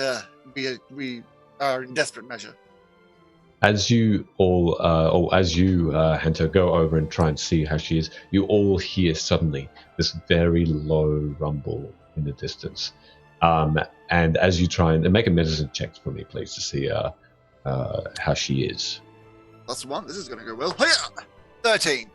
S3: we are in desperate measure.
S2: As you all, Hunter, go over and try and see how she is, you all hear suddenly this very low rumble in the distance. And as you try and make a medicine check for me, please, to see how she is.
S3: That's one. This is going to go well. Hiya! 13.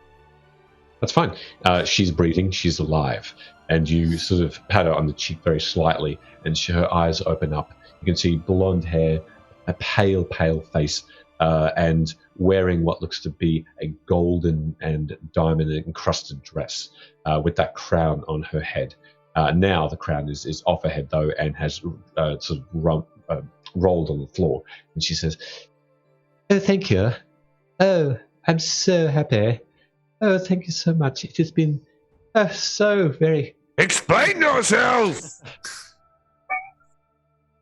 S2: That's fine. She's breathing. She's alive. And you sort of pat her on the cheek very slightly, and her eyes open up. You can see blonde hair, a pale, pale face, and wearing what looks to be a golden and diamond encrusted dress with that crown on her head. Now the crown is off her head, though, and has sort of rolled on the floor. And she says, "Oh, thank you. Oh, I'm so happy. Oh, thank you so much. It has been so very..."
S8: Explain yourself!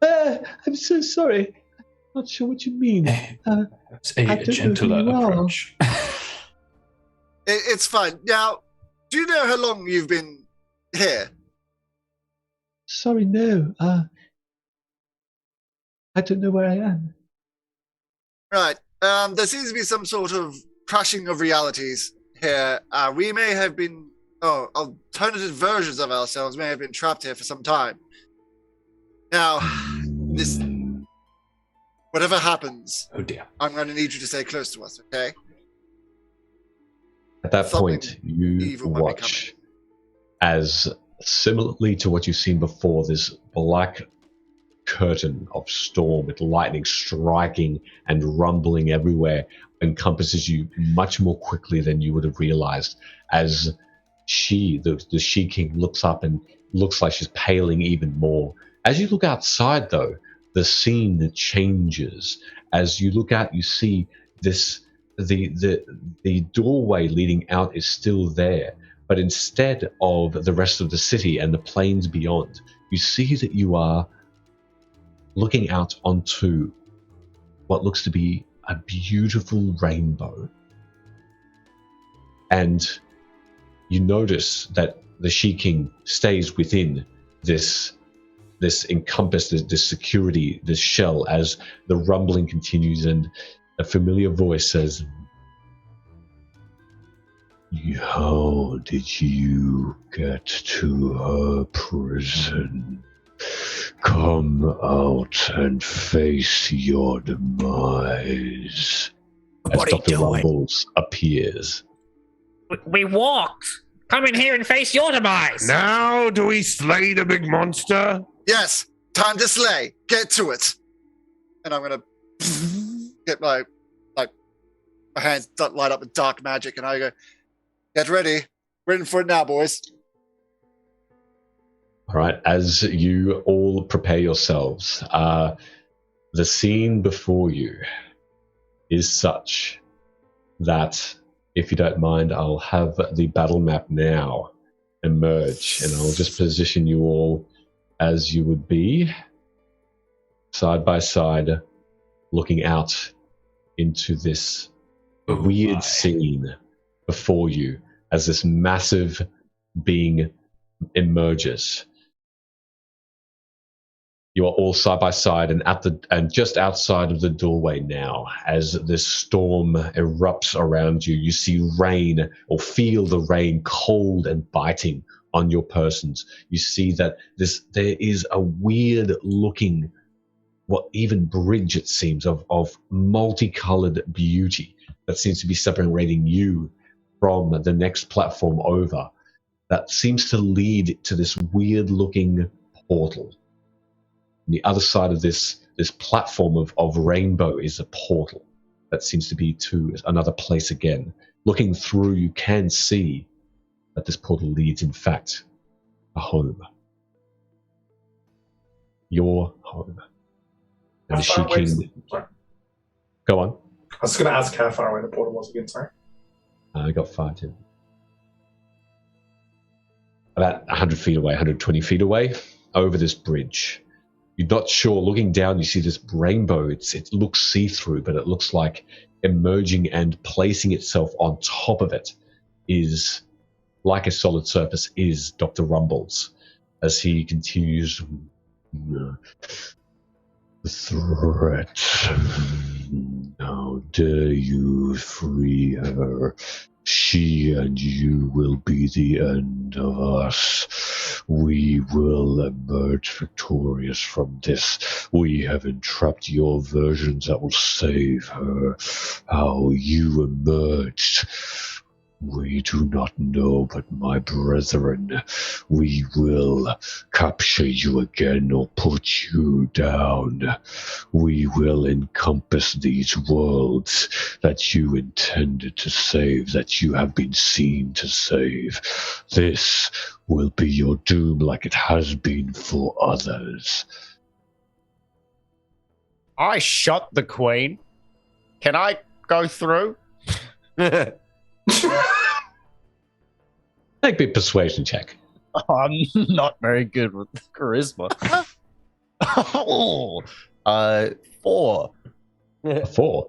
S2: I'm so sorry. I'm not sure what you mean.
S7: It's
S2: I
S7: a
S2: don't know
S7: gentler
S2: who you are.
S7: approach.
S3: It's fine. Now, do you know how long you've been here?
S2: Sorry, no. I don't know where I am.
S3: Right. There seems to be some sort of crashing of realities here. We may have been, alternative versions of ourselves may have been trapped here for some time. Now, whatever happens,
S7: Oh dear.
S3: I'm going to need you to stay close to us, okay?
S2: At that
S3: Something
S2: point, you
S3: evil might be
S2: watch as, similarly to what you've seen before, this black curtain of storm with lightning striking and rumbling everywhere encompasses you much more quickly than you would have realized, as the She-King looks up and looks like she's paling even more. As you look outside, though, the scene changes. As you look out, you see the doorway leading out is still there, but instead of the rest of the city and the plains beyond, you see that you are looking out onto what looks to be a beautiful rainbow. And you notice that the She-King stays within this encompass, this security, this shell, as the rumbling continues, and a familiar voice says, "How did you get to her prison? Come out and face your demise." As
S10: What are you
S2: Dr.
S10: doing?
S2: Rumbles appears.
S11: We walked. Come in here and face your demise.
S8: Now do we slay the big monster?
S3: Yes, time to slay. Get to it. And I'm going to get my hands light up with dark magic, and I go, get ready. We're in for it now, boys.
S2: All right, as you all prepare yourselves, the scene before you is such that, if you don't mind, I'll have the battle map now emerge, and I'll just position you all as you would be, side by side, looking out into this weird scene before you as this massive being emerges. You are all side by side and just outside of the doorway now. As this storm erupts around you, you see rain, or feel the rain cold and biting on your persons. You see that there is a weird looking even bridge, it seems, of multicolored beauty that seems to be separating you from the next platform over, that seems to lead to this weird looking portal. On the other side of this platform of rainbow is a portal that seems to be to another place again. Looking through, you can see that this portal leads, in fact, a home. Your home. And the She King. Go on.
S4: I was going to ask how far away the portal was again, sorry.
S2: I got 5 to about 100 feet away, 120 feet away, over this bridge. You're not sure. Looking down, you see this rainbow. It looks see-through, but it looks like emerging and placing itself on top of it is, like a solid surface, is Dr. Rumbles, as he continues. The threat. How dare you free her? She and you will be the end of us. We will emerge victorious from this. We have entrapped your versions that will save her. How you emerged, we do not know, but my brethren, we will capture you again or put you down. We will encompass these worlds that you intended to save, that you have been seen to save. This will be your doom like it has been for others.
S10: I shot the queen. Can I go through?
S2: Make a persuasion check.
S5: I'm not very good with charisma. 4.
S2: 4.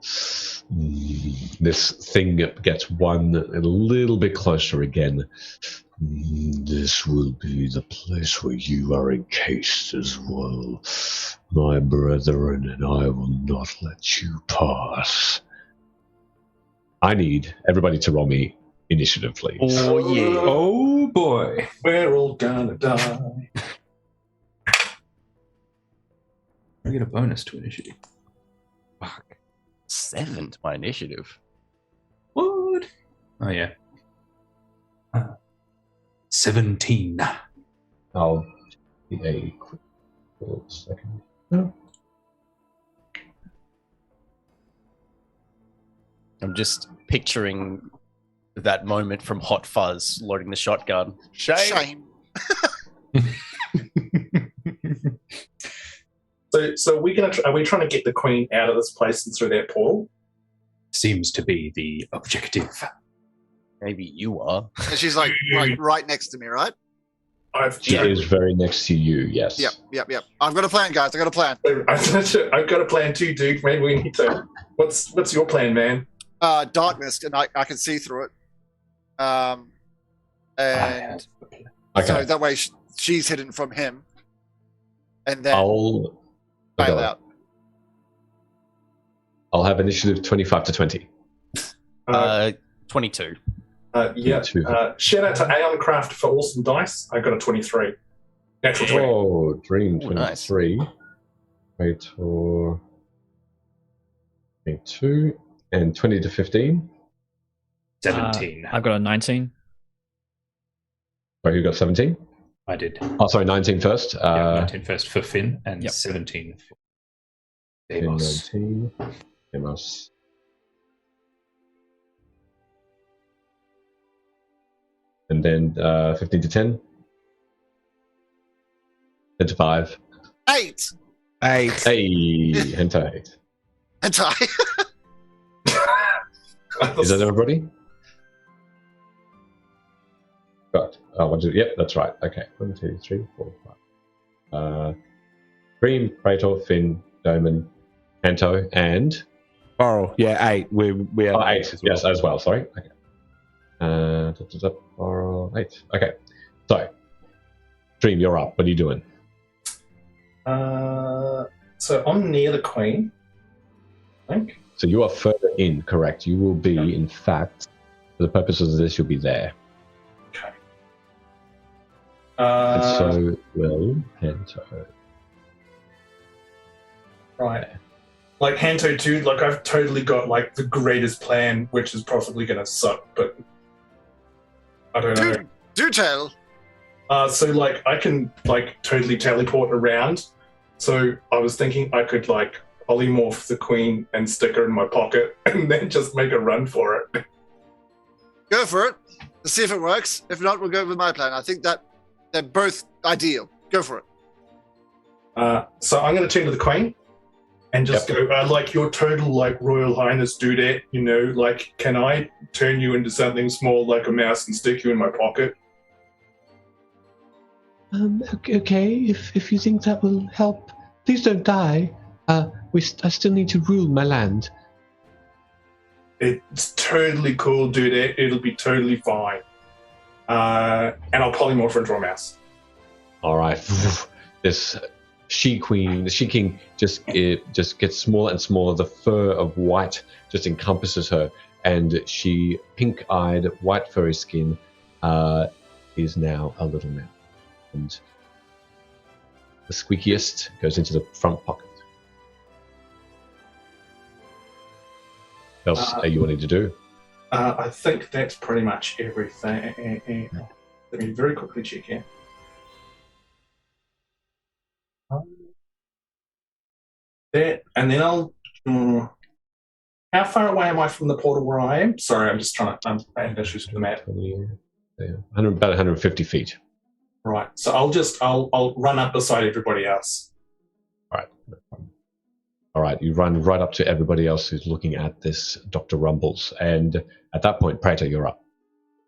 S2: This thing gets one a little bit closer again. This will be the place where you are encased as well, my brethren, and I will not let you pass. I need everybody to roll me initiative, please.
S5: Oh, yeah.
S7: Oh, boy.
S4: We're all gonna die.
S7: I get a bonus to initiative.
S5: Fuck. 7 to my initiative.
S7: What? Oh, yeah. 17.
S2: I'll be a quick little second.
S5: I'm just picturing that moment from Hot Fuzz loading the shotgun.
S3: Shame.
S4: So are we trying to get the queen out of this place and through that portal?
S7: Seems to be the objective.
S5: Maybe you are.
S3: And she's like right next to me, right?
S2: She is very next to you, yes.
S3: Yep. I've got a plan, guys. I've got a plan.
S4: I've got a plan too, dude. Maybe we need to. What's your plan, man?
S3: Darkness, and I can see through it. And
S2: Okay.
S3: so that way she's hidden from him, and then
S2: I'll
S3: bail out.
S2: I'll have initiative 25 to 20.
S5: 22.
S4: Yeah. Shout out to Aeon Craft for awesome dice. I got a 23. Natural 20.
S2: Oh, Dream
S5: Ooh, nice.
S2: 23. Wait for 22 and 20 to 15.
S7: 17.
S6: I've got a 19.
S2: Sorry, who got 17?
S7: I did.
S2: Oh, sorry, 19 first.
S7: 19 first for Finn and
S6: Yep.
S7: 17 for
S2: Finn,
S7: Amos.
S2: 19. Amos. And then 15 to 10. 10 to 5.
S3: 8.
S2: Hey, hentai 8.
S3: And I.
S2: Is that everybody? Got. Yep, that's right. Okay. 1, 2, 3, 4, 5. Dream, Praetor, Finn, Doman, Anto, and
S8: Oh, yeah, 8. We have
S2: 8.
S8: as well.
S2: Yes, as well. Sorry. Okay. 8. Okay. So, Dream, you're up. What are you doing?
S4: So I'm near the queen, I think.
S2: So you are further in, correct? You will be, in fact, for the purposes of this, you'll be there.
S4: Okay.
S2: And so will Anto.
S4: Right. Like Hanto too, like I've totally got like the greatest plan, which is possibly gonna suck, but I don't know.
S3: Do tell.
S4: So like I can like totally teleport around. So I was thinking I could like polymorph the queen and stick her in my pocket and then just make a run for it.
S3: Go for it. Let's see if it works. If not, we'll go with my plan. I think that they're both ideal. Go for it.
S4: So I'm going to turn to the queen and just go, like, your total, like, Royal Highness dudette, you know, like, can I turn you into something small like a mouse and stick you in my pocket?
S9: Okay, if you think that will help, please don't die. I still need to rule my land.
S4: It's totally cool, dudette. It'll be totally fine. And I'll polymorph into a mouse.
S2: All right. This the she king just gets smaller and smaller. The fur of white just encompasses her, and she, pink-eyed, white furry skin, is now a little mouse. And the squeakiest goes into the front pocket. What else are you wanting to do?
S4: I think that's pretty much everything. Let me very quickly check here. That, and then I'll. How far away am I from the portal where I am? Sorry, I'm just trying to. I'm having issues with the map.
S2: About 150 feet.
S4: Right. So I'll run up beside everybody else.
S2: All right, you run right up to everybody else who's looking at this Dr. Rumbles, and at that point, Prater, you're up.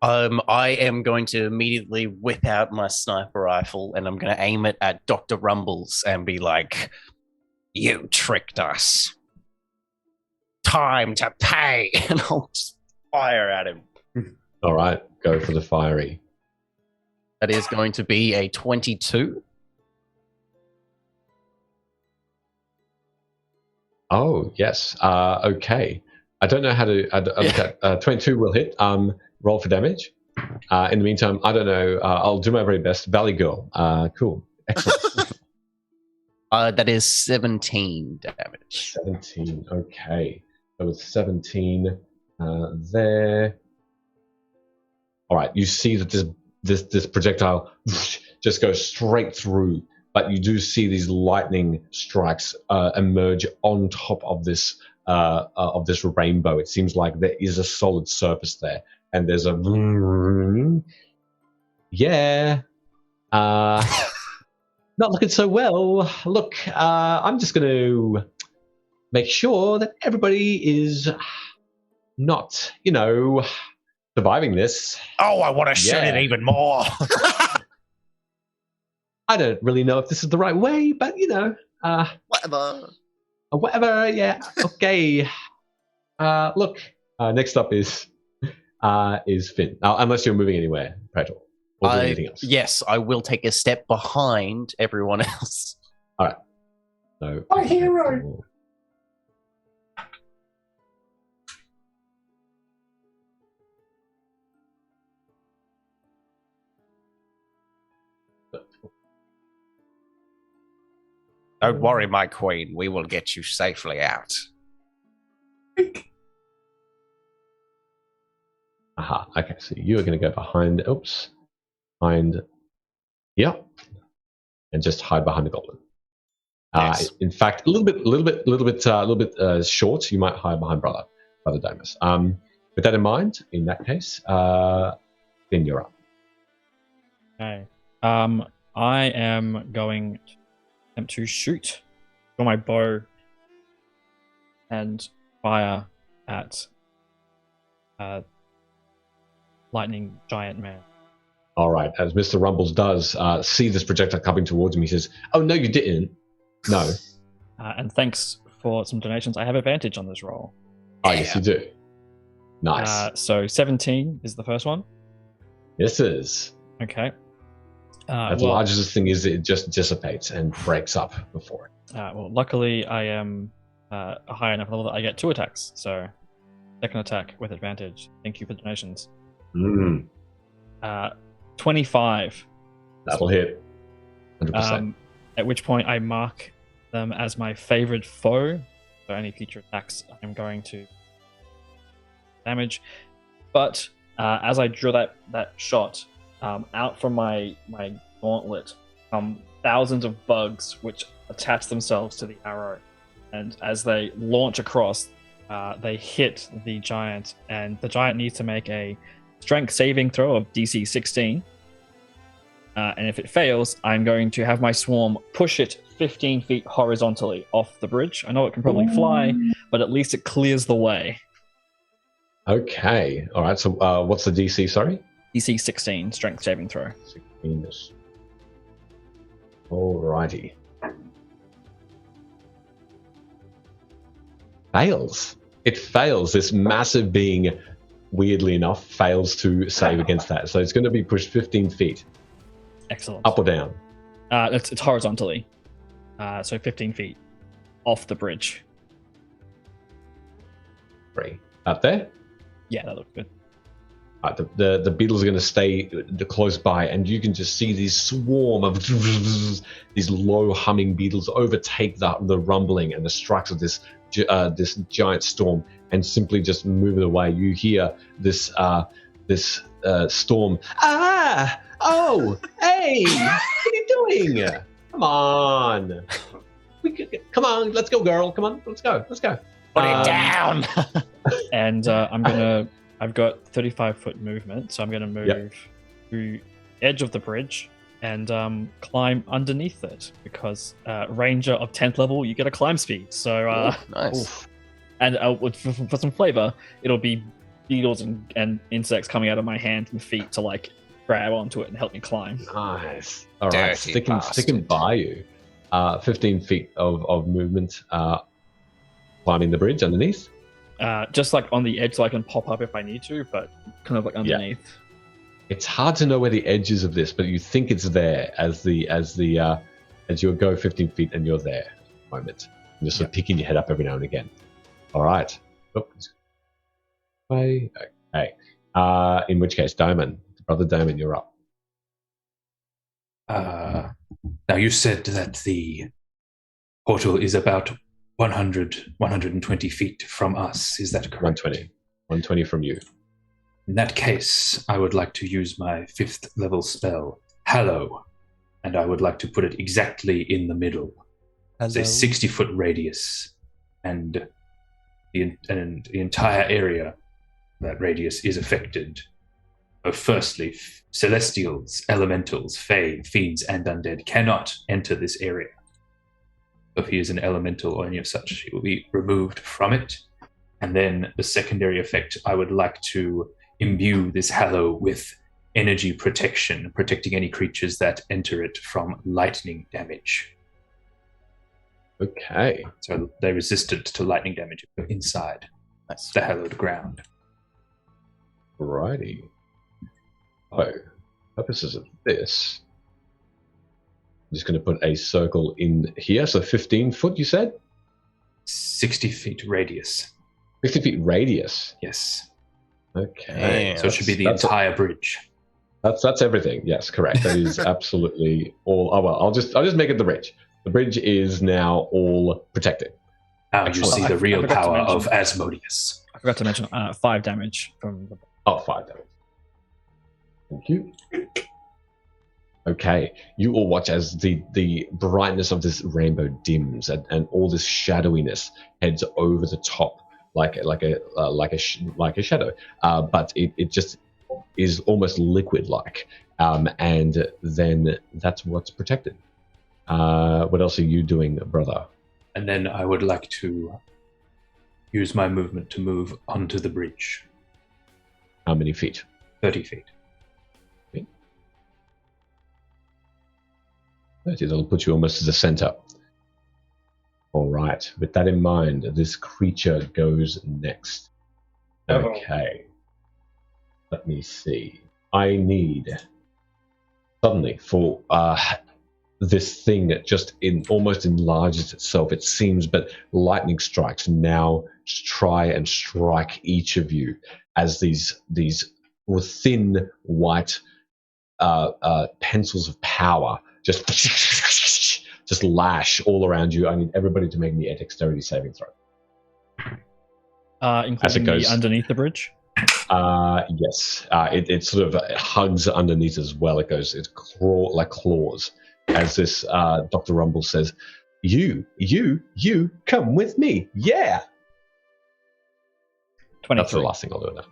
S5: I am going to immediately whip out my sniper rifle, and I'm going to aim it at Dr. Rumbles and be like, "You tricked us. Time to pay!" And I'll just fire at him.
S2: All right, go for the fiery.
S5: That is going to be a 22.
S2: Oh, yes. Okay. I don't know how to... 22 will hit. Roll for damage. In the meantime, I don't know. I'll do my very best. Valley Girl. Cool. Excellent.
S5: That is 17 damage.
S2: 17. Okay. So with 17 there. All right. You see that this projectile just goes straight through, but you do see these lightning strikes emerge on top of this rainbow. It seems like there is a solid surface there, and there's a not looking so well. Look, I'm just going to make sure that everybody is not, surviving this.
S10: Oh, I want to shoot it even more.
S2: I don't really know if this is the right way, but whatever. Yeah. Okay. Look. Next up is Finn. Unless you're moving anywhere, Prater, or doing anything else.
S5: Yes, I will take a step behind everyone else.
S2: All right. So,
S4: my hero.
S10: Don't worry, my queen. We will get you safely out.
S2: Aha. Okay. So you are going to go behind. Yep. And just hide behind the goblin.
S10: Yes.
S2: In fact, a little bit short. You might hide behind Brother Damus. With that in mind, in that case, Finn, you're up.
S6: Okay. I am going to attempt to shoot for my bow and fire at Lightning Giant Man.
S2: All right. As Mr. Rumbles does see this projectile coming towards him, he says, "Oh, no, you didn't. No."
S6: And thanks for some donations. I have advantage on this roll.
S2: Oh, yes, you do. Nice.
S6: So 17 is the first one.
S2: Yes, it is.
S6: Okay.
S2: As large as this thing is, it just dissipates and breaks up before it.
S6: Well, luckily I am a high enough level that I get 2 attacks. So second attack with advantage. Thank you for donations. 25.
S2: That'll hit. 100%.
S6: At which point I mark them as my favorite foe. So any future attacks, I'm going to damage. But as I draw that shot, out from my gauntlet come thousands of bugs which attach themselves to the arrow. And as they launch across, they hit the giant, and the giant needs to make a strength saving throw of DC 16. And if it fails, I'm going to have my swarm push it 15 feet horizontally off the bridge. I know it can probably fly, but at least it clears the way.
S2: Okay. All right. So what's the DC? Sorry.
S6: DC 16 strength saving throw.
S2: 16. Alrighty. Fails. It fails. This massive being, weirdly enough, fails to save against that. So it's going to be pushed 15 feet.
S6: Excellent.
S2: Up or down?
S6: It's horizontally. So 15 feet off the bridge.
S2: 3. Up there?
S6: Yeah, that looks good.
S2: The beetles are going to stay close by, and you can just see these swarm of these low humming beetles overtake the rumbling and the strikes of this giant storm, and simply just move it away. You hear this storm. Ah! Oh! Hey! What are you doing? Come on! Come on! Let's go, girl! Come on! Let's go! Let's go!
S10: Put it down.
S6: And I've got 35-foot movement, so I'm gonna move to edge of the bridge and climb underneath it, because ranger of 10th level, you get a climb speed. So
S5: Nice.
S6: And for some flavor, it'll be beetles and insects coming out of my hand and feet to like grab onto it and help me climb.
S2: Nice. All right.
S10: Dirty
S2: Sticking
S10: bastard.
S2: by you. 15 feet of movement. Climbing the bridge underneath.
S6: Just like on the edge, so I can pop up if I need to, but kind of like underneath.
S2: It's hard to know where the edge is of this, but you think it's there as you go 15 feet and you're there at the moment. You're just sort of picking your head up every now and again. All right. Oops. Okay. In which case, Diamond, brother Diamond, you're up.
S7: Now you said that the portal is about 120 feet from us. Is that correct?
S2: 120 from you.
S7: In that case, I would like to use my 5th level spell, Hallow, and I would like to put it exactly in the middle. It's a 60-foot radius, and the entire area, that radius, is affected. Firstly, celestials, elementals, fae, fiends, and undead cannot enter this area. If he is an elemental or any of such, he will be removed from it. And then the secondary effect, I would like to imbue this Hallow with energy protection, protecting any creatures that enter it from lightning damage.
S2: Okay.
S7: So they're resistant to lightning damage if they're inside the hallowed ground.
S2: Righty. So, purposes of this, I'm just going to put a circle in here. So 15 foot, you said?
S7: 60 feet radius.
S2: 50 feet radius?
S7: Yes.
S2: Okay.
S7: So it should be the entire bridge.
S2: That's everything. Yes, correct. That is absolutely all. Oh, well, I'll just make it the bridge. The bridge is now all protected.
S7: Now you see the real power of Asmodeus.
S6: I forgot to mention 5 damage from the...
S2: Oh, 5 damage. Thank you. Okay, you all watch as the brightness of this rainbow dims, and all this shadowiness heads over the top like a shadow. But it just is almost liquid-like, and then that's what's protected. What else are you doing, brother?
S7: And then I would like to use my movement to move onto the bridge.
S2: How many feet?
S7: 30 feet.
S2: 30, that'll put you almost to the center. All right. With that in mind, this creature goes next. Okay. Let me see. I need suddenly for this thing that just almost enlarges itself, it seems, but lightning strikes now try and strike each of you as these thin white pencils of power just just lash all around you. I need everybody to make me a dexterity saving throw.
S6: Including
S2: goes.
S6: the underneath the bridge.
S2: Yes. It sort of hugs underneath as well. It's like claws. As this Dr. Rumble says, you, come with me. Yeah.
S6: 23.
S2: That's the last thing I'll do now.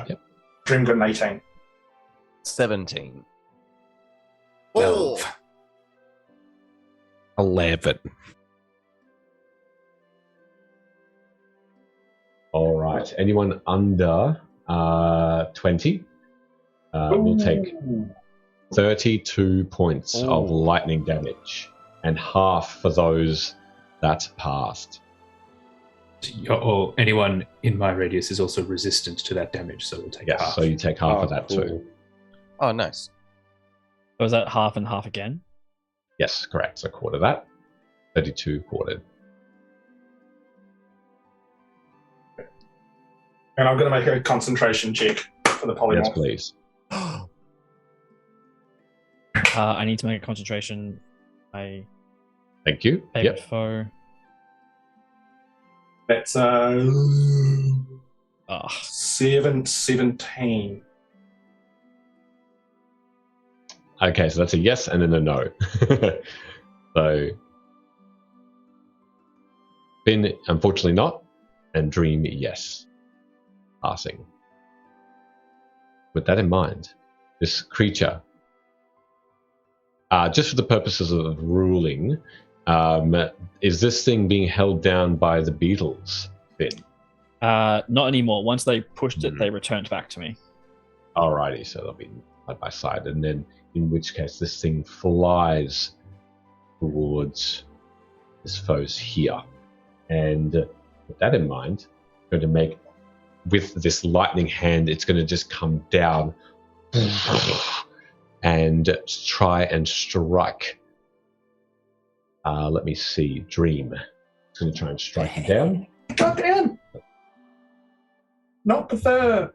S2: Yep.
S4: Dream got an 18.
S5: 17.
S3: 12.
S8: 11.
S2: All right. Anyone under 20 will take 32 points of lightning damage, and half for those that passed.
S7: Or anyone in my radius is also resistant to that damage, so we'll take
S2: Yes,
S7: half.
S2: so you take half of that too.
S5: Oh, nice.
S6: Was that half and half again?
S2: Yes, correct. So quarter that. 32 quartered.
S4: And I'm going to make a concentration check for the polymorph.
S2: Yes, please.
S6: I need to make a concentration. My
S2: Thank you.
S6: favorite
S2: Yep.
S6: foe.
S4: That's 17.
S2: Okay, so that's a yes and then a no. So, Finn, unfortunately not, and Dream, yes. Passing. With that in mind, this creature, just for the purposes of ruling, is this thing being held down by the beetles, Finn?
S6: Not anymore. Once they pushed it, they returned back to me.
S2: Alrighty, so they'll be side by side, and then in which case this thing flies towards this foe's here. And with that in mind, I'm going to make, with this lightning hand, it's going to just come down and try and strike. Let me see, Dream. It's going to try and strike you down.
S4: Got down! Not the third.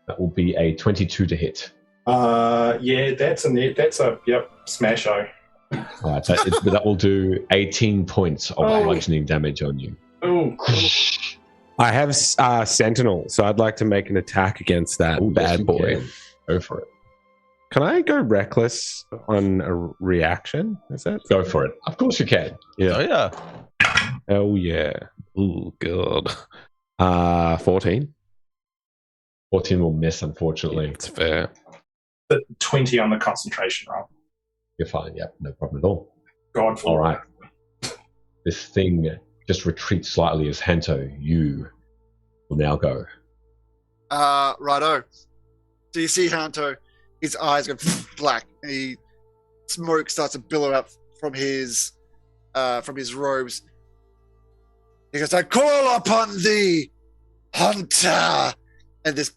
S2: That will be a 22 to hit.
S4: Yeah, that's a net. That's a, smash-o.
S2: All right, so that will do 18 points of bludgeoning damage on you.
S4: Oh,
S8: I have Sentinel, so I'd like to make an attack against that
S2: Ooh, yes,
S8: bad
S2: you
S8: boy.
S2: can. Go for it.
S8: Can I go reckless on a reaction? Is that?
S2: Go for it. Of course you can.
S5: Oh, yeah.
S8: Oh, yeah. Ooh, good. 14.
S2: 14 will miss, unfortunately.
S8: It's fair.
S4: 20 on the concentration roll.
S2: You're fine. Yep, no problem at all.
S4: God,
S2: All right. This thing just retreats slightly as Hanto, you will now go.
S3: Righto. So you see Hanto, his eyes go black, and smoke starts to billow up from his robes. He goes, "I call upon thee, Hunter!" And this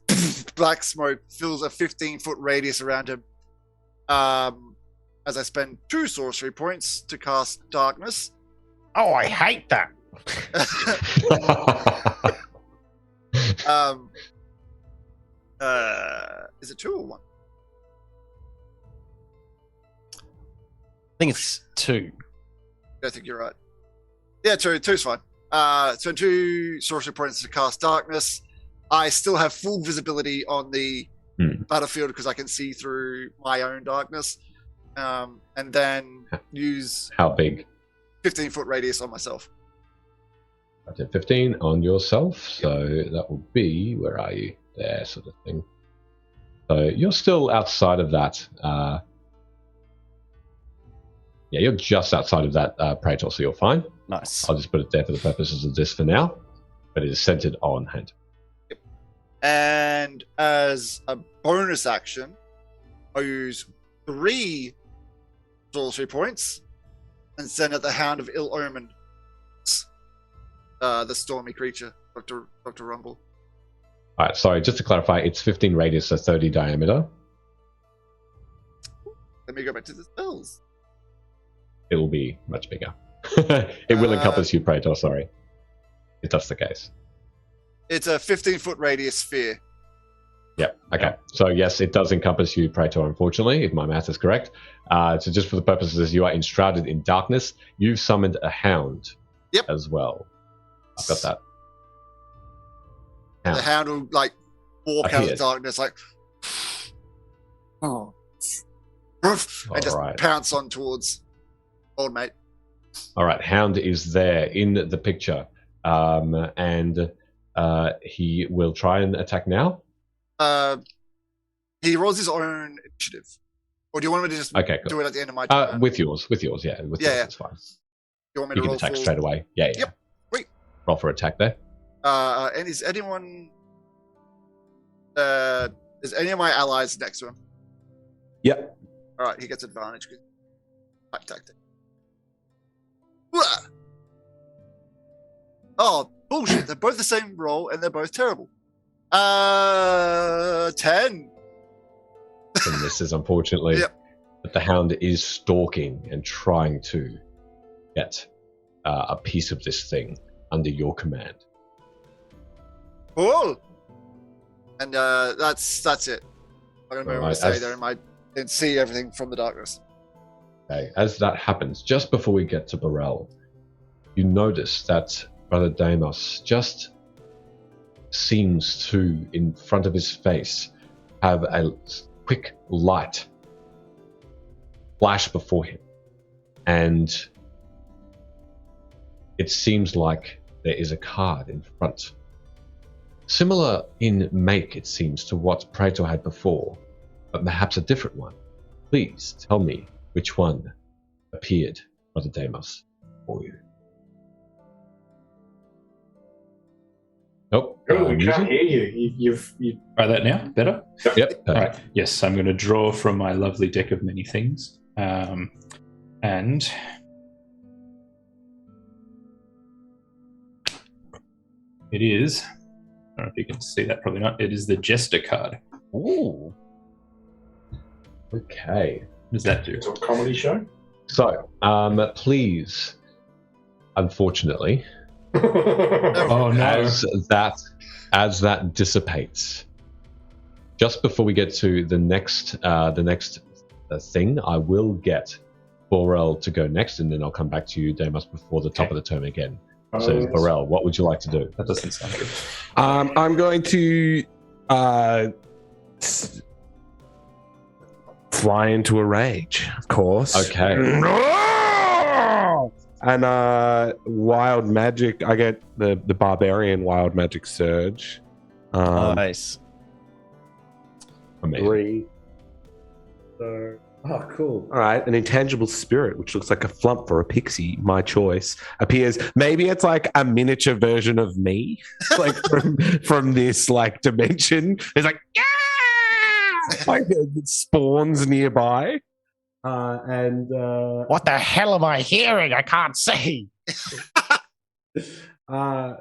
S3: black smoke fills a 15-foot radius around him. As I spend 2 sorcery points to cast darkness.
S10: Oh, I hate that.
S3: Is it 2 or 1?
S5: I think it's 2.
S3: I think you're right. Yeah, 2's fine. So 2 sorcery points to cast darkness. I still have full visibility on the battlefield because I can see through my own darkness. And then use
S2: How big?
S3: 15-foot radius on myself.
S2: I did 15 on yourself, so that will be, where are you? There, sort of thing. So you're still outside of that. Yeah, you're just outside of that Praetor, so you're fine.
S5: Nice.
S2: I'll just put it there for the purposes of this for now, but it is centered on Hand.
S3: And as a bonus action, I'll use 3 sorcery points and send out the Hound of Ill Omen, the stormy creature, Dr. Rumble.
S2: All right, sorry, just to clarify, it's 15 radius, so 30 diameter.
S3: Let me go back to the spells.
S2: It will be much bigger. It will encompass you, Praetor, sorry. If that's the case.
S3: It's a 15-foot radius sphere.
S2: Yep. Okay. So yes, it does encompass you, Praetor, unfortunately, if my math is correct. So just for the purposes, you are enshrouded in darkness. You've summoned a hound as well. I've got that.
S3: The hound will like walk out of the darkness like and just pounce on towards old mate.
S2: All right, hound is there in the picture, and he will try and attack now.
S3: He rolls his own initiative, or do you want me to just do it at the end of my turn?
S2: With yours, yeah, yours, it's fine.
S3: You want me
S2: You
S3: to
S2: can
S3: roll
S2: attack
S3: for...
S2: straight away. Yeah.
S3: Yep. Wait.
S2: Roll for attack there.
S3: And is anyone? Is any of my allies next to him?
S8: Yep.
S3: All right, he gets advantage. Tactic. Oh bullshit! They're both the same roll, and they're both terrible. 10.
S2: And this is unfortunately, but the hound is stalking and trying to get a piece of this thing under your command.
S3: Cool. And that's it. I don't know what to say there. I didn't see everything from the darkness.
S2: Okay, as that happens, just before we get to Burrell, you notice that Brother Deimos just seems to, in front of his face, have a quick light flash before him. And it seems like there is a card in front. Similar in make, it seems, to what Praetor had before, but perhaps a different one. Please tell me which one appeared, Brother Deimos, for you. Nope.
S4: We can't hear you. You've
S7: Try that now. Better?
S2: Yep.
S7: All right. Yes, I'm going to draw from my lovely deck of many things. And it is, I don't know if you can see that, probably not. It is the Jester card.
S2: Ooh. Okay.
S7: What does that do?
S4: It's a comedy show.
S2: So, please, unfortunately,
S7: oh no!
S2: As that dissipates, just before we get to the next thing, I will get Burrell to go next, and then I'll come back to you, Deimos, before the top of the turn again. So, Burrell, what would you like to do?
S7: That doesn't sound good.
S8: I'm going to fly into a rage, of course.
S2: Okay.
S8: And wild magic. I get the barbarian wild magic surge.
S5: Nice.
S2: Amazing.
S8: 3. So, oh, cool. All right. An intangible spirit, which looks like a flump for a pixie, my choice, appears. Maybe it's like a miniature version of me, like from this like dimension. It's like, yeah! Like it spawns nearby.
S10: What the hell am I hearing? I can't see.
S8: In a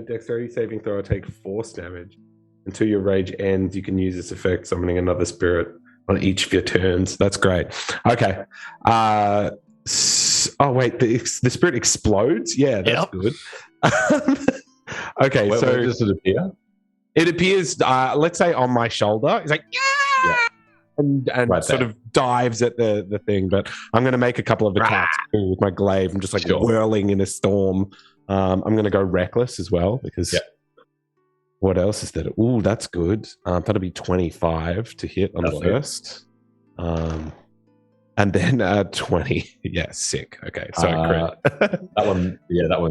S8: dexterity saving throw, I take force damage. Until your rage ends, you can use this effect, summoning another spirit on each of your turns. That's great. Okay. Oh wait, the spirit explodes. Yeah, that's good. Okay,
S2: Where does it appear?
S8: It appears, let's say, on my shoulder. It's like, yeah. And right sort of dives at the thing, but I'm going to make a couple of attacks with my glaive. I'm just like whirling in a storm. I'm going to go reckless as well because what else is that? Ooh, that's good. That'll be 25 to hit on the first. And then 20. Yeah, sick. Okay, so
S2: that one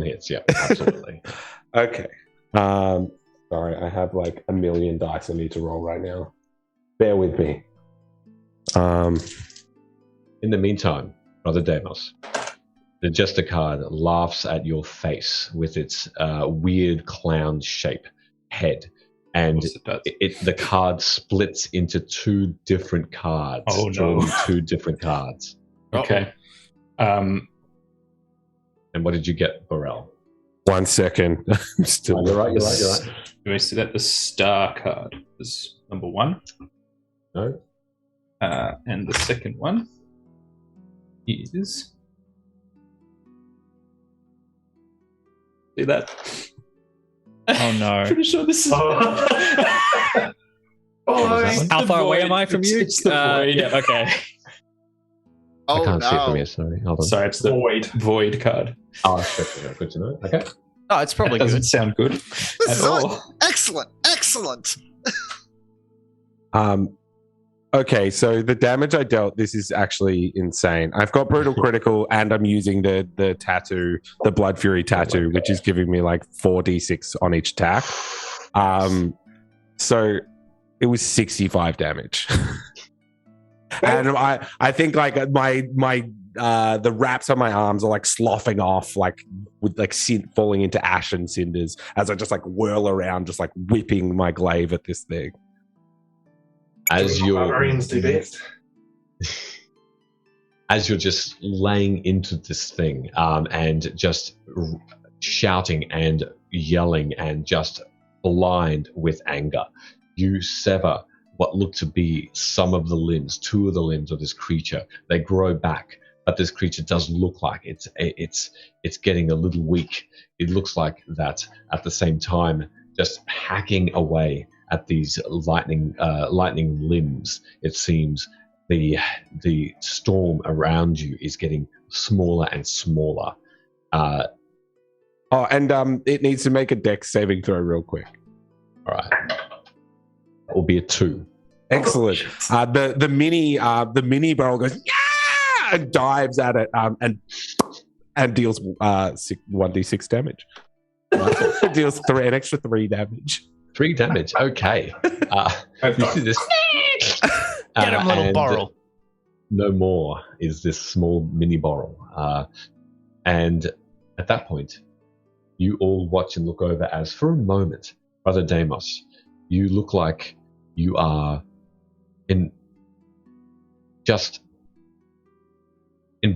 S2: hits. Yeah, absolutely.
S8: Okay. Sorry, I have like a million dice I need to roll right now. Bear with me.
S2: In the meantime, Brother Deimos, the Jester card laughs at your face with its weird clown shape head, and the card splits into 2 different cards.
S7: Oh no!
S2: 2 different cards.
S7: Okay.
S2: And what did you get, Burrell?
S8: 1 second. I'm still.
S2: You're right.
S7: Do I see that the star card is number 1?
S2: No.
S7: And the second one is, see that?
S6: Oh no.
S7: Pretty sure this is.
S6: How far away am I from you?
S7: It's the void.
S6: Yeah, okay.
S2: I
S3: Oh
S2: can't see it from
S3: no.
S2: here, sorry. Hold on.
S7: Sorry, it's the void card.
S2: Oh, sure. Good to know. Okay.
S5: Oh, it's probably
S7: That doesn't
S5: good.
S7: sound good
S3: This
S7: at
S3: is
S7: all.
S3: excellent.
S8: Okay, so the damage I dealt, this is actually insane. I've got brutal critical, and I'm using the tattoo, the Blood Fury tattoo, which is giving me like 4d6 on each attack. So it was 65 damage. And I think like my the wraps on my arms are like sloughing off, like with like falling into ash and cinders as I just like whirl around, just like whipping my glaive at this thing.
S2: As you're
S4: Barbarians do best.
S2: as you're just laying into this thing, and just shouting and yelling and just blind with anger, you sever what look to be some of the limbs, two of the limbs of this creature. They grow back, but this creature does look like it's getting a little weak. It looks like that at the same time, just hacking away at these lightning limbs. It seems the storm around you is getting smaller and smaller.
S8: It needs to make a dex saving throw real quick.
S2: All right, that will be a 2.
S8: Excellent. The mini barrel goes yeah and dives at it and deals 1d6 damage. It deals an extra 3 damage.
S2: 3 damage. Okay. You see this?
S5: Get him, little
S2: and
S5: Borrel.
S2: No more is this small mini Borrel. And at that point, you all watch and look over as, for a moment, Brother Deimos, you look like you are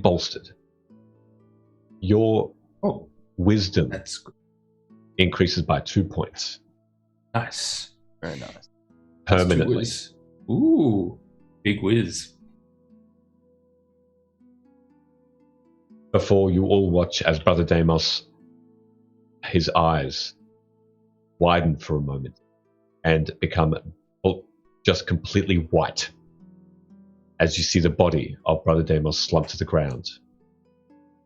S2: bolstered. Your wisdom increases by 2 points.
S7: Nice.
S5: Very nice.
S2: Permanently.
S7: Whiz. Ooh, big whiz.
S2: Before you all watch as Brother Deimos, his eyes widen for a moment and become just completely white as you see the body of Brother Deimos slump to the ground,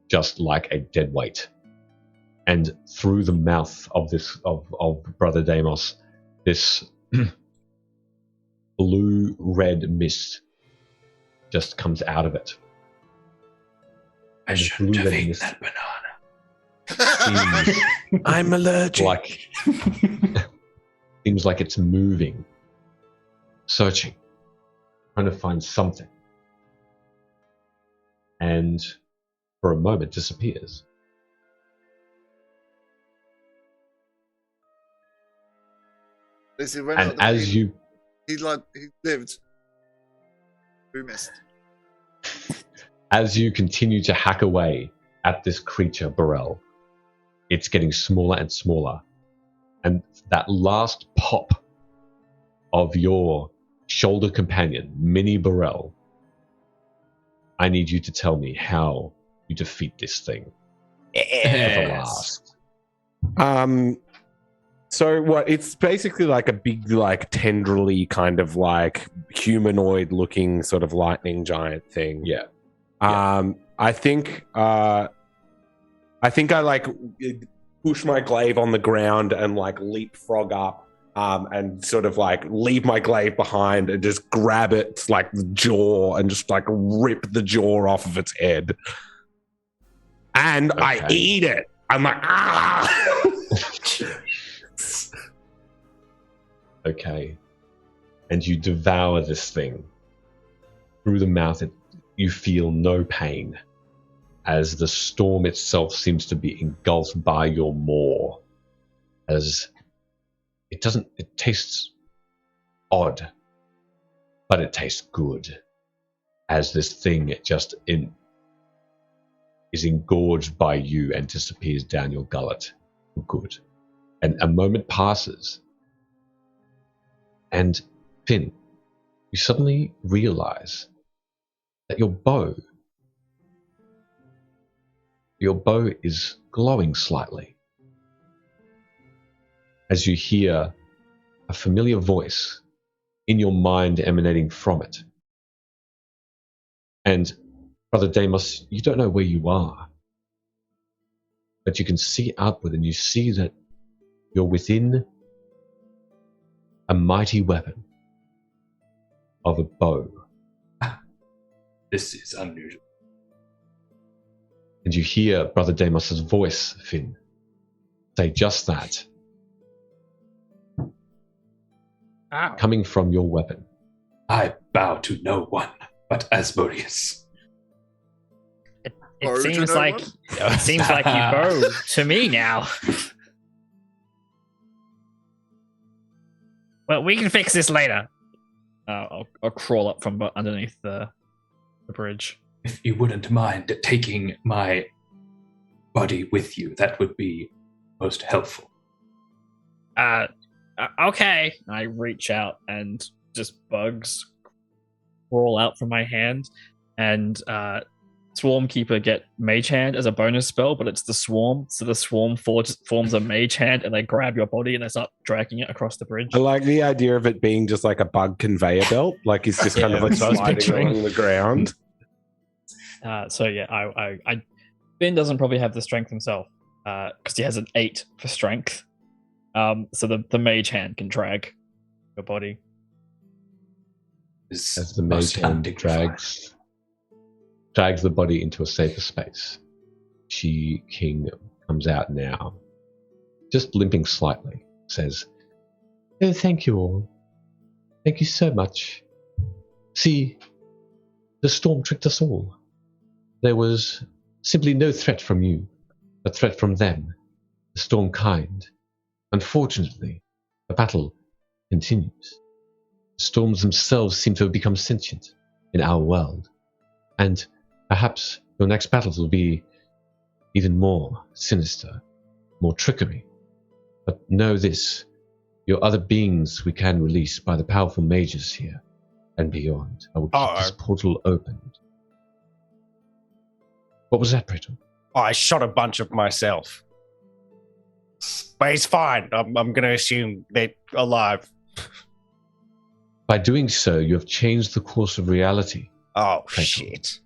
S2: just like a dead weight. And through the mouth of Brother Deimos, this blue-red mist just comes out of it.
S7: I
S2: And the
S7: shouldn't have
S2: blue-red
S7: eaten
S2: mist
S7: that banana.
S2: seems
S8: I'm allergic.
S2: seems like it's moving, searching, trying to find something, and for a moment disappears.
S3: He ran
S2: And
S3: out the
S2: as
S3: way.
S2: you
S3: He lived. Who missed?
S2: As you continue to hack away at this creature, Burrell, it's getting smaller and smaller. And that last pop of your shoulder companion, Mini Burrell, I need you to tell me how you defeat this thing. For the last.
S8: So what? It's basically like a big, like tendrily kind of like humanoid looking sort of lightning giant thing.
S2: Yeah.
S8: I think I like push my glaive on the ground and like leapfrog up, and sort of like leave my glaive behind and just grab its like the jaw and just like rip the jaw off of its head. And I eat it. I'm like, ah.
S2: Okay. And you devour this thing. Through the mouth, you feel no pain, as the storm itself seems to be engulfed by your maw. As it tastes odd, but it tastes good. As this thing is engorged by you and disappears down your gullet for good. And a moment passes, and Finn, you suddenly realize that your bow is glowing slightly. as you hear a familiar voice in your mind emanating from it. And Brother Deimos, you don't know where you are, but you can see upward and you see that you're within a mighty weapon of a bow.
S7: This is unusual.
S2: And you hear Brother Deimos' voice, Finn, say just that,
S11: Ow.
S2: coming from your weapon.
S7: I bow to no one but Asmodeus.
S11: It
S3: Bow to
S11: seems
S3: no
S11: like
S3: one?
S11: it seems like you bow to me now. Well, we can fix this later.
S6: I'll crawl up from underneath the bridge.
S7: If you wouldn't mind taking my body with you, that would be most helpful.
S11: Okay.
S6: I reach out and just bugs crawl out from my hand, and Swarm Keeper get Mage Hand as a bonus spell, but it's the swarm, so the swarm forms a Mage Hand, and they grab your body and they start dragging it across the bridge.
S8: I like the idea of it being just like a bug conveyor belt, like it's just kind of like
S6: that's what I was
S8: sliding
S6: picturing.
S8: along the ground.
S6: So yeah, I Ben doesn't probably have the strength himself because he has an 8 for strength. So the Mage Hand can drag your body.
S2: As the Mage Hand drags the body into a safer space. She King comes out now, just limping slightly, says, "Oh, thank you all. Thank you so much. See, the storm tricked us all. There was simply no threat from you, a threat from them, the storm kind. Unfortunately, the battle continues. The storms themselves seem to have become sentient in our world, and perhaps your next battles will be even more sinister, more trickery. But know this, your other beings we can release by the powerful mages here and beyond. I will keep this portal opened." What was that, Brittle?
S10: I shot a bunch of myself. But it's fine. I'm going to assume they're alive.
S2: By doing so, you have changed the course of reality.
S10: Oh,
S2: Brittle.
S10: shit.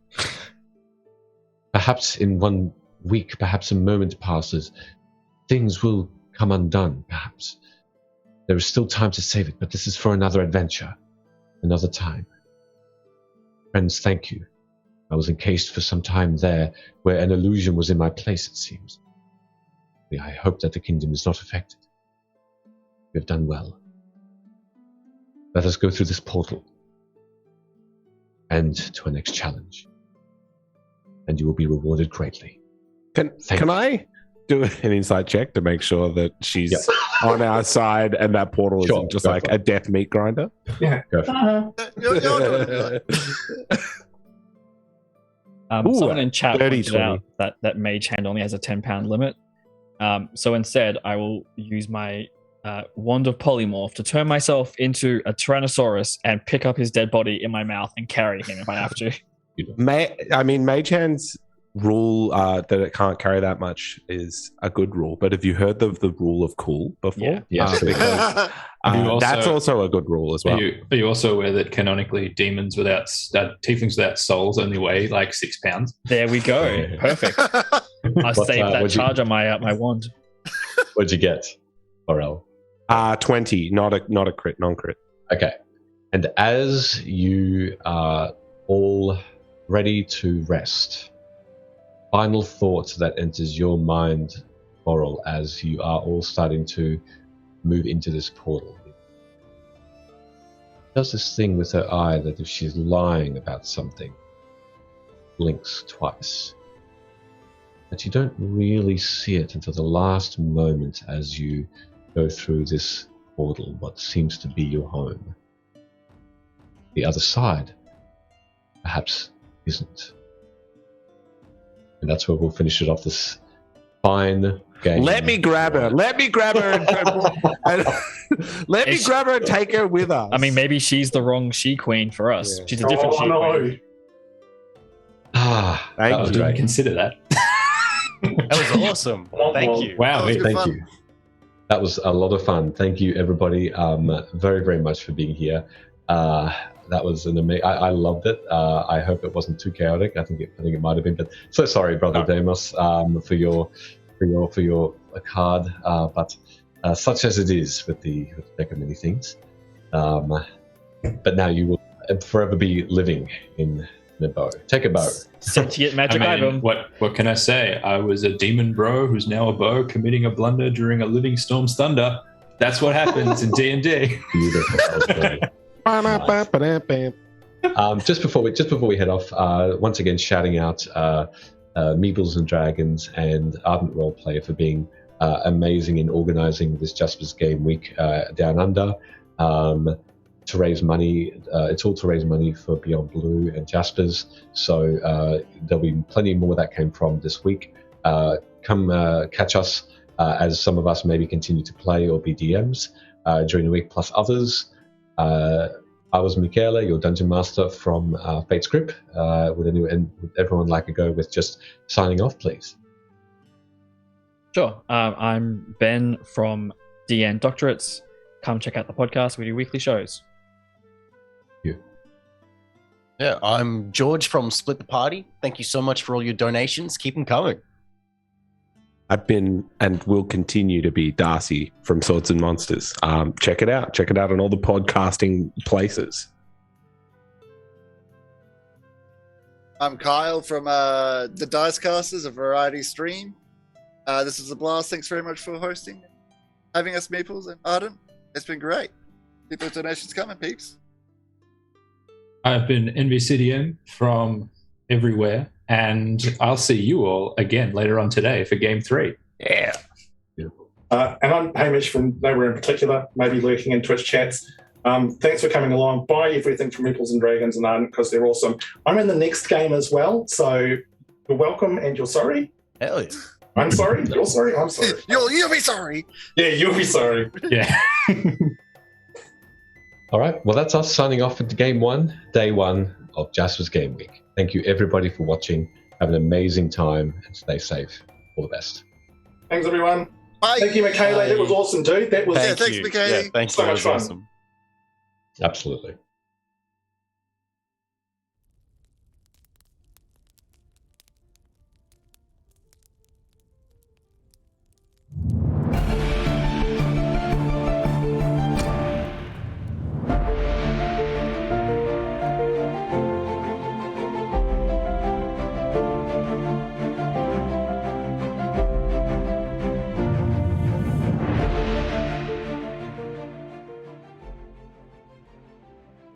S2: Perhaps in 1 week, perhaps a moment passes, things will come undone, perhaps. There is still time to save it, but this is for another adventure, another time. Friends, thank you. I was encased for some time there, where an illusion was in my place, it seems. I hope that the kingdom is not affected. You have done well. Let us go through this portal and to our next challenge, and you will be rewarded greatly.
S8: Can I do an insight check to make sure that she's on our side and that portal isn't just like a death meat grinder?
S4: Yeah.
S2: Go for
S3: You're doing it.
S6: Someone in chat
S8: 30,
S6: pointed
S8: 20.
S6: out that Mage Hand only has a 10-pound limit. So instead, I will use my Wand of Polymorph to turn myself into a Tyrannosaurus and pick up his dead body in my mouth and carry him if I have to.
S8: Mage Hand's rule that it can't carry that much is a good rule, but have you heard of the rule of cool before?
S6: Yeah.
S2: Yes.
S8: Because that's also a good rule as well.
S7: Are you also aware that canonically demons without tieflings without souls only weigh like 6 pounds?
S6: There we go. Perfect. I saved that charge on my wand.
S2: What'd you get, Orel?
S8: 20, not a crit, non-crit.
S2: Okay. And as you are all ready to rest, final thought that enters your mind, Orel, as you are all starting to move into this portal. Does this thing with her eye that if she's lying about something, blinks twice. But you don't really see it until the last moment as you go through this portal, what seems to be your home. The other side, perhaps, isn't. And that's where we'll finish it off this fine game.
S8: Let me grab her. Let me grab her and take her with us.
S6: I mean, maybe she's the wrong she-queen for us.
S8: Yeah.
S6: She's a different she-queen.
S4: No.
S8: Thank
S7: I
S8: you.
S7: didn't consider that.
S10: That was awesome. Thank you.
S7: Wow,
S3: That was good
S2: Thank
S3: fun.
S2: you. That was a lot of fun. Thank you, everybody, very, very much for being here. That was an amazing. I loved it. I hope it wasn't too chaotic. I think it might have been, but so sorry, Brother Damos, for your card. But such as it is with the deck of many things. But now you will forever be living in the bow. Take a bow.
S6: Sentient magic item.
S7: What can I say? I was a demon bro who's now a bow committing a blunder during a living storm's thunder. That's what happens in D&D.
S2: Beautiful. Just before we head off, once again shouting out Meeples and Dragons and Ardent Roleplay for being amazing in organising this Jasper's Game Week down under to raise money. It's all to raise money for Beyond Blue and Jasper's. So there'll be plenty more that came from this week. Come catch us as some of us maybe continue to play or be DMs during the week, plus others. I was Michele, your Dungeon Master from Fate's Grip. Would everyone like to go with just signing off, please?
S6: Sure. I'm Ben from DN Doctorates. Come check out the podcast. We do weekly shows.
S5: Yeah, I'm George from Split the Party. Thank you so much for all your donations. Keep them coming.
S8: I've been and will continue to be Darcy from Swords and Monsters. Check it out. Check it out on all the podcasting places.
S3: I'm Kyle from the Dicecasters, a variety stream. This is a blast. Thanks very much for hosting, having us, Meeples and Ardent. It's been great. Keep those donations coming, peeps.
S7: I've been NVCDM from everywhere, and I'll see you all again later on today for Game 3.
S5: Yeah.
S4: And I'm Hamish from Nowhere in Particular, maybe lurking in Twitch chats. Thanks for coming along. Buy everything from Meeples and Dragons and Ardent because they're awesome. I'm in the next game as well, so you're welcome and you're sorry.
S5: Hell yeah.
S4: I'm sorry. You're sorry. I'm sorry.
S3: You'll be sorry.
S4: Yeah, you'll be sorry.
S7: Yeah.
S2: All right. Well, that's us signing off for Game 1, Day 1 of Jasper's Game Week. Thank you, everybody, for watching. Have an amazing time and stay safe. All the best.
S4: Thanks, everyone.
S3: Bye.
S4: Thank you, Michele. That was awesome, dude. That was
S3: thanks, Michele.
S5: Yeah, thanks.
S4: So
S5: That
S4: much
S5: was
S4: fun.
S5: awesome.
S2: Absolutely.